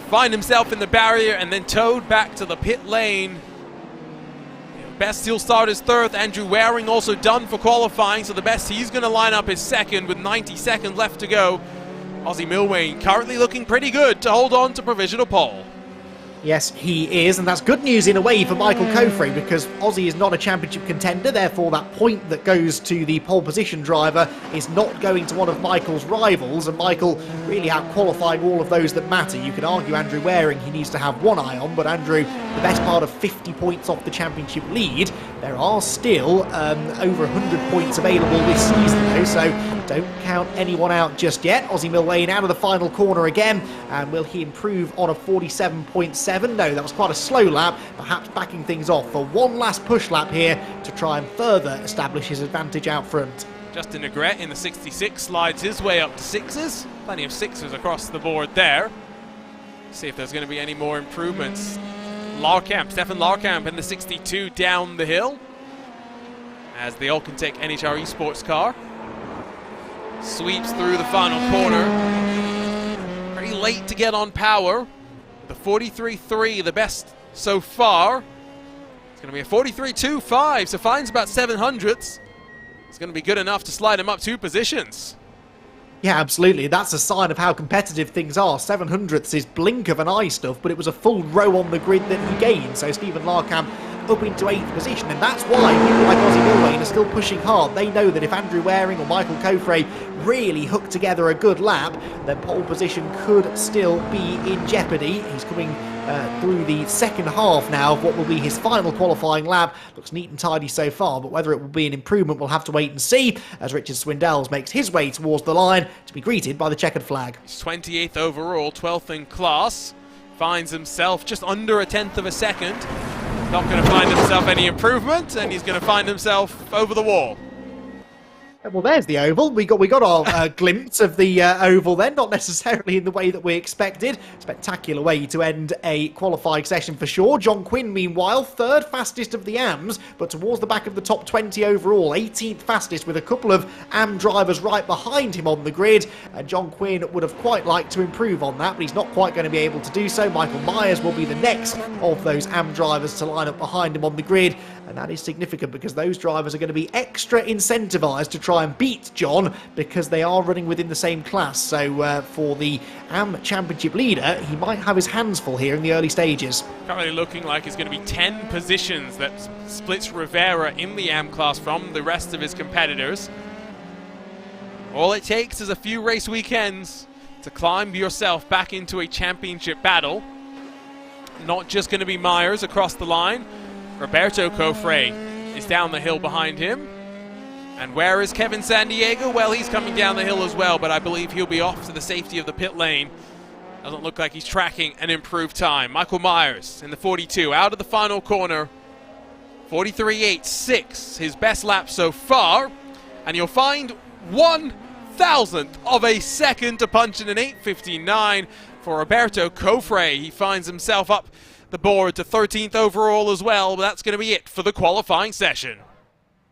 find himself in the barrier, and then towed back to the pit lane. Best he'll start is third. Andrew Waring also done for qualifying, so the best he's going to line up is second with 90 seconds left to go. Ozzy Milwain currently looking pretty good to hold on to provisional pole.
Yes, he is, and that's good news in a way for Michael Kofre, because Ozzy is not a championship contender. Therefore, that point that goes to the pole position driver is not going to one of Michael's rivals, and Michael really out-qualifying all of those that matter. You could argue Andrew Waring he needs to have one eye on, but Andrew, the best part of 50 points off the championship lead. There are still over 100 points available this season, though, so don't count anyone out just yet. Ozzy Milwain out of the final corner again, and will he improve on a 47.7? No, that was quite a slow lap, perhaps backing things off for one last push lap here to try and further establish his advantage out front.
Justin Negret in the 66 slides his way up to 6s. Plenty of 6s across the board there. See if there's going to be any more improvements. Stefan Larkamp in the 62 down the hill, as the Alcantech NHRE sports car sweeps through the final corner. Pretty late to get on power. The 43.3, the best so far. It's going to be a 43.25, so finds about 700ths. It's going to be good enough to slide him up 2 positions.
Yeah, absolutely. That's a sign of how competitive things are. 700ths is blink of an eye stuff, but it was a full row on the grid that he gained. So Stephen Larkamp up into 8th position, and that's why people like Ozzy Milwain are still pushing hard. They know that if Andrew Waring or Michael Kofre really hook together a good lap, then pole position could still be in jeopardy. He's coming through the second half now of what will be his final qualifying lap. Looks neat and tidy so far, but whether it will be an improvement we'll have to wait and see, as Richard Swindells makes his way towards the line to be greeted by the checkered flag.
He's 28th overall, 12th in class. Finds himself just under a 10th of a second. Not going to find himself any improvement, and he's going to find himself over the wall.
Well, there's the oval. We got our glimpse of the oval then, not necessarily in the way that we expected. Spectacular way to end a qualifying session for sure. John Quinn, meanwhile, 3rd fastest of the AMs, but towards the back of the top 20 overall, 18th fastest with a couple of AM drivers right behind him on the grid. John Quinn would have quite liked to improve on that, but he's not quite going to be able to do so. Michael Myers will be the next of those AM drivers to line up behind him on the grid, and that is significant because those drivers are going to be extra incentivised to try and beat John because they are running within the same class. So for the AM Championship leader, he might have his hands full here in the early stages.
Currently looking like it's going to be 10 positions that splits Rivera in the AM class from the rest of his competitors. All it takes is a few race weekends to climb yourself back into a championship battle. Not just going to be Myers across the line. Roberto Cofre is down the hill behind him. And where is Kevin Sandiego? Well, he's coming down the hill as well, but I believe he'll be off to the safety of the pit lane. Doesn't look like he's tracking an improved time. Michael Myers in the 42, out of the final corner. 43.86, his best lap so far. And you'll find 1,000th of a second to punch in an 8.59 for Roberto Cofre. He finds himself up the board to 13th overall as well, but that's going to be it for the qualifying session.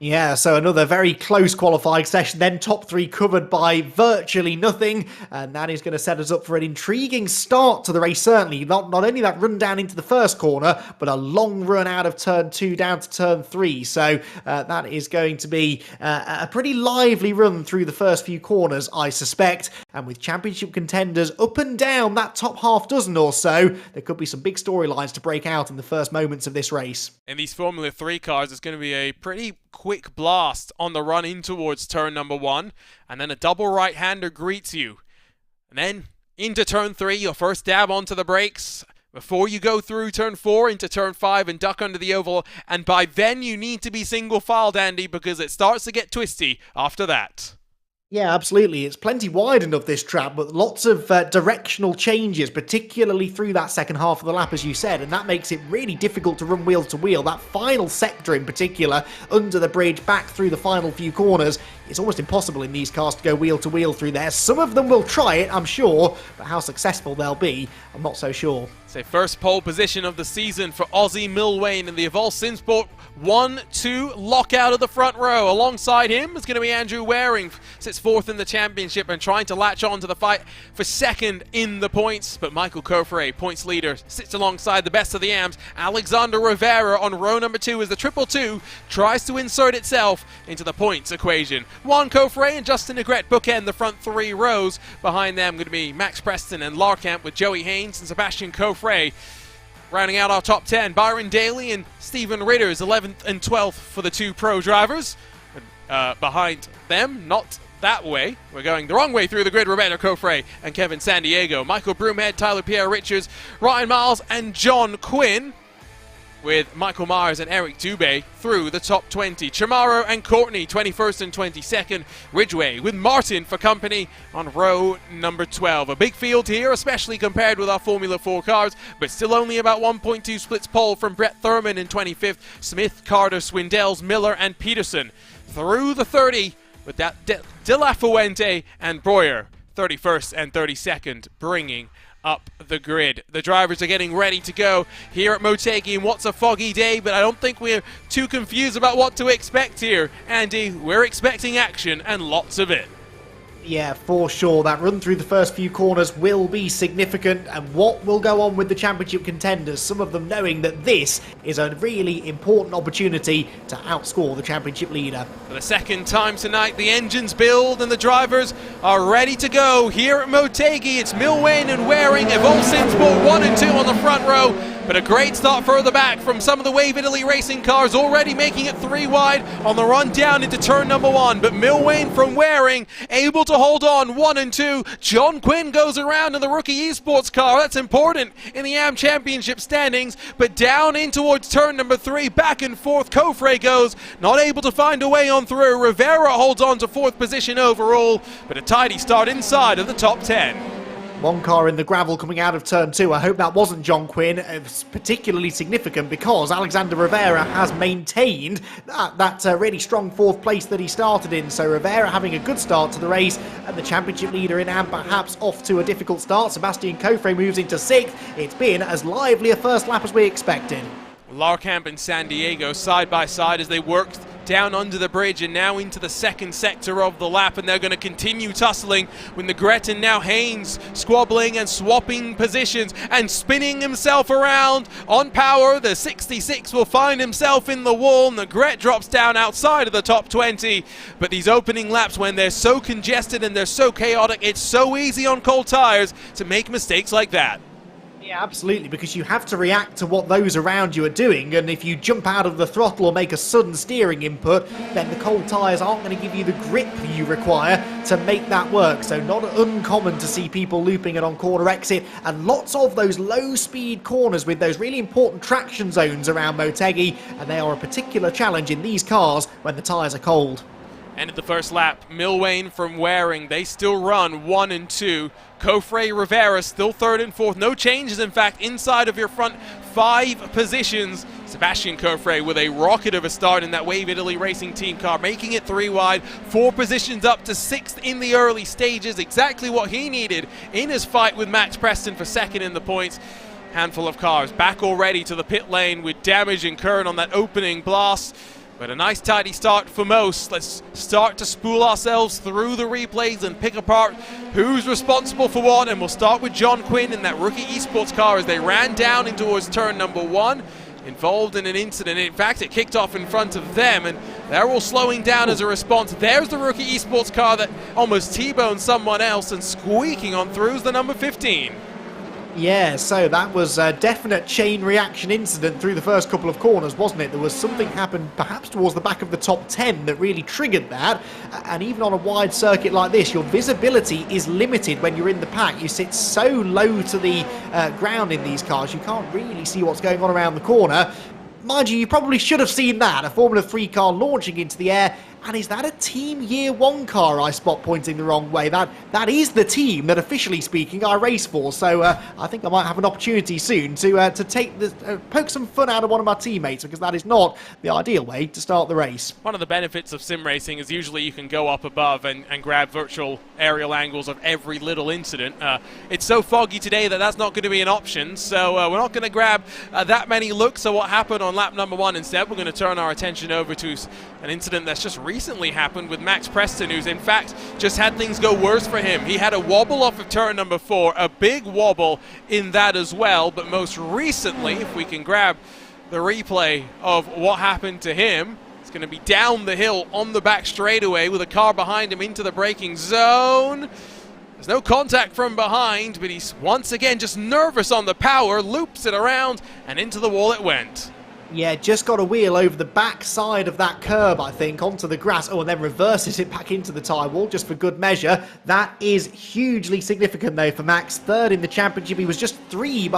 Yeah, so another very close qualifying session then, top 3 covered by virtually nothing, and that is going to set us up for an intriguing start to the race, certainly. Not only that run down into the first corner, but a long run out of turn 2 down to turn 3, so that is going to be a pretty lively run through the first few corners, I suspect, and with championship contenders up and down that top half dozen or so, there could be some big storylines to break out in the first moments of this race.
In these Formula 3 cars, it's going to be a pretty quick blast on the run in towards turn number 1, and then a double right-hander greets you. And then into turn 3, your first dab onto the brakes. before you go through turn 4 into turn 5 and duck under the oval, and by then you need to be single filed, Andy, because it starts to get twisty after that.
Yeah, absolutely. It's plenty wide enough, this track, but lots of directional changes, particularly through that second half of the lap, as you said, and that makes it really difficult to run wheel to wheel. That final sector in particular, under the bridge, back through the final few corners, it's almost impossible in these cars to go wheel to wheel through there. Some of them will try it, I'm sure, but how successful they'll be, I'm not so sure.
Say first pole position of the season for Aussie Milwain in the Evolve Simsport 1-2 lockout of the front row. Alongside him is going to be Andrew Waring, sits fourth in the championship and trying to latch on to the fight for second in the points. But Michael Coffray, points leader, sits alongside the best of the AMs. Alexander Rivera on row number 2 as the 222 tries to insert itself into the points equation. Juan Coffray and Justin Negrete bookend the front 3 rows. Behind them going to be Max Preston and Larkamp with Joey Haynes and Sebastian Coffray. Rounding out our top 10, Byron Daly and Stephen Ritter's 11th and 12th for the 2 pro drivers. Behind them, not that way, we're going the wrong way through the grid, Roberto Coffray and Kevin Sandiego. Michael Broomhead, Tyler Pierre Richards, Ryan Miles and John Quinn, with Michael Myers and Eric Dubé through the top 20. Chamorro and Courtney, 21st and 22nd. Ridgway with Martin for company on row number 12. A big field here, especially compared with our Formula 4 cars, but still only about 1.2 splits pole from Brett Thurman in 25th. Smith, Carter, Swindells, Miller and Peterson through the 30 with that De La Fuente and Breuer, 31st and 32nd, bringing up the grid. The drivers are getting ready to go here at Motegi in what's a foggy day, but I don't think we're too confused about what to expect here. Andy, we're expecting action and lots of it.
Yeah, for sure. That run through the first few corners will be significant, and what will go on with the championship contenders, some of them knowing that this is a really important opportunity to outscore the championship leader.
For the second time tonight, the engines build and the drivers are ready to go. Here at Motegi, it's Milwain and Waring, Evolve Simsport 1 and 2 on the front row, but a great start further back from some of the Wave Italy racing cars, already making it 3 wide on the run down into turn number 1, but Milwain from Waring able to hold on 1 and 2. John Quinn goes around in the rookie esports car. That's important in the AM Championship standings, but down in towards turn number 3, back and forth Coffray goes, not able to find a way on through. Rivera holds on to 4th position overall, but a tidy start inside of the top 10.
One car in the gravel coming out of turn 2. I hope that wasn't John Quinn. It's particularly significant because Alexander Rivera has maintained that really strong 4th place that he started in. So Rivera having a good start to the race, and the championship leader in AM perhaps off to a difficult start. Sebastian Coffray moves into 6th. It's been as lively a first lap as we expected.
Larkamp and Sandiego side by side as they worked down under the bridge and now into the second sector of the lap, and they're going to continue tussling with Negrete and now Haynes squabbling and swapping positions and spinning himself around on power. The 66 will find himself in the wall. Negrete drops down outside of the top 20, but these opening laps, when they're so congested and they're so chaotic, it's so easy on cold tires to make mistakes like that.
Yeah, absolutely, because you have to react to what those around you are doing, and if you jump out of the throttle or make a sudden steering input, then the cold tyres aren't going to give you the grip you require to make that work. So not uncommon to see people looping it on corner exit, and lots of those low-speed corners with those really important traction zones around Motegi, and they are a particular challenge in these cars when the tyres are cold.
End of the first lap, Milwain from Waring, they still run 1 and 2. Coffray, Rivera still 3rd and 4th. No changes, in fact, inside of your front 5 positions. Sebastian Coffray with a rocket of a start in that Wave Italy Racing Team car, making it 3 wide, 4 positions up to 6th in the early stages. Exactly what he needed in his fight with Max Preston for 2nd in the points. Handful of cars back already to the pit lane with damage incurred on that opening blast. But a nice tidy start for most. Let's start to spool ourselves through the replays and pick apart who's responsible for what. And we'll start with John Quinn in that rookie esports car as they ran down in towards turn number 1. Involved in an incident. In fact, it kicked off in front of them, and they're all slowing down as a response. There's the rookie esports car that almost T-boned someone else, and squeaking on through is the number 15.
Yeah, so that was a definite chain reaction incident through the first couple of corners, wasn't it? There was something happened perhaps towards the back of the top 10 that really triggered that. And even on a wide circuit like this, your visibility is limited when you're in the pack. You sit so low to the ground in these cars, you can't really see what's going on around the corner. Mind you, you probably should have seen that, a Formula 3 car launching into the air. And is that a Team Year 1 car I spot pointing the wrong way? That is the team that, officially speaking, I race for. So I think I might have an opportunity soon to take poke some fun out of one of my teammates, because that is not the ideal way to start the race.
One of the benefits of sim racing is usually you can go up above and grab virtual aerial angles of every little incident. It's so foggy today that that's not going to be an option, so we're not going to grab that many looks at what happened on lap number 1. Instead, we're going to turn our attention over to an incident that's just recently happened with Max Preston, who's in fact just had things go worse for him. He had a wobble off of turn number 4, a big wobble in that as well, but most recently, if we can grab the replay of what happened to him, it's going to be down the hill on the back straightaway with a car behind him into the braking zone. There's no contact from behind, but he's once again just nervous on the power, loops it around, and into the wall it went.
Yeah, just got a wheel over the back side of that curb, I think, onto the grass. Oh, and then reverses it back into the tyre wall, just for good measure. That is hugely significant, though, for Max. Third in the championship. He was just 3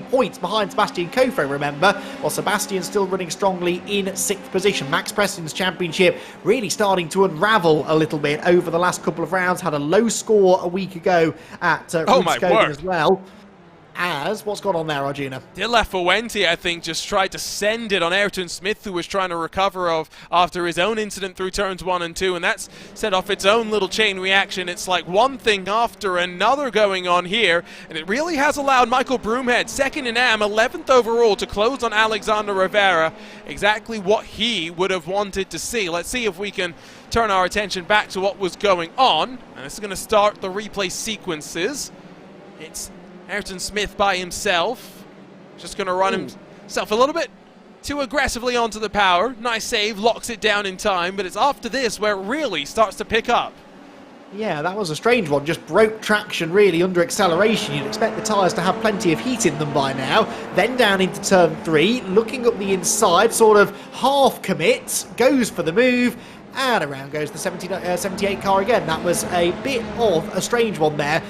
points behind Sebastian Cofe, remember? While Sebastian's still running strongly in 6th position. Max Preston's championship really starting to unravel a little bit over the last couple of rounds. Had a low score a week ago at Rooskogen as well. As what's gone on there, Arjuna?
Dilla Fuente, I think, just tried to send it on Ayrton Smith, who was trying to recover after his own incident through turns 1 and 2, and that's set off its own little chain reaction. It's like one thing after another going on here, and it really has allowed Michael Broomhead, 2nd in AM, 11th overall, to close on Alexander Rivera, exactly what he would have wanted to see. Let's see if we can turn our attention back to what was going on, and this is going to start the replay sequences. It's Ayrton Smith by himself, just going to run himself a little bit too aggressively onto the power. Nice save, locks it down in time, but it's after this where it really starts to pick up.
Yeah, that was a strange one. Just broke traction really under acceleration. You'd expect the tyres to have plenty of heat in them by now. Then down into turn 3, looking up the inside, sort of half commits, goes for the move, and around goes the 78 car again. That was a bit of a strange one there.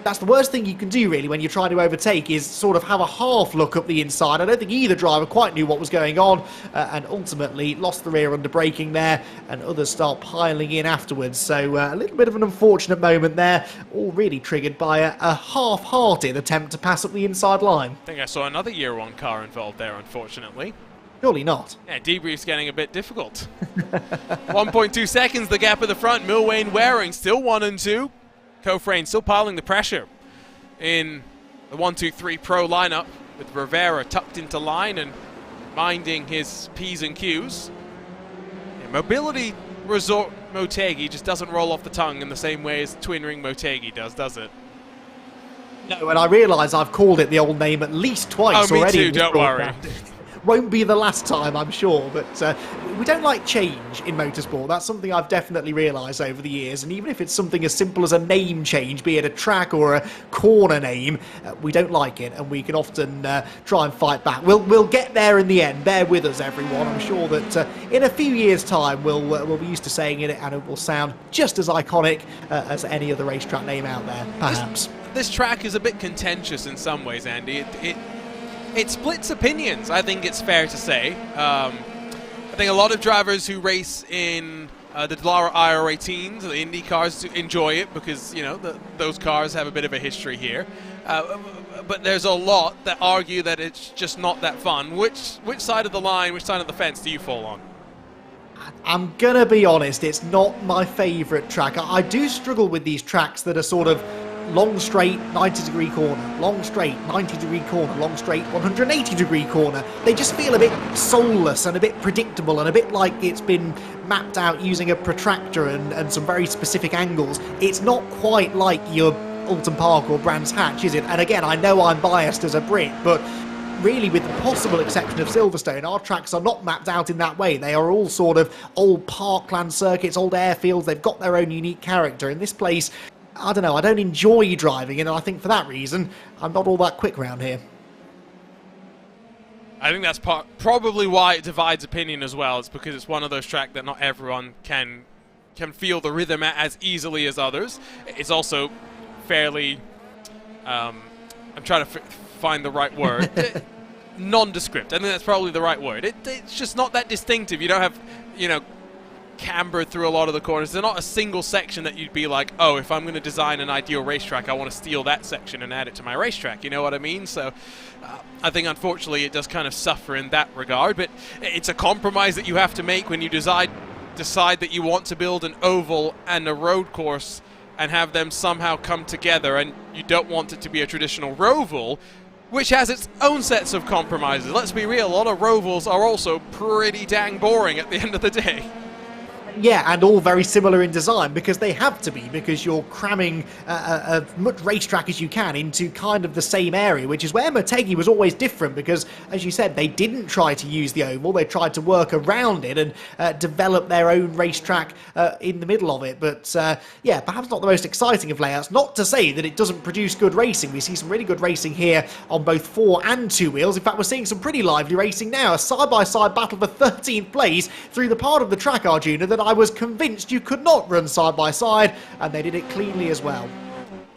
That's the worst thing you can do, really, when you're trying to overtake, is sort of have a half look up the inside. I don't think either driver quite knew what was going on, and ultimately lost the rear under braking there, and others start piling in afterwards. So a little bit of an unfortunate moment there, all really triggered by a half-hearted attempt to pass up the inside line.
I think I saw another Year 1 car involved there, unfortunately.
Surely not.
Yeah, debrief's getting a bit difficult. 1.2 seconds, the gap at the front. Milwain Waring still 1 and 2. Cofrain still piling the pressure in the 1-2-3 Pro lineup, with Rivera tucked into line and minding his P's and Q's. Yeah, Mobility Resort Motegi just doesn't roll off the tongue in the same way as Twin Ring Motegi does it?
No, and I realise I've called it the old name at least twice already.
Me too, don't worry.
Won't be the last time, I'm sure, but we don't like change in motorsport. That's something I've definitely realised over the years, and even if it's something as simple as a name change, be it a track or a corner name, we don't like it, and we can often try and fight back. We'll get there in the end. Bear with us, everyone. I'm sure that in a few years' time we'll be used to saying it, and it will sound just as iconic as any other racetrack name out there, perhaps.
This track is a bit contentious in some ways, Andy. It splits opinions, I think it's fair to say. I think a lot of drivers who race in the Dallara IR18s, the Indy cars, enjoy it because, you know, those cars have a bit of a history here. But there's a lot that argue that it's just not that fun. Which side of the line, which side of the fence do you fall on?
I'm gonna be honest, it's not my favourite track. I do struggle with these tracks that are sort of long straight 90-degree corner, long straight 90-degree corner, long straight 180-degree corner. They just feel a bit soulless and a bit predictable and a bit like it's been mapped out using a protractor and some very specific angles. It's not quite like your Alton Park or Brands Hatch, is it? And again, I know I'm biased as a Brit, but really, with the possible exception of Silverstone, our tracks are not mapped out in that way. They are all sort of old parkland circuits, old airfields. They've got their own unique character. In this place, I don't know, I don't enjoy driving, and I think for that reason, I'm not all that quick around here.
I think that's probably why it divides opinion as well. It's because it's one of those tracks that not everyone can feel the rhythm at as easily as others. It's also fairly, I'm trying to find the right word, nondescript. I think that's probably the right word. It's just not that distinctive. You don't have, you know, camber through a lot of the corners. They're not a single section that you'd be like, oh, if I'm going to design an ideal racetrack, I want to steal that section and add it to my racetrack. You know what I mean? So I think, unfortunately, it does kind of suffer in that regard. But it's a compromise that you have to make when you decide that you want to build an oval and a road course and have them somehow come together, and you don't want it to be a traditional roval, which has its own sets of compromises. Let's be real, a lot of rovals are also pretty dang boring at the end of the day.
Yeah, and all very similar in design, because they have to be, because you're cramming as much racetrack as you can into kind of the same area, which is where Motegi was always different, because, as you said, they didn't try to use the oval, they tried to work around it and develop their own racetrack in the middle of it. But, yeah, perhaps not the most exciting of layouts. Not to say that it doesn't produce good racing. We see some really good racing here on both 4 and 2 wheels. In fact, we're seeing some pretty lively racing now. A side-by-side battle for 13th place through the part of the track, Arjuna, that I was convinced you could not run side by side, and they did it cleanly as well.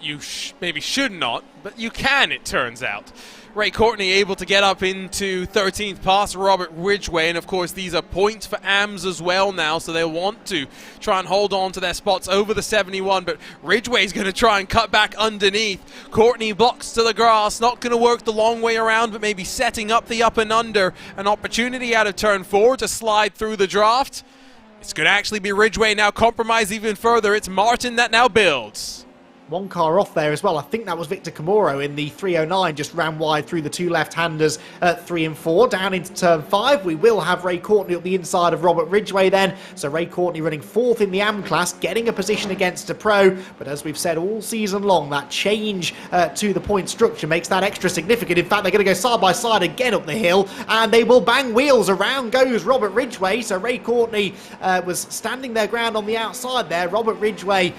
You maybe should not, but you can, it turns out. Ray Courtney able to get up into 13th past Robert Ridgway, and of course these are points for AMS as well now, so they'll want to try and hold on to their spots over the 71, but Ridgway's going to try and cut back underneath. Courtney blocks to the grass, not going to work the long way around, but maybe setting up the up and under. An opportunity out of turn 4 to slide through the draft. It's going to actually be Ridgway now compromise even further. It's Martin that now builds.
One car off there as well. I think that was Victor Camoro in the 309, just ran wide through the 2 left-handers at 3 and 4. Down into turn 5, we will have Ray Courtney up the inside of Robert Ridgway then. So Ray Courtney running 4th in the AM class, getting a position against a pro. But as we've said all season long, that change to the point structure makes that extra significant. In fact, they're going to go side by side again up the hill, and they will bang wheels. Around goes Robert Ridgway. So Ray Courtney was standing their ground on the outside there. Robert Ridgway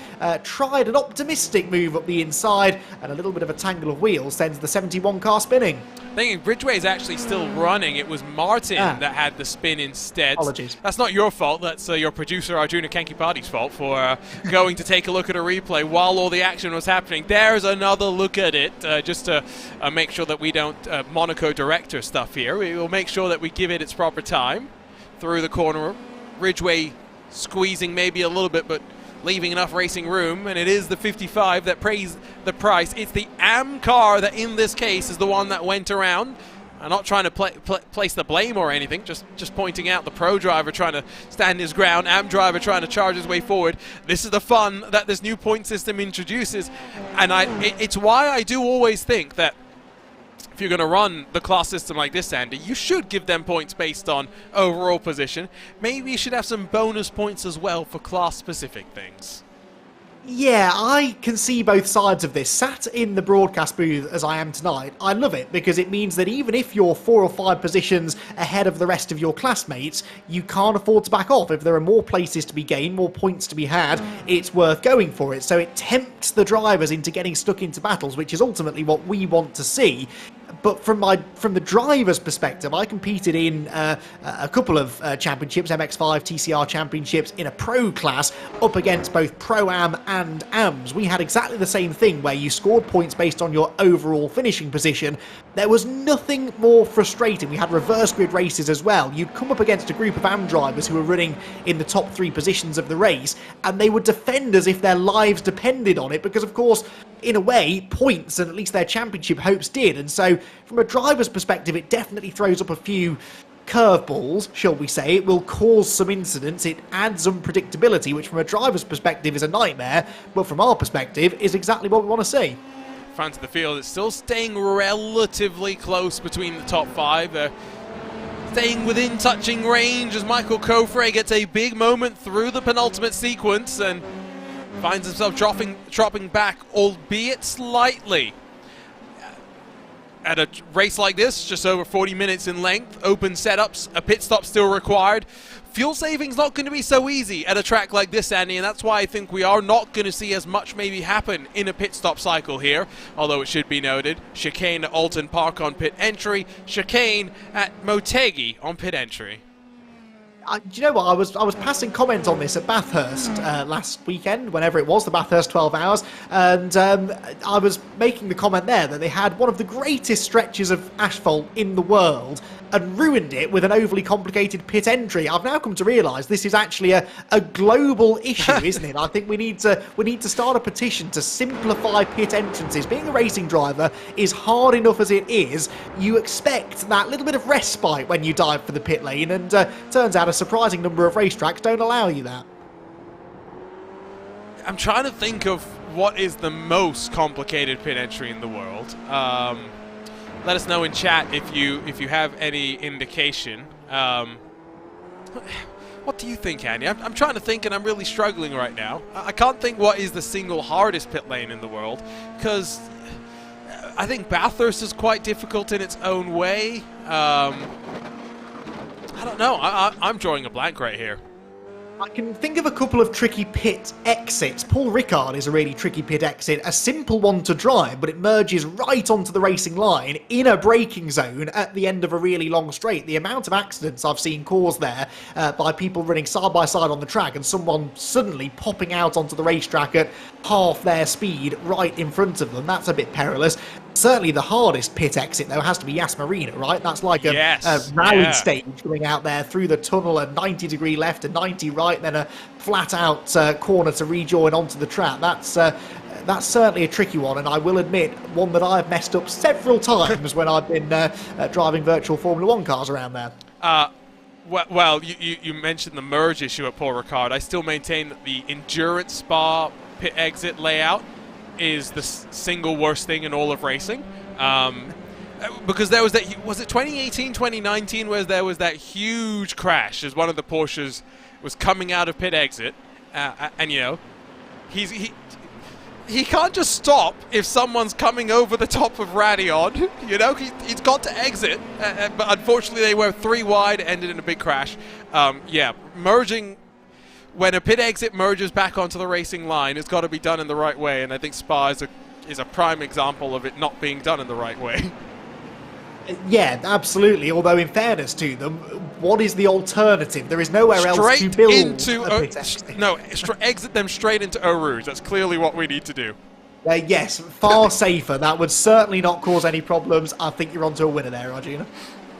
tried an optimistic move up the inside, and a little bit of a tangle of wheels sends the 71 car spinning.
I think Ridgway is actually still running. It was Martin that had the spin instead.
Apologies.
That's not your fault. That's your producer Arjuna Kankipati's fault for going to take a look at a replay while all the action was happening. There's another look at it, just to make sure that we don't Monaco director stuff here. We will make sure that we give it its proper time. Through the corner, Ridgway squeezing maybe a little bit, but leaving enough racing room, and it is the 55 that pays the price. It's the AM car that in this case is the one that went around. I'm not trying to place the blame or anything, just pointing out the pro driver trying to stand his ground, AM driver trying to charge his way forward. This is the fun that this new point system introduces, and it's why I do always think that if you're going to run the class system like this, Andy, you should give them points based on overall position. Maybe you should have some bonus points as well for class-specific things.
Yeah, I can see both sides of this. Sat in the broadcast booth as I am tonight, I love it, because it means that even if you're 4 or 5 positions ahead of the rest of your classmates, you can't afford to back off. If there are more places to be gained, more points to be had, it's worth going for it. So it tempts the drivers into getting stuck into battles, which is ultimately what we want to see. But from the driver's perspective, I competed in a couple of championships, MX5, TCR championships, in a pro class up against both Pro-Am and AMS. We had exactly the same thing where you scored points based on your overall finishing position. There was nothing more frustrating. We had reverse grid races as well. You'd come up against a group of AM drivers who were running in the top 3 positions of the race, and they would defend as if their lives depended on it, because of course, in a way, points and at least their championship hopes did. And so from a driver's perspective, it definitely throws up a few curveballs, shall we say. It will cause some incidents. It adds unpredictability, which from a driver's perspective is a nightmare, but from our perspective is exactly what we want to see.
Front of the field, it's still staying relatively close between the top 5. They're staying within touching range as Michael Kofre gets a big moment through the penultimate sequence and finds himself dropping back, albeit slightly. at a race like this, just over 40 minutes in length, open setups, a pit stop still required. Fuel saving's not going to be so easy at a track like this, Andy, and that's why I think we are not going to see as much maybe happen in a pit stop cycle here, although it should be noted, chicane at Alton Park on pit entry, chicane at Motegi on pit entry.
Do you know what? I was passing comment on this at Bathurst last weekend, whenever it was, the Bathurst 12 Hours, and I was making the comment there that they had one of the greatest stretches of asphalt in the world and ruined it with an overly complicated pit entry. I've now come to realise this is actually a global issue, isn't it? I think we need to start a petition to simplify pit entrances. Being a racing driver is hard enough as it is. You expect that little bit of respite when you dive for the pit lane, and turns out a surprising number of racetracks don't allow you that.
I'm trying to think of what is the most complicated pit entry in the world. Let us know in chat if you have any indication. What do you think, Andy? I'm trying to think, and I'm really struggling right now. I can't think what is the single hardest pit lane in the world, because I think Bathurst is quite difficult in its own way. I don't know. I'm drawing a blank right here.
I can think of a couple of tricky pit exits. Paul Ricard is a really tricky pit exit, a simple one to drive, but it merges right onto the racing line in a braking zone at the end of a really long straight. The amount of accidents I've seen caused there by people running side by side on the track and someone suddenly popping out onto the racetrack at half their speed right in front of them, that's a bit perilous. Certainly the hardest pit exit, though, has to be Yas Marina, right? That's like a rally stage going out there through the tunnel, a 90-degree left, a 90 right, then a flat-out corner to rejoin onto the track. That's certainly a tricky one, and I will admit, one that I've messed up several times when I've been driving virtual Formula 1 cars around there.
Well, you mentioned the merge issue at Paul Ricard. I still maintain that the Endurance Spa pit exit layout is the single worst thing in all of racing, because there was that, was it 2018, 2019, where there was that huge crash as one of the Porsches was coming out of pit exit, and you know, he can't just stop if someone's coming over the top of Radeon. You know, he's got to exit, but unfortunately they were 3 wide, ended in a big crash. Yeah, merging. When a pit exit merges back onto the racing line, it's got to be done in the right way, and I think Spa is a prime example of it not being done in the right way.
Yeah, absolutely. Although, in fairness to them, what is the alternative? There is nowhere else to build a pit exit.
No, exit them straight into Eau Rouge. That's clearly what we need to do.
Yes, far safer. That would certainly not cause any problems. I think you're onto a winner there, Arjuna.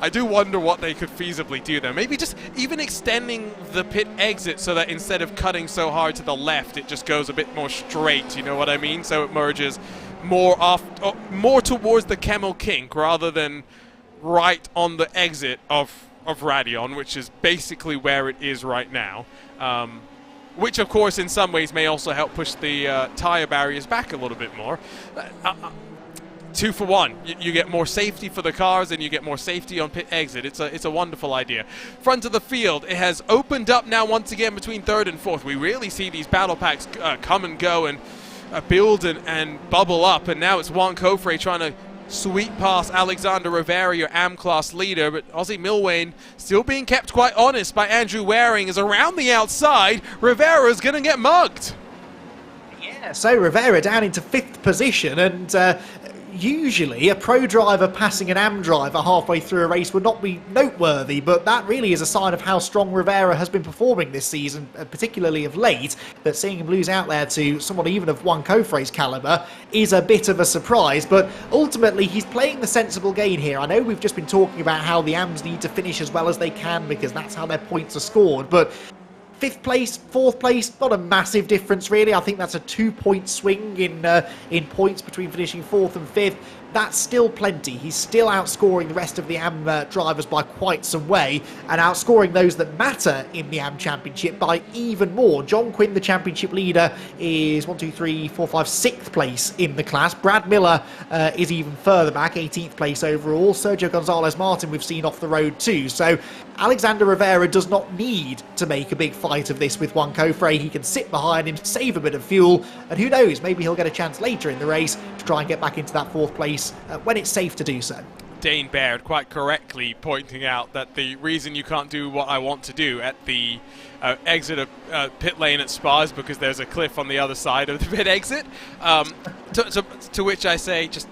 I do wonder what they could feasibly do there. Maybe just even extending the pit exit so that instead of cutting so hard to the left, it just goes a bit more straight, you know what I mean? So it merges more towards the Camel Kink rather than right on the exit of Radeon, which is basically where it is right now. Which, of course, in some ways may also help push the tyre barriers back a little bit more. 2 for 1. You get more safety for the cars and you get more safety on pit exit. It's a wonderful idea. Front of the field, it has opened up now once again between 3rd and 4th. We really see these battle packs come and go and build and bubble up. And now it's Juan Cofre trying to sweep past Alexander Rivera, your AM class leader, but Ozzy Milwane still being kept quite honest by Andrew Waring is around the outside. Rivera's going to get mugged.
Yeah, so Rivera down into 5th position, and usually a pro driver passing an AM driver halfway through a race would not be noteworthy, but that really is a sign of how strong Rivera has been performing this season, particularly of late. That seeing him lose out there to someone even of Juan Cofre's calibre is a bit of a surprise, but ultimately he's playing the sensible game here. I know we've just been talking about how the AMs need to finish as well as they can because that's how their points are scored, but 5th place, 4th place, not a massive difference really. I think that's a 2-point swing in points between finishing 4th and 5th. That's still plenty. He's still outscoring the rest of the AM drivers by quite some way, and outscoring those that matter in the AM Championship by even more. John Quinn, the championship leader, is 6th place in the class. Brad Miller is even further back, 18th place overall. Sergio Gonzalez-Martin we've seen off the road too. So Alexander Rivera does not need to make a big fight of this with Juan Cofre. He can sit behind him, save a bit of fuel, and who knows, maybe he'll get a chance later in the race to to try and get back into that 4th place when it's safe to do so.
Dane Baird quite correctly pointing out that the reason you can't do what I want to do at the exit of pit lane at Spa is because there's a cliff on the other side of the pit exit. To which I say, just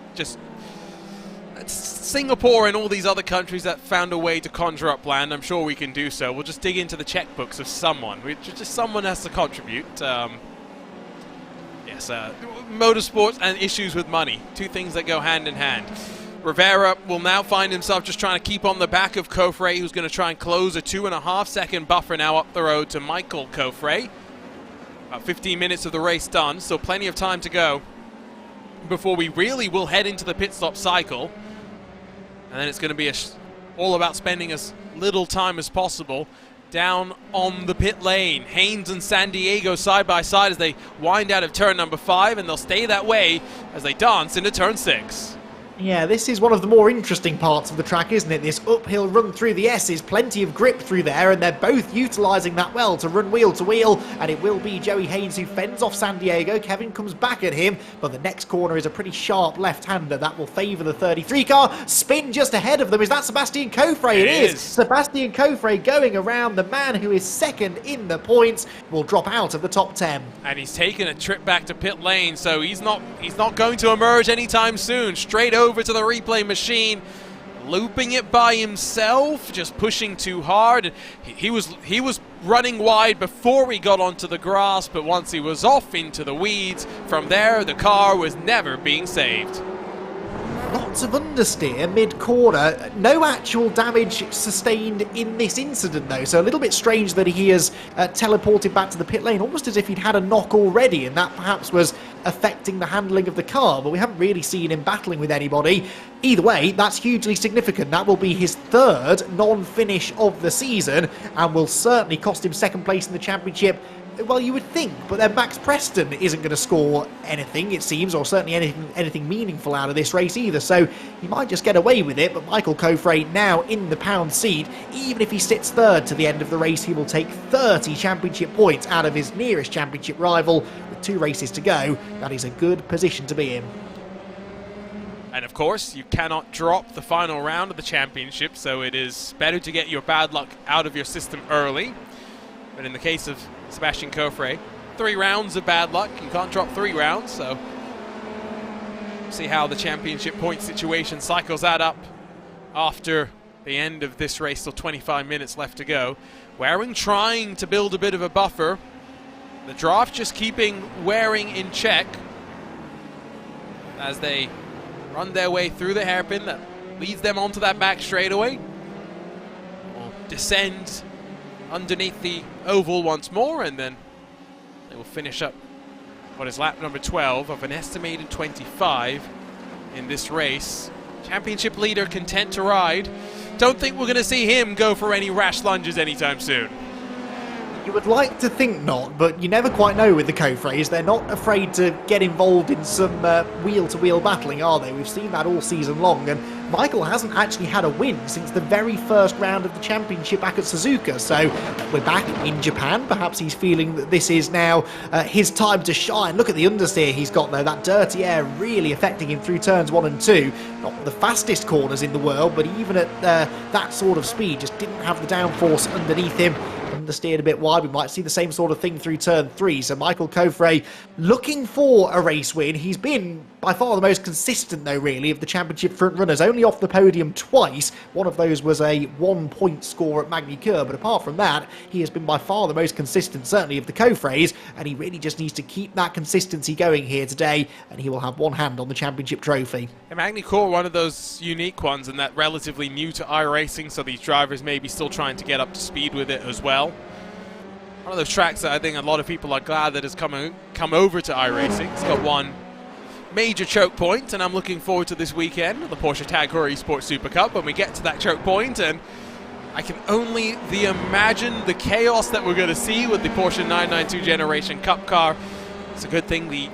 Singapore and all these other countries that found a way to conjure up land, I'm sure we can do so. We'll just dig into the checkbooks of someone. Just someone has to contribute. Yes, motorsports and issues with money, 2 things that go hand in hand. Rivera will now find himself just trying to keep on the back of Kofre, who's going to try and close a 2.5-second buffer now up the road to Michael Kofre. About 15 minutes of the race done, so plenty of time to go before we really will head into the pit stop cycle. And then it's going to be all about spending as little time as possible down on the pit lane. Haynes and San Diego side by side as they wind out of turn number 5, and they'll stay that way as they dance into turn 6.
Yeah, this is one of the more interesting parts of the track, isn't it? This uphill run through the S's, plenty of grip through there, and they're both utilising that well to run wheel to wheel, and it will be Joey Haynes who fends off San Diego. Kevin comes back at him, but the next corner is a pretty sharp left-hander. That will favour the 33 car. Spin just ahead of them. Is that Sebastian Kofre? It is. Sebastian Kofre going around. The man who is second in the points will drop out of the top 10.
And he's taken a trip back to pit lane, so he's not going to emerge anytime soon. Straight over to the replay machine, looping it by himself, just pushing too hard. He was running wide before he got onto the grass, but once he was off into the weeds, from there the car was never being saved.
Lots of understeer mid-corner. No actual damage sustained in this incident, though, so a little bit strange that he has teleported back to the pit lane, almost as if he'd had a knock already, and that perhaps was affecting the handling of the car, but we haven't really seen him battling with anybody. Either way, that's hugely significant. That will be his 3rd non-finish of the season, and will certainly cost him 2nd place in the championship. Well, you would think, but then Max Preston isn't going to score anything, it seems, or certainly anything meaningful out of this race either, so he might just get away with it. But Michael Kofre now in the pound seat. Even if he sits 3rd to the end of the race, he will take 30 championship points out of his nearest championship rival. With 2 races to go, that is a good position to be in.
And of course, you cannot drop the final round of the championship, so it is better to get your bad luck out of your system early. But in the case of Sebastian Kofre, 3 rounds of bad luck. You can't drop 3 rounds, so see how the championship point situation cycles that up after the end of this race. Still 25 minutes left to go. Waring trying to build a bit of a buffer. The draft just keeping Waring in check as they run their way through the hairpin that leads them onto that back straightaway. Will descend underneath the oval once more, and then they will finish up what is lap number 12 of an estimated 25 in this race. Championship leader content to ride. Don't think we're going to see him go for any rash lunges anytime soon.
You would like to think not, but you never quite know with the Kofres. They're not afraid to get involved in some wheel-to-wheel battling, are they? We've seen that all season long, and Michael hasn't actually had a win since the very first round of the championship back at Suzuka, so we're back in Japan. Perhaps he's feeling that this is now his time to shine. Look at the understeer he's got there, that dirty air really affecting him through turns 1 and 2. Not the fastest corners in the world, but even at that sort of speed, just didn't have the downforce underneath him. Understeered a bit wide. We might see the same sort of thing through turn 3. So Michael Kofre looking for a race win. He's been by far the most consistent, though, really, of the championship front runners. Only off the podium twice. One of those was a 1-point score at Magny-Cours, but apart from that, he has been by far the most consistent, certainly of the Kofres, and he really just needs to keep that consistency going here today, and he will have one hand on the championship trophy.
And Magny-Cours, one of those unique ones, and that relatively new to iRacing, so these drivers may be still trying to get up to speed with it as well. One of those tracks that I think a lot of people are glad that has come over to iRacing. It's got one major choke point, and I'm looking forward to this weekend, the Porsche Tag Heuer Esports Super Cup, when we get to that choke point, and I can only imagine the chaos that we're going to see with the Porsche 992 Generation Cup car. It's a good thing the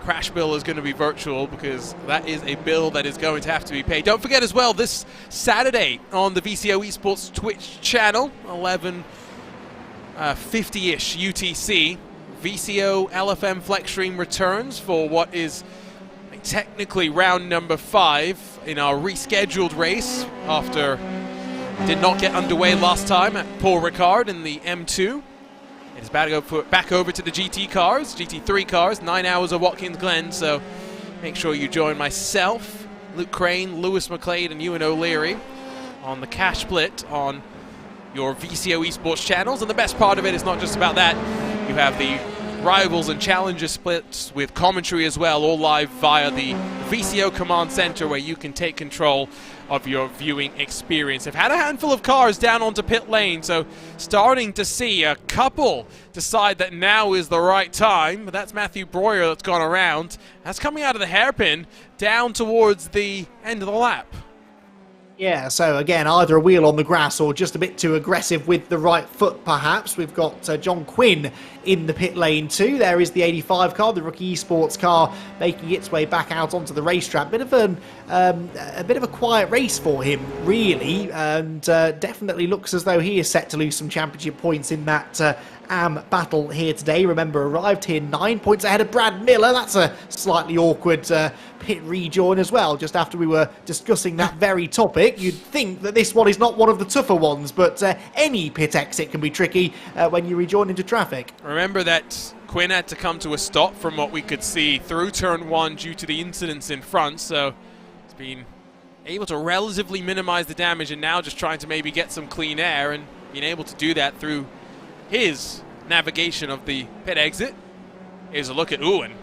crash bill is going to be virtual, because that is a bill that is going to have to be paid. Don't forget as well, this Saturday on the VCO Esports Twitch channel, 11:50-ish UTC, VCO LFM Flex Stream returns for what is technically round number 5 in our rescheduled race after did not get underway last time at Paul Ricard in the M2. It is back over to the GT cars, GT3 cars, 9 hours of Watkins Glen, so make sure you join myself, Luke Crane, Lewis McLeod, and Ewan O'Leary on the cash split on your VCO esports channels. And the best part of it is not just about that. You have the rivals and challenger splits with commentary as well, all live via the VCO command center, where you can take control of your viewing experience. I've had a handful of cars down onto pit lane, so starting to see a couple decide that now is the right time. But that's Matthew Breuer that's gone around. That's coming out of the hairpin down towards the end of the lap.
Yeah, so again, either a wheel on the grass or just a bit too aggressive with the right foot, perhaps. We've got John Quinn in the pit lane too. There is the 85 car, the rookie esports car, making its way back out onto the racetrack. A bit of a quiet race for him, really, and definitely looks as though he is set to lose some championship points in that AM battle here today. Remember, arrived here 9 points ahead of Brad Miller. That's a slightly awkward pit rejoin as well, just after we were discussing that very topic. You'd think that this one is not one of the tougher ones, but any pit exit can be tricky when you rejoin into traffic.
Remember that Quinn had to come to a stop from what we could see through turn 1 due to the incidents in front, so he's been able to relatively minimize the damage, and now just trying to maybe get some clean air, and being able to do that through his navigation of the pit exit. Here's a look at Ewan.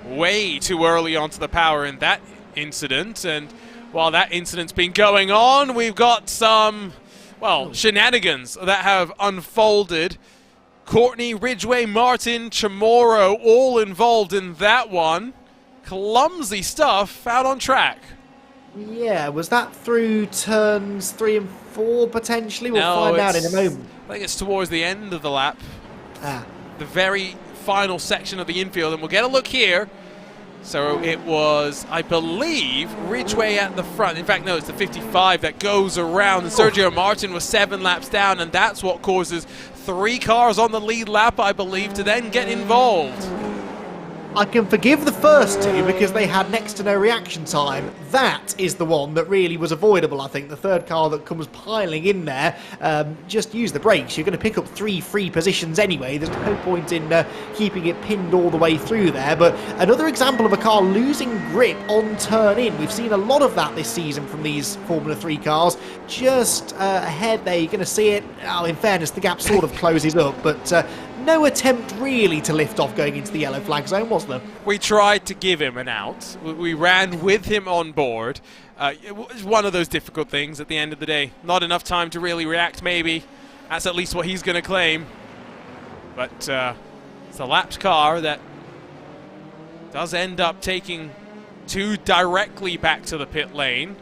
Way too early onto the power in that incident, and while that incident's been going on, we've got some, well, shenanigans that have unfolded. Courtney, Ridgway, Martin, Chamorro all involved in that one. Clumsy stuff out on track.
Yeah, was that through turns 3 and 4 potentially? We'll find out in a moment.
I think it's towards the end of the lap. The very final section of the infield, and we'll get a look here. So it was, I believe, Ridgway at the front. In fact, no, it's the 55 that goes around, and Sergio Martin was 7 laps down, and that's what causes 3 cars on the lead lap, I believe, to then get involved.
I can forgive the first 2 because they had next to no reaction time. That is the one that really was avoidable, I think. The third car that comes piling in there, just use the brakes. You're going to pick up 3 free positions anyway. There's no point in keeping it pinned all the way through there. But another example of a car losing grip on turn in. We've seen a lot of that this season from these Formula 3 cars. Just ahead there, you're going to see it. Oh, in fairness, the gap sort of closes up, but no attempt really to lift off going into the yellow flag zone, was there?
We tried to give him an out. We ran with him on board. It was one of those difficult things at the end of the day. Not enough time to really react, maybe. That's at least what he's going to claim. But it's a lapped car that does end up taking 2 directly back to the pit lane.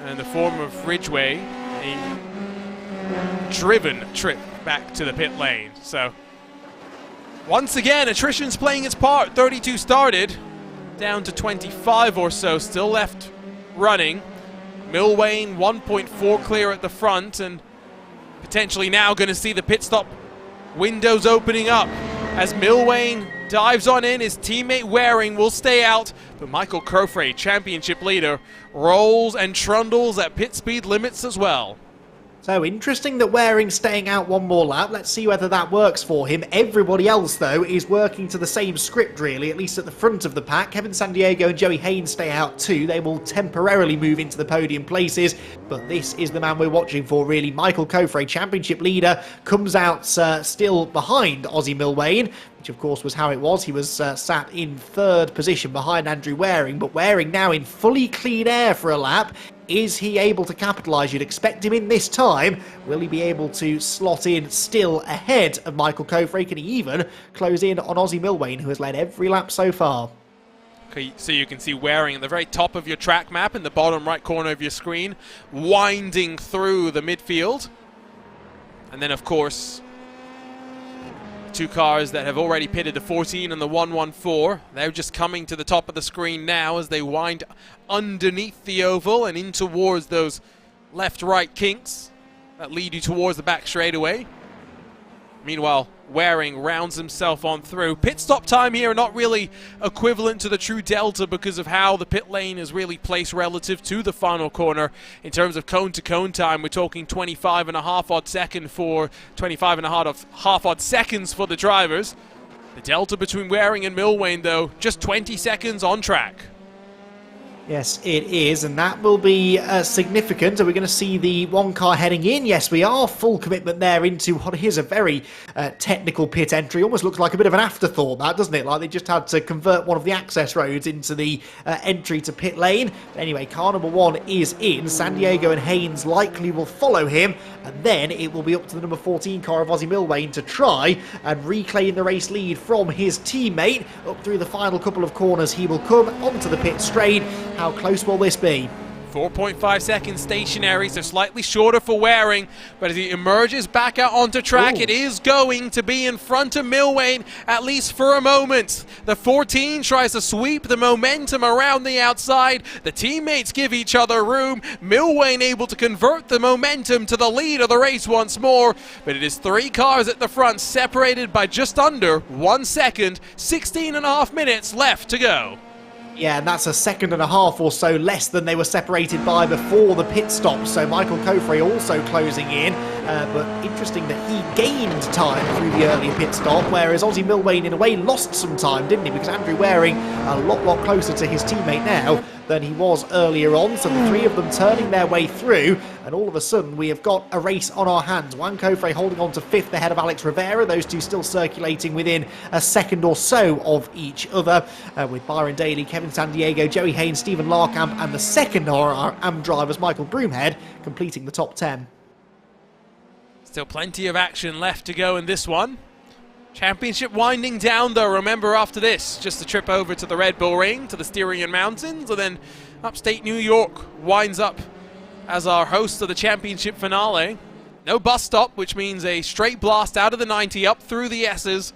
In the form of Ridgway, a driven trip back to the pit lane. So once again, attrition's playing its part. 32 started, down to 25 or so, still left running. Milwane 1.4 clear at the front, and potentially now going to see the pit stop windows opening up as Milwane dives on in. His teammate Waring will stay out, but Michael Crofray, championship leader, rolls and trundles at pit speed limits as well.
So interesting that Waring's staying out one more lap. Let's see whether that works for him. Everybody else, though, is working to the same script, really, at least at the front of the pack. Kevin Sandiego and Joey Haynes stay out too. They will temporarily move into the podium places, but this is the man we're watching for, really. Michael Crofray, championship leader, comes out still behind Ozzy Milwane, which of course was how it was. He was sat in 3rd position behind Andrew Waring, but Waring now in fully clean air for a lap. Is he able to capitalise? You'd expect him in this time. Will he be able to slot in still ahead of Michael Crofray? Can he even close in on Ozzy Milwane, who has led every lap so far?
Okay, so you can see Waring at the very top of your track map in the bottom right corner of your screen, winding through the midfield. And then, of course, 2 cars that have already pitted, the 14 and the 114. They're just coming to the top of the screen now as they wind underneath the oval and in towards those left-right kinks that lead you towards the back straightaway. Meanwhile, Waring rounds himself on through. Pit stop time here not really equivalent to the true delta because of how the pit lane is really placed relative to the final corner. In terms of cone to cone time, we're talking 25.5 odd seconds for the drivers. The delta between Waring and Milwain, though, just 20 seconds on track.
Yes, it is, and that will be significant. Are we going to see the one car heading in? Yes, we are. Full commitment there into what is a very technical pit entry. Almost looks like a bit of an afterthought, that, doesn't it? Like they just had to convert one of the access roads into the entry to pit lane. But anyway, car number 1 is in. San Diego and Haynes likely will follow him, and then it will be up to the number 14 car of Ozzy Milwain to try and reclaim the race lead from his teammate. Up through the final couple of corners he will come onto the pit straight. How close will this be?
4.5 seconds stationary, so slightly shorter for Waring, but as he emerges back out onto track,
Ooh.
It is going to be in front of Milwain, at least for a moment. The 14 tries to sweep the momentum around the outside. The teammates give each other room. Milwain able to convert the momentum to the lead of the race once more, but it is 3 cars at the front, separated by just under 1 second, 16.5 minutes left to go.
Yeah, and that's a second and a half or so less than they were separated by before the pit stop. So Michael Coffrey also closing in, but interesting that he gained time through the earlier pit stop, whereas Ozzy Milwain in a way lost some time, didn't he? Because Andrew Waring a lot closer to his teammate now than he was earlier on. So the 3 of them turning their way through, and all of a sudden we have got a race on our hands. Juan Coffrey holding on to 5th ahead of Alex Rivera, those 2 still circulating within a second or so of each other, with Byron Daly, Kevin San Diego, Joey Haynes, Stephen Larkamp, and the second AM drivers, Michael Broomhead, completing the top 10.
Still plenty of action left to go in this one. Championship winding down, though. Remember, after this, just a trip over to the Red Bull Ring, to the Styrian Mountains, and then upstate New York winds up as our host of the championship finale. No bus stop, which means a straight blast out of the 90, up through the S's,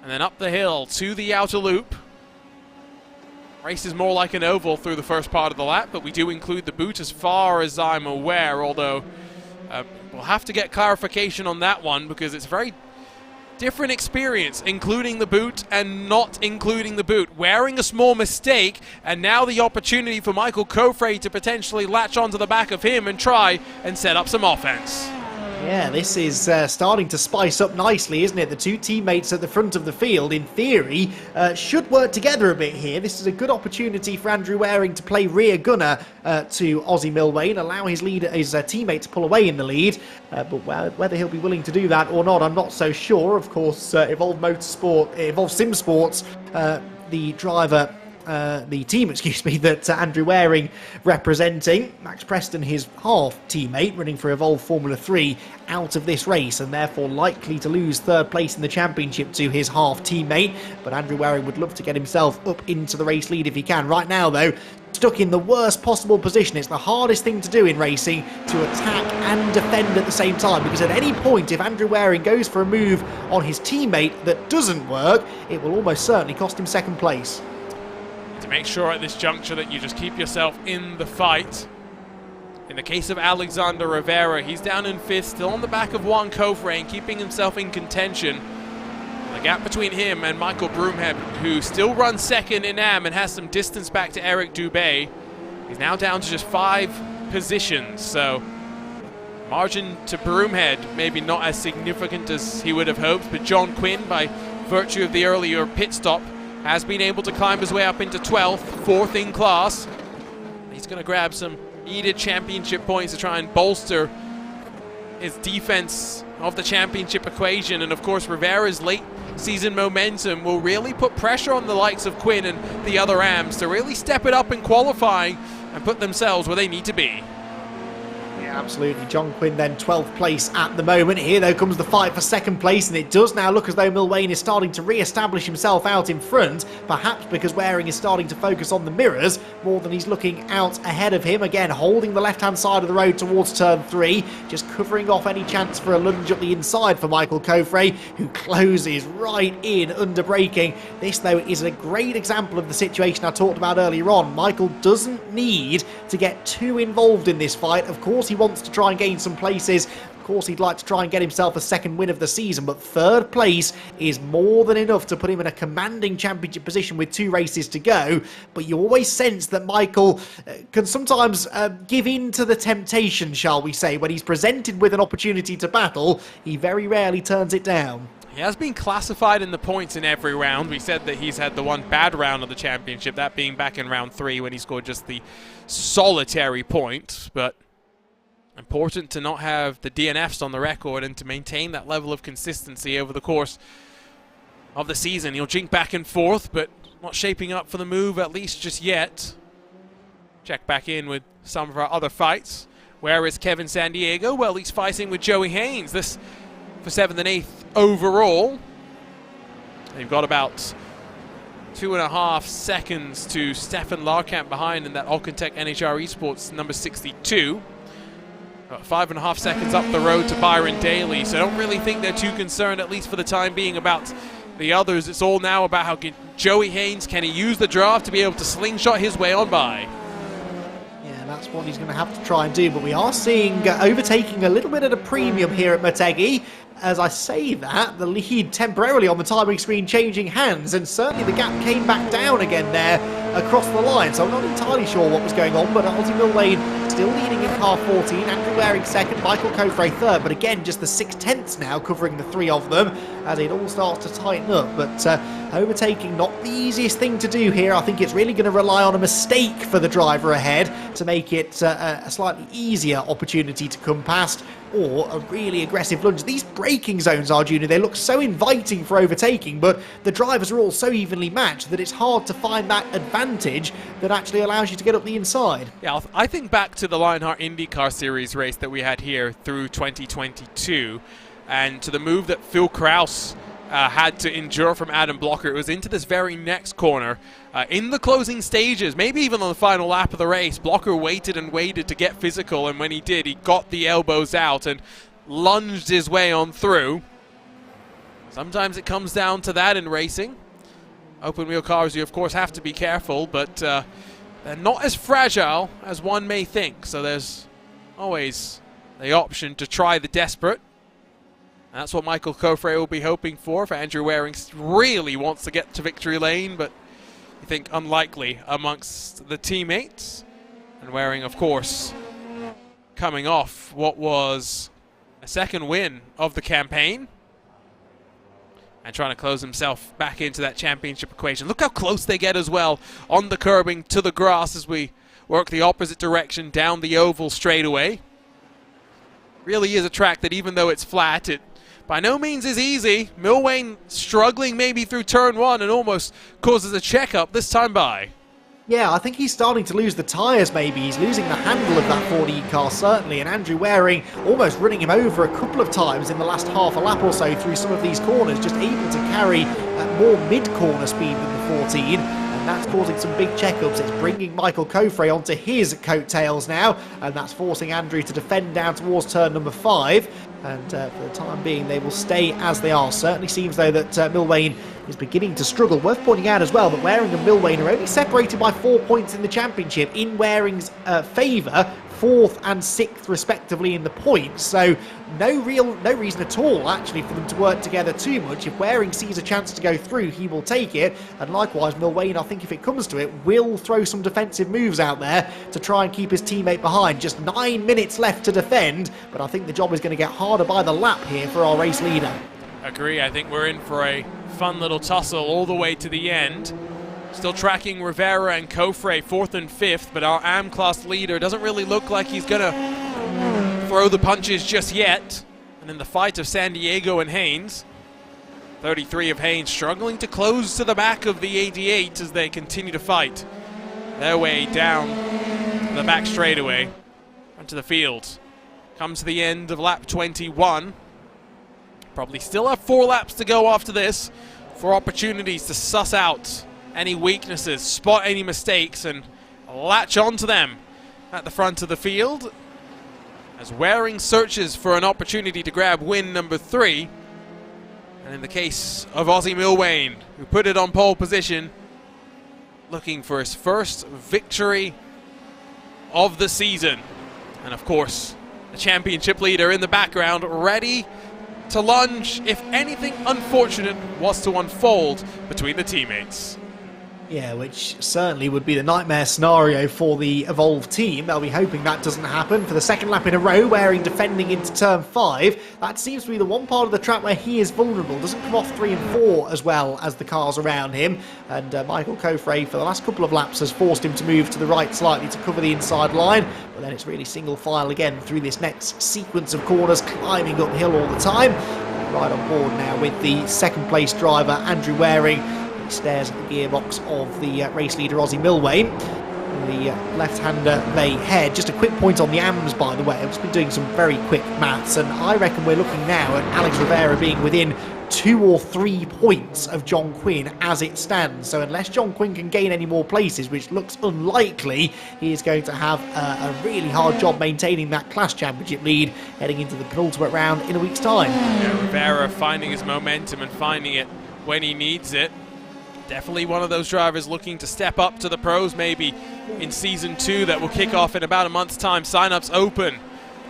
and then up the hill to the outer loop. Race is more like an oval through the first part of the lap, but we do include the boot as far as I'm aware, although we'll have to get clarification on that one because it's very different experience, including the boot and not including the boot. Waring a small mistake, and now the opportunity for Michael Coffrey to potentially latch onto the back of him and try and set up some offense.
Yeah, this is starting to spice up nicely, isn't it? The 2 teammates at the front of the field, in theory, should work together a bit here. This is a good opportunity for Andrew Waring to play rear gunner to Ozzy Milwain, allow his teammate to pull away in the lead. But whether he'll be willing to do that or not, I'm not so sure. Of course, Evolve Sim Sports, the driver... the team, that Andrew Waring representing, Max Preston, his half teammate, running for Evolve Formula 3, out of this race and therefore likely to lose 3rd place in the championship to his half teammate. But Andrew Waring would love to get himself up into the race lead if he can. Right now, though, stuck in the worst possible position. It's the hardest thing to do in racing, to attack and defend at the same time, because at any point, if Andrew Waring goes for a move on his teammate that doesn't work, it will almost certainly cost him 2nd place.
To make sure at this juncture that you just keep yourself in the fight. In the case of Alexander Rivera, he's down in 5th, still on the back of Juan Coffrey, keeping himself in contention. The gap between him and Michael Broomhead, who still runs 2nd in AM and has some distance back to Eric Dubé, he's now down to just 5 positions, so margin to Broomhead maybe not as significant as he would have hoped, but John Quinn, by virtue of the earlier pit stop, has been able to climb his way up into 12th, 4th in class. He's going to grab some needed championship points to try and bolster his defense of the championship equation. And of course, Rivera's late season momentum will really put pressure on the likes of Quinn and the other AMs to really step it up in qualifying and put themselves where they need to be.
Absolutely. John Quinn then 12th place at the moment. Here though comes the fight for 2nd place, and it does now look as though Milwain is starting to re-establish himself out in front, perhaps because Waring is starting to focus on the mirrors more than he's looking out ahead of him. Again, holding the left-hand side of the road towards turn 3, just covering off any chance for a lunge up the inside for Michael Coffrey, who closes right in under braking. This though is a great example of the situation I talked about earlier on. Michael doesn't need to get too involved in this fight. Of course he wants to try and gain some places Of course, he'd like to try and get himself a second win of the season, but third place is more than enough to put him in a commanding championship position with 2 races to go. But you always sense that Michael can sometimes give in to the temptation, shall we say. When he's presented with an opportunity to battle, he very rarely turns it down.
He has been classified in the points in every round. We said that he's had the one bad round of the championship, that being back in round 3 when he scored just the solitary point. But important to not have the DNFs on the record and to maintain that level of consistency over the course of the season. He'll jink back and forth, but not shaping up for the move, at least just yet. Check back in with some of our other fights. Where is Kevin Sandiego? Well, he's fighting with Joey Haynes. This for 7th and 8th overall. They've got about 2.5 seconds to Stefan Larkamp behind in that Alcantech NHR Esports number 62. About 5.5 seconds up the road to Byron Daly, so I don't really think they're too concerned, at least for the time being, about the others. It's all now about how Joey Haynes, can he use the draft to be able to slingshot his way on by?
Yeah, that's what he's going to have to try and do, but we are seeing overtaking a little bit at a premium here at Motegi. As I say that, the lead temporarily on the timing screen changing hands, and certainly the gap came back down again there across the line, so I'm not entirely sure what was going on, but Ozzy Millane still leading in car 14, Andrew Waring second, Michael Cofre third, but again just the 6/10ths now covering the 3 of them as it all starts to tighten up. But overtaking not the easiest thing to do here. I think it's really going to rely on a mistake for the driver ahead to make it a slightly easier opportunity to come past, or a really aggressive lunge. These braking zones, Arjuna, they look so inviting for overtaking, but the drivers are all so evenly matched that it's hard to find that advantage that actually allows you to get up the inside.
Yeah, I think back to the Lionheart IndyCar Series race that we had here through 2022, and to the move that Phil Kraus had to endure from Adam Blocker. It was into this very next corner. In the closing stages, maybe even on the final lap of the race, Blocker waited and waited to get physical, and when he did, he got the elbows out and lunged his way on through. Sometimes it comes down to that in racing. Open wheel cars, you of course have to be careful, but they're not as fragile as one may think, so there's always the option to try the desperate. And that's what Michael Cofre will be hoping for Andrew Waring really wants to get to victory lane, but I think unlikely amongst the teammates. And Waring, of course, coming off what was a second win of the campaign and trying to close himself back into that championship equation. Look how close they get as well on the curbing to the grass as we work the opposite direction down the oval straightaway. Really is a track that, even though it's flat, it by no means is easy. Millwane struggling maybe through turn 1 and almost causes a checkup this time by.
Yeah, I think he's starting to lose the tyres maybe. He's losing the handle of that 4D car certainly, and Andrew Waring almost running him over a couple of times in the last half a lap or so through some of these corners, just able to carry more mid-corner speed than the 14. And that's causing some big checkups. It's bringing Michael Cofre onto his coattails now, and that's forcing Andrew to defend down towards turn number 5. And for the time being, they will stay as they are. Certainly seems, though, that Millwane is beginning to struggle. Worth pointing out as well that Waring and Millwane are only separated by 4 points in the championship in Waring's favour, 4th and 6th respectively in the points. So no reason at all actually for them to work together too much. If Waring sees a chance to go through, he will take it, and likewise Millwane, I think if it comes to it, will throw some defensive moves out there to try and keep his teammate behind. Just 9 minutes left to defend, but I think the job is going to get harder by the lap here for our race leader.
Agree, I think we're in for a fun little tussle all the way to the end. Still tracking Rivera and Cofre 4th and 5th, but our AM class leader doesn't really look like he's going to throw the punches just yet. And in the fight of Sandiego and Haynes, 33 of Haynes struggling to close to the back of the 88 as they continue to fight their way down the back straightaway onto the field. Come to the end of lap 21. Probably still have 4 laps to go after this for opportunities to suss out any weaknesses, spot any mistakes, and latch onto them at the front of the field. As Waring searches for an opportunity to grab win number 3. And in the case of Ozzy Millwane, who put it on pole position, looking for his first victory of the season. And of course, the championship leader in the background, ready to lunge if anything unfortunate was to unfold between the teammates.
Yeah, which certainly would be the nightmare scenario for the Evolve team. They'll be hoping that doesn't happen. For the second lap in a row, Waring defending into turn 5. That seems to be the one part of the track where he is vulnerable. Doesn't come off 3 and 4 as well as the cars around him. And Michael Coffray, for the last couple of laps, has forced him to move to the right slightly to cover the inside line. But then it's really single file again through this next sequence of corners, climbing uphill all the time. Right on board now with the second place driver, Andrew Waring. Stares at the gearbox of the race leader Ozzy Milwain. The left-hander may head. Just a quick point on the AMs, by the way. I've just been doing some very quick maths, and I reckon we're looking now at Alex Rivera being within 2 or 3 points of John Quinn as it stands. So unless John Quinn can gain any more places, which looks unlikely, he is going to have a really hard job maintaining that class championship lead heading into the penultimate round in a week's time.
Yeah, Rivera finding his momentum and finding it when he needs it. Definitely one of those drivers looking to step up to the pros maybe in Season 2 that will kick off in about a month's time. Sign-ups open.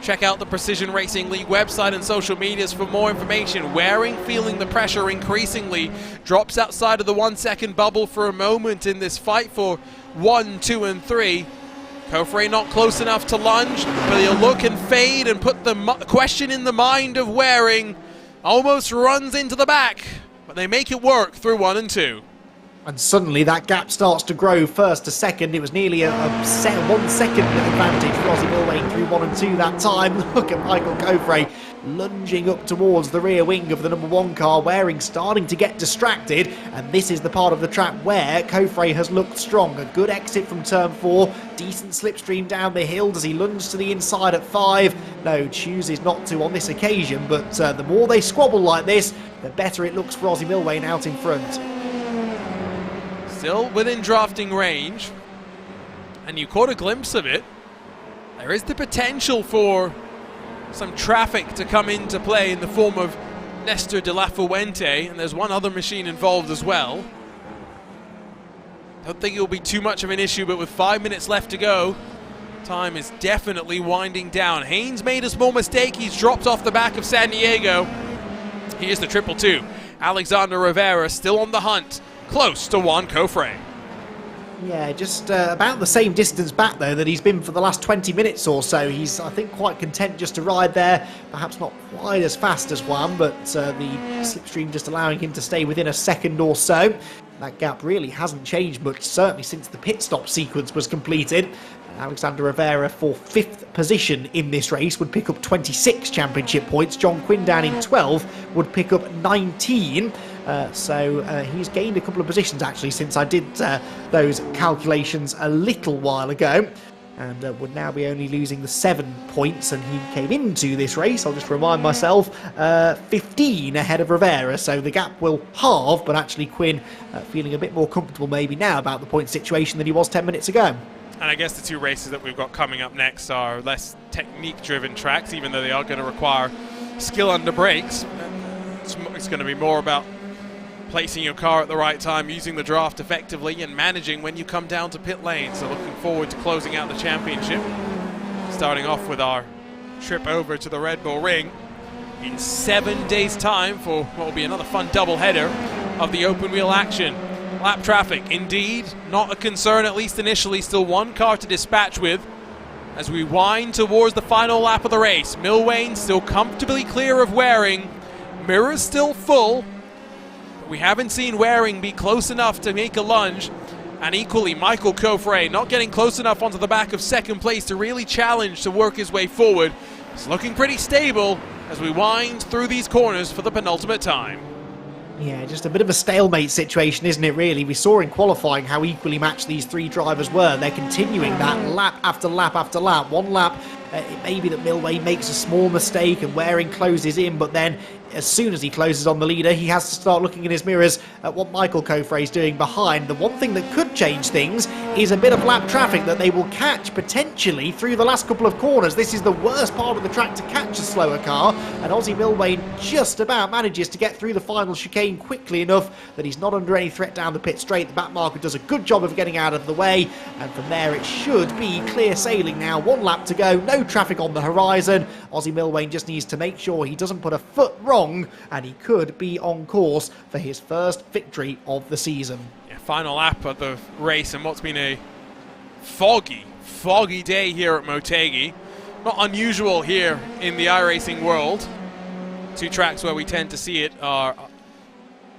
Check out the Precision Racing League website and social medias for more information. Waring, feeling the pressure increasingly, drops outside of the 1 second bubble for a moment in this fight for 1, 2 and 3. Coffray not close enough to lunge, but he'll look and fade and put the question in the mind of Waring. Almost runs into the back, but they make it work through 1 and 2.
And suddenly that gap starts to grow first to second. It was nearly a 1 second advantage for Ozzy Milwain through 1 and 2 that time. Look at Michael Coffray lunging up towards the rear wing of the number 1 car. Waring starting to get distracted, and this is the part of the track where Coffray has looked strong. A good exit from turn 4, decent slipstream down the hill. Does he lunge to the inside at 5? No, chooses not to on this occasion, but the more they squabble like this, the better it looks for Ozzy Milwain out in front.
Still within drafting range, and you caught a glimpse of it. There is the potential for some traffic to come into play in the form of Nestor de la Fuente, and there's one other machine involved as well. Don't think it will be too much of an issue, but with 5 minutes left to go, time is definitely winding down. Haynes made a small mistake. He's dropped off the back of San Diego. Here's the 222. Alexander Rivera still on the hunt. Close to Juan Coffray.
Yeah, just about the same distance back, though, that he's been for the last 20 minutes or so. He's, I think, quite content just to ride there. Perhaps not quite as fast as Juan, but the slipstream just allowing him to stay within a second or so. That gap really hasn't changed much, certainly since the pit stop sequence was completed. Alexander Rivera for 5th position in this race would pick up 26 championship points. John Quinn down in 12 would pick up 19. So he's gained a couple of positions actually since I did those calculations a little while ago, and would now be only losing the 7 points, and he came into this race, I'll just remind myself, 15 ahead of Rivera, so the gap will halve, but actually Quinn feeling a bit more comfortable maybe now about the point situation than he was 10 minutes ago.
And I guess the 2 races that we've got coming up next are less technique-driven tracks, even though they are going to require skill under brakes. It's going to be more about placing your car at the right time, using the draft effectively, and managing when you come down to pit lane. So looking forward to closing out the championship. Starting off with our trip over to the Red Bull Ring in 7 days' time for what will be another fun doubleheader of the open wheel action. Lap traffic, indeed, not a concern, at least initially. Still 1 car to dispatch with as we wind towards the final lap of the race. Milwain still comfortably clear of Waring. Mirrors still full. We haven't seen Waring be close enough to make a lunge, and equally Michael Coffray not getting close enough onto the back of 2nd place to really challenge to work his way forward. It's looking pretty stable as we wind through these corners for the penultimate time.
Yeah, just a bit of a stalemate situation, isn't it, really? We saw in qualifying how equally matched these 3 drivers were. They're continuing that lap after lap after lap. One lap, it may be that Milwain makes a small mistake and Waring closes in, but then as soon as he closes on the leader, he has to start looking in his mirrors at what Michael Kofre is doing behind. The one thing that could change things is a bit of lap traffic that they will catch potentially through the last couple of corners. This is the worst part of the track to catch a slower car, and Ozzy Milwain just about manages to get through the final chicane quickly enough that he's not under any threat down the pit straight. The back marker does a good job of getting out of the way, and from there it should be clear sailing now. 1 lap to go, no traffic on the horizon. Ozzy Milwain just needs to make sure he doesn't put a foot wrong, and he could be on course for his first victory of the season.
Yeah, final lap of the race, and what's been a foggy day here at Motegi. Not unusual here in the iRacing world. 2 tracks where we tend to see it are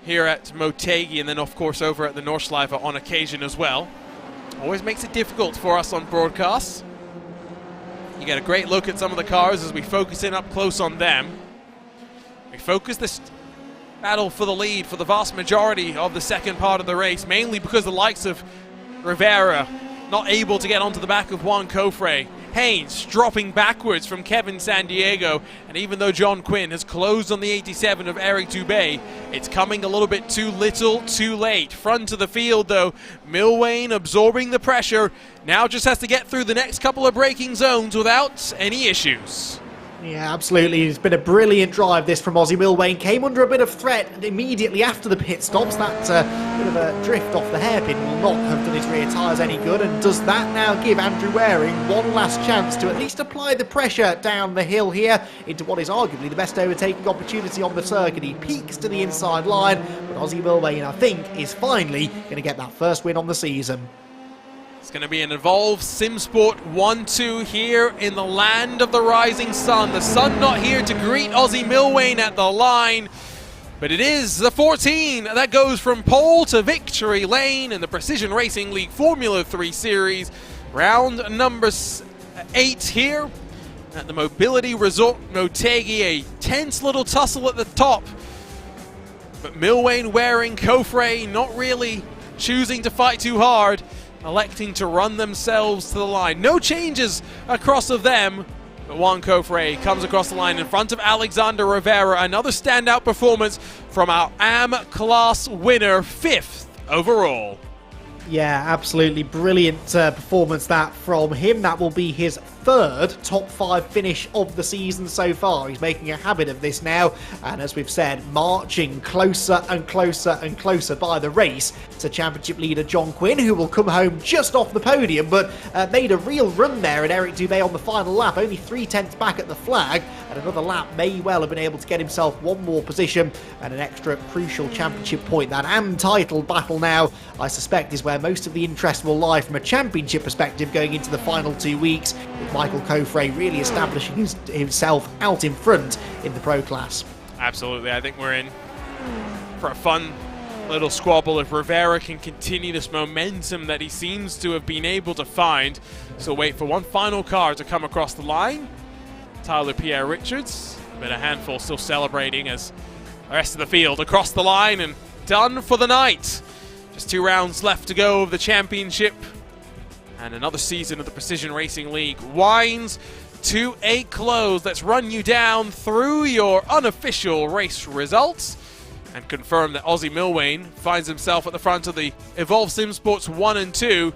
here at Motegi, and then of course over at the Nordschleife on occasion as well. Always makes it difficult for us on broadcasts. You get a great look at some of the cars as we focus in up close on them. We focus this battle for the lead for the vast majority of the second part of the race, mainly because the likes of Rivera not able to get onto the back of Juan Cofre. Haynes dropping backwards from Kevin Sandiego, and even though John Quinn has closed on the 87 of Eric Dubé, it's coming a little bit too little, too late. Front of the field though, Milwain absorbing the pressure, now just has to get through the next couple of braking zones without any issues.
Yeah, absolutely. It's been a brilliant drive, this, from Ozzy Milwain. Came under a bit of threat immediately after the pit stops. That bit of a drift off the hairpin will not have done his rear tyres any good. And does that now give Andrew Waring one last chance to at least apply the pressure down the hill here into what is arguably the best overtaking opportunity on the circuit? He peaks to the inside line, but Ozzy Milwain, I think, is finally going to get that first win on the season.
It's going to be an Evolve SimSport 1-2 here in the land of the rising sun. The sun not here to greet Ozzy Milwain at the line, but it is the 14 that goes from pole to victory lane in the Precision Racing League Formula 3 Series. Round number 8 here at the Mobility Resort Motegi. A tense little tussle at the top, but Milwain, Waring, Cofre not really choosing to fight too hard, electing to run themselves to the line. No changes across of them, but Juan Cofre comes across the line in front of Alexander Rivera. Another standout performance from our AM class winner, 5th overall.
Yeah, absolutely brilliant performance that from him. That will be his 3rd top 5 finish of the season so far. He's making a habit of this now, and as we've said, marching closer and closer and closer by the race to championship leader John Quinn, who will come home just off the podium, but made a real run there at Eric Dubé on the final lap, only 3/10 back at the flag, and another lap may well have been able to get himself one more position and an extra crucial championship point. That AM title battle now, I suspect, is where most of the interest will lie from a championship perspective going into the final 2 weeks, with Michael Cofre really establishing himself out in front in the pro class.
Absolutely, I think we're in for a fun little squabble if Rivera can continue this momentum that he seems to have been able to find. So wait for one final car to come across the line. Tyler Pierre Richards, but a handful still celebrating as the rest of the field across the line and done for the night. Just 2 rounds left to go of the championship, and another season of the Precision Racing League winds to a close. Let's run you down through your unofficial race results and confirm that Ozzy Milwain finds himself at the front of the Evolve SimSports 1 and 2,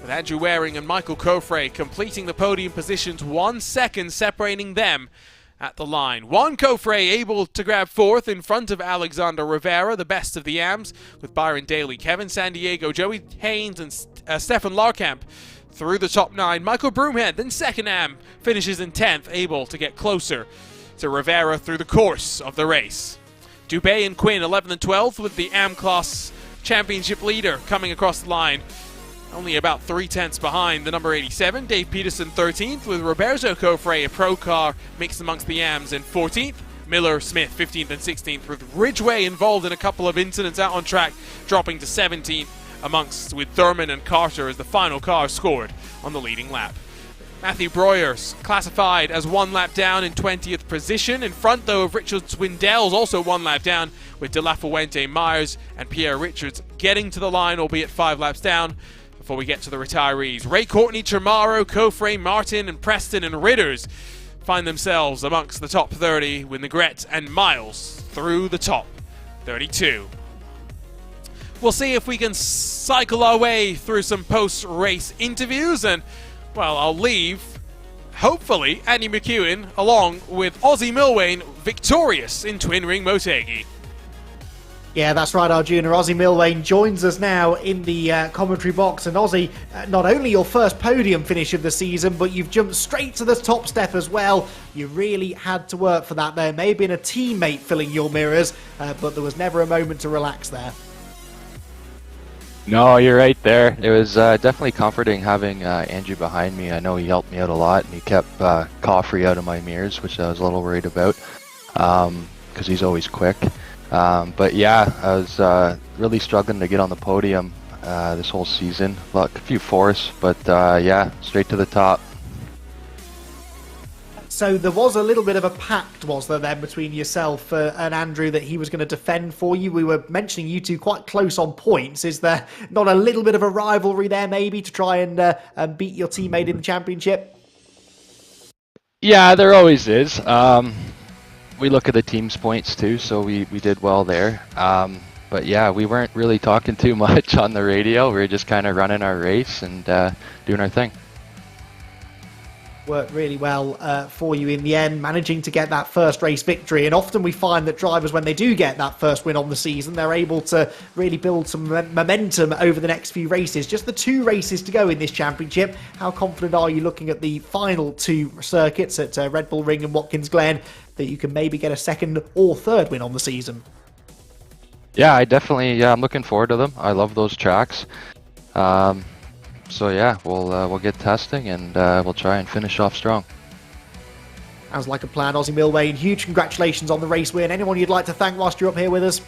with Andrew Waring and Michael Cofre completing the podium positions, 1 second separating them at the line. Juan Cofre able to grab 4th in front of Alexander Rivera, the best of the AMs, with Byron Daly, Kevin Sandiego, Joey Haynes, and Stefan Larkamp through the top 9. Michael Broomhead, then 2nd AM, finishes in 10th, able to get closer to Rivera through the course of the race. Dubé and Quinn 11th and 12th, with the AM class championship leader coming across the line. Only about 3/10 behind the number 87, Dave Peterson 13th, with Roberto Cofre, a pro car, mixed amongst the AMs, in 14th. Miller Smith 15th and 16th, with Ridgway involved in a couple of incidents out on track, dropping to 17th with Thurman and Carter as the final car scored on the leading lap. Matthew Broyers classified as 1 lap down in 20th position, in front though of Richard Swindell's also 1 lap down, with De La Fuente, Myers and Pierre Richards getting to the line, albeit 5 laps down. Before we get to the retirees, Ray Courtney, Chamorro, Cofre, Martin and Preston and Ritters find themselves amongst the top 30 with Negret and Miles through the top 32. We'll see if we can cycle our way through some post-race interviews, and, well, I'll leave, hopefully, Andy McEwen along with Ozzy Milwain victorious in Twin Ring Motegi.
Yeah, that's right, our junior Ozzy Milwain joins us now in the commentary box. And Ozzy, not only your first podium finish of the season, but you've jumped straight to the top step as well. You really had to work for that. There may have been a teammate filling your mirrors, but there was never a moment to relax there.
No, you're right there. It was definitely comforting having Andrew behind me. I know he helped me out a lot, and he kept Coffrey out of my mirrors, which I was a little worried about, because he's always quick. But yeah, I was really struggling to get on the podium this whole season. A few fourths, but yeah, straight to the top.
So there was a little bit of a pact, was there, then, between yourself and Andrew, that he was going to defend for you? We were mentioning you two quite close on points. Is there not a little bit of a rivalry there, maybe, to try and beat your teammate in the championship?
Yeah, there always is. We look at the team's points too, so we did well there. But yeah, we weren't really talking too much on the radio. We were just kind of running our race and doing our thing.
Worked really well for you in the end, managing to get that first race victory. And often we find that drivers, when they do get that first win on the season, they're able to really build some momentum over the next few races. Just the 2 races to go in this championship. How confident are you, looking at the final 2 circuits at Red Bull Ring and Watkins Glen, that you can maybe get a second or third win on the season?
Yeah, I'm looking forward to them. I love those tracks. So yeah, we'll get testing, and we'll try and finish off strong.
Sounds like a plan, Ozzy Milwain. Huge congratulations on the race win. Anyone you'd like to thank whilst you're up here with us?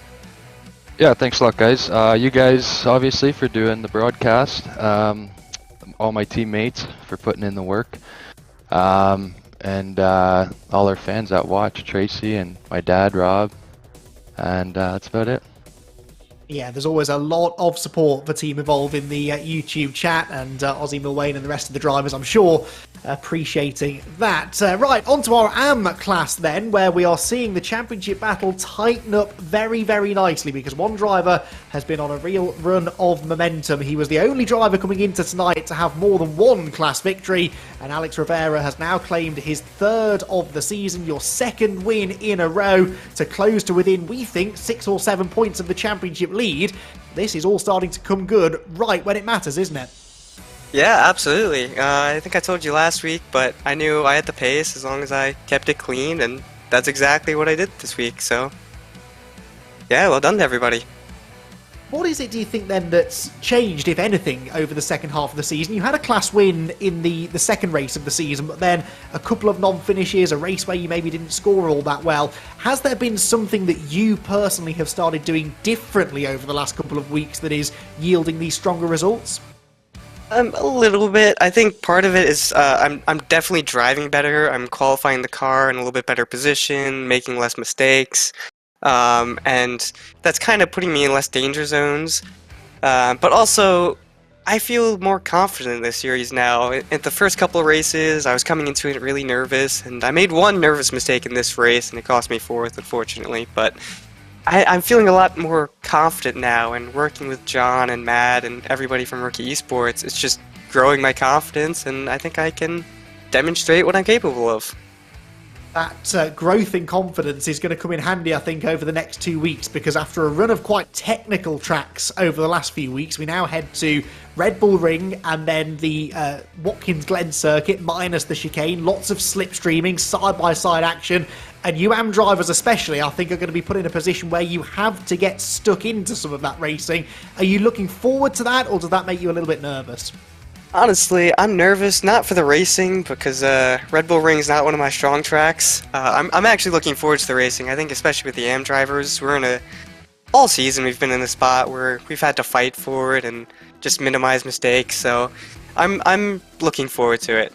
Yeah, thanks a lot, guys. You guys, obviously, for doing the broadcast. All my teammates for putting in the work. And all our fans that watch, Tracy and my dad, Rob. And that's about it.
Yeah, there's always a lot of support for Team Evolve in the YouTube chat, and Ozzy Milwain and the rest of the drivers, I'm sure, appreciating that. Right, on to our AM class then, where we are seeing the championship battle tighten up very, very nicely, because one driver has been on a real run of momentum. He was the only driver coming into tonight to have more than 1 class victory, and Alex Rivera has now claimed his 3rd of the season, your 2nd win in a row, to close to within, we think, 6 or 7 points of the championship lead. This is all starting to come good right when it matters, isn't it?
Yeah, absolutely. I think I told you last week, but I knew I had the pace as long as I kept it clean, and that's exactly what I did this week, so yeah, well done to everybody.
What is it, do you think, then, that's changed, if anything, over the second half of the season? You had a class win in the second race of the season, but then a couple of non-finishes, a race where you maybe didn't score all that well. Has there been something that you personally have started doing differently over the last couple of weeks that is yielding these stronger results?
A little bit. I think part of it is I'm definitely driving better. I'm qualifying the car in a little bit better position, making less mistakes. And that's kind of putting me in less danger zones. But also, I feel more confident in this series now. At the first couple of races, I was coming into it really nervous, and I made 1 nervous mistake in this race, and it cost me 4th, unfortunately. But I'm feeling a lot more confident now, and working with John and Matt and everybody from Rookie Esports, it's just growing my confidence, and I think I can demonstrate what I'm capable of.
That growth in confidence is going to come in handy, I think, over the next 2 weeks, because after a run of quite technical tracks over the last few weeks, we now head to Red Bull Ring and then the Watkins Glen circuit, minus the chicane, lots of slipstreaming, side-by-side action, and you AM drivers especially, I think, are going to be put in a position where you have to get stuck into some of that racing. Are you looking forward to that, or does that make you a little bit nervous?
Honestly, I'm nervous, not for the racing, because Red Bull Ring is not one of my strong tracks. I'm actually looking forward to the racing. I think especially with the AM drivers, all season we've been in a spot where we've had to fight for it and just minimize mistakes, so I'm looking forward to it.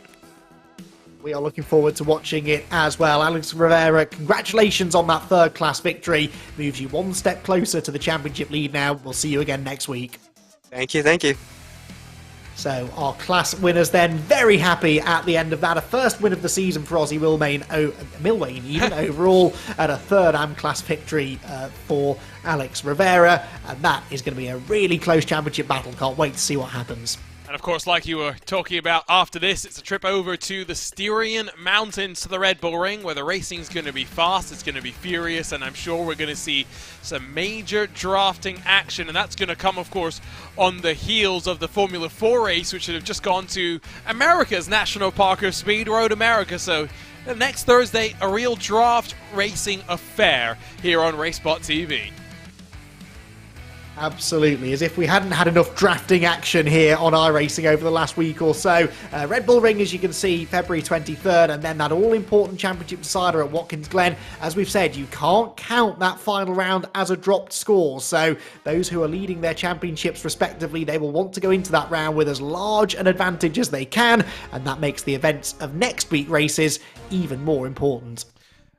We are looking forward to watching it as well. Alex Rivera, congratulations on that 3rd class victory. Moves you 1 step closer to the championship lead now. We'll see you again next week.
Thank you, thank you.
So our class winners then very happy at the end of that. A first win of the season for Aussie Milwain even overall, and a third AM class victory for Alex Rivera. And that is going to be a really close championship battle. Can't wait to see what happens.
And of course, like you were talking about after this, it's a trip over to the Styrian Mountains to the Red Bull Ring, where the racing's going to be fast, it's going to be furious, and I'm sure we're going to see some major drafting action. And that's going to come, of course, on the heels of the Formula 4 race, which have just gone to America's National Park of Speed, Road America. So next Thursday, a real draft racing affair here on RaceSpotTV.
Absolutely, as if we hadn't had enough drafting action here on iRacing over the last week or so. Red Bull Ring, as you can see, February 23rd, and then that all-important championship decider at Watkins Glen. As we've said, you can't count that final round as a dropped score, so those who are leading their championships respectively, they will want to go into that round with as large an advantage as they can, and that makes the events of next week races even more important.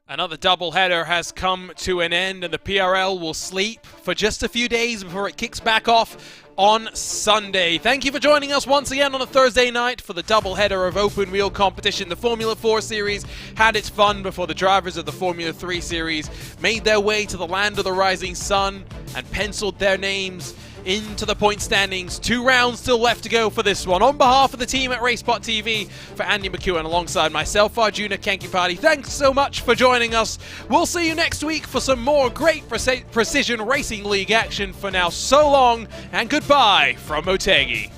Another doubleheader has come to an end, and the PRL will sleep for just a few days before it kicks back off on Sunday. Thank you for joining us once again on a Thursday night for the doubleheader of open wheel competition. The Formula 4 Series had its fun before the drivers of the Formula 3 Series made their way to the land of the rising sun and penciled their names into the point standings. 2 rounds still left to go for this one. On behalf of the team at RaceSpotTV, for Andy McEwen alongside myself, Arjuna Kankipati, thanks so much for joining us. We'll see you next week for some more great Precision Racing League action. For now, so long and goodbye from Motegi.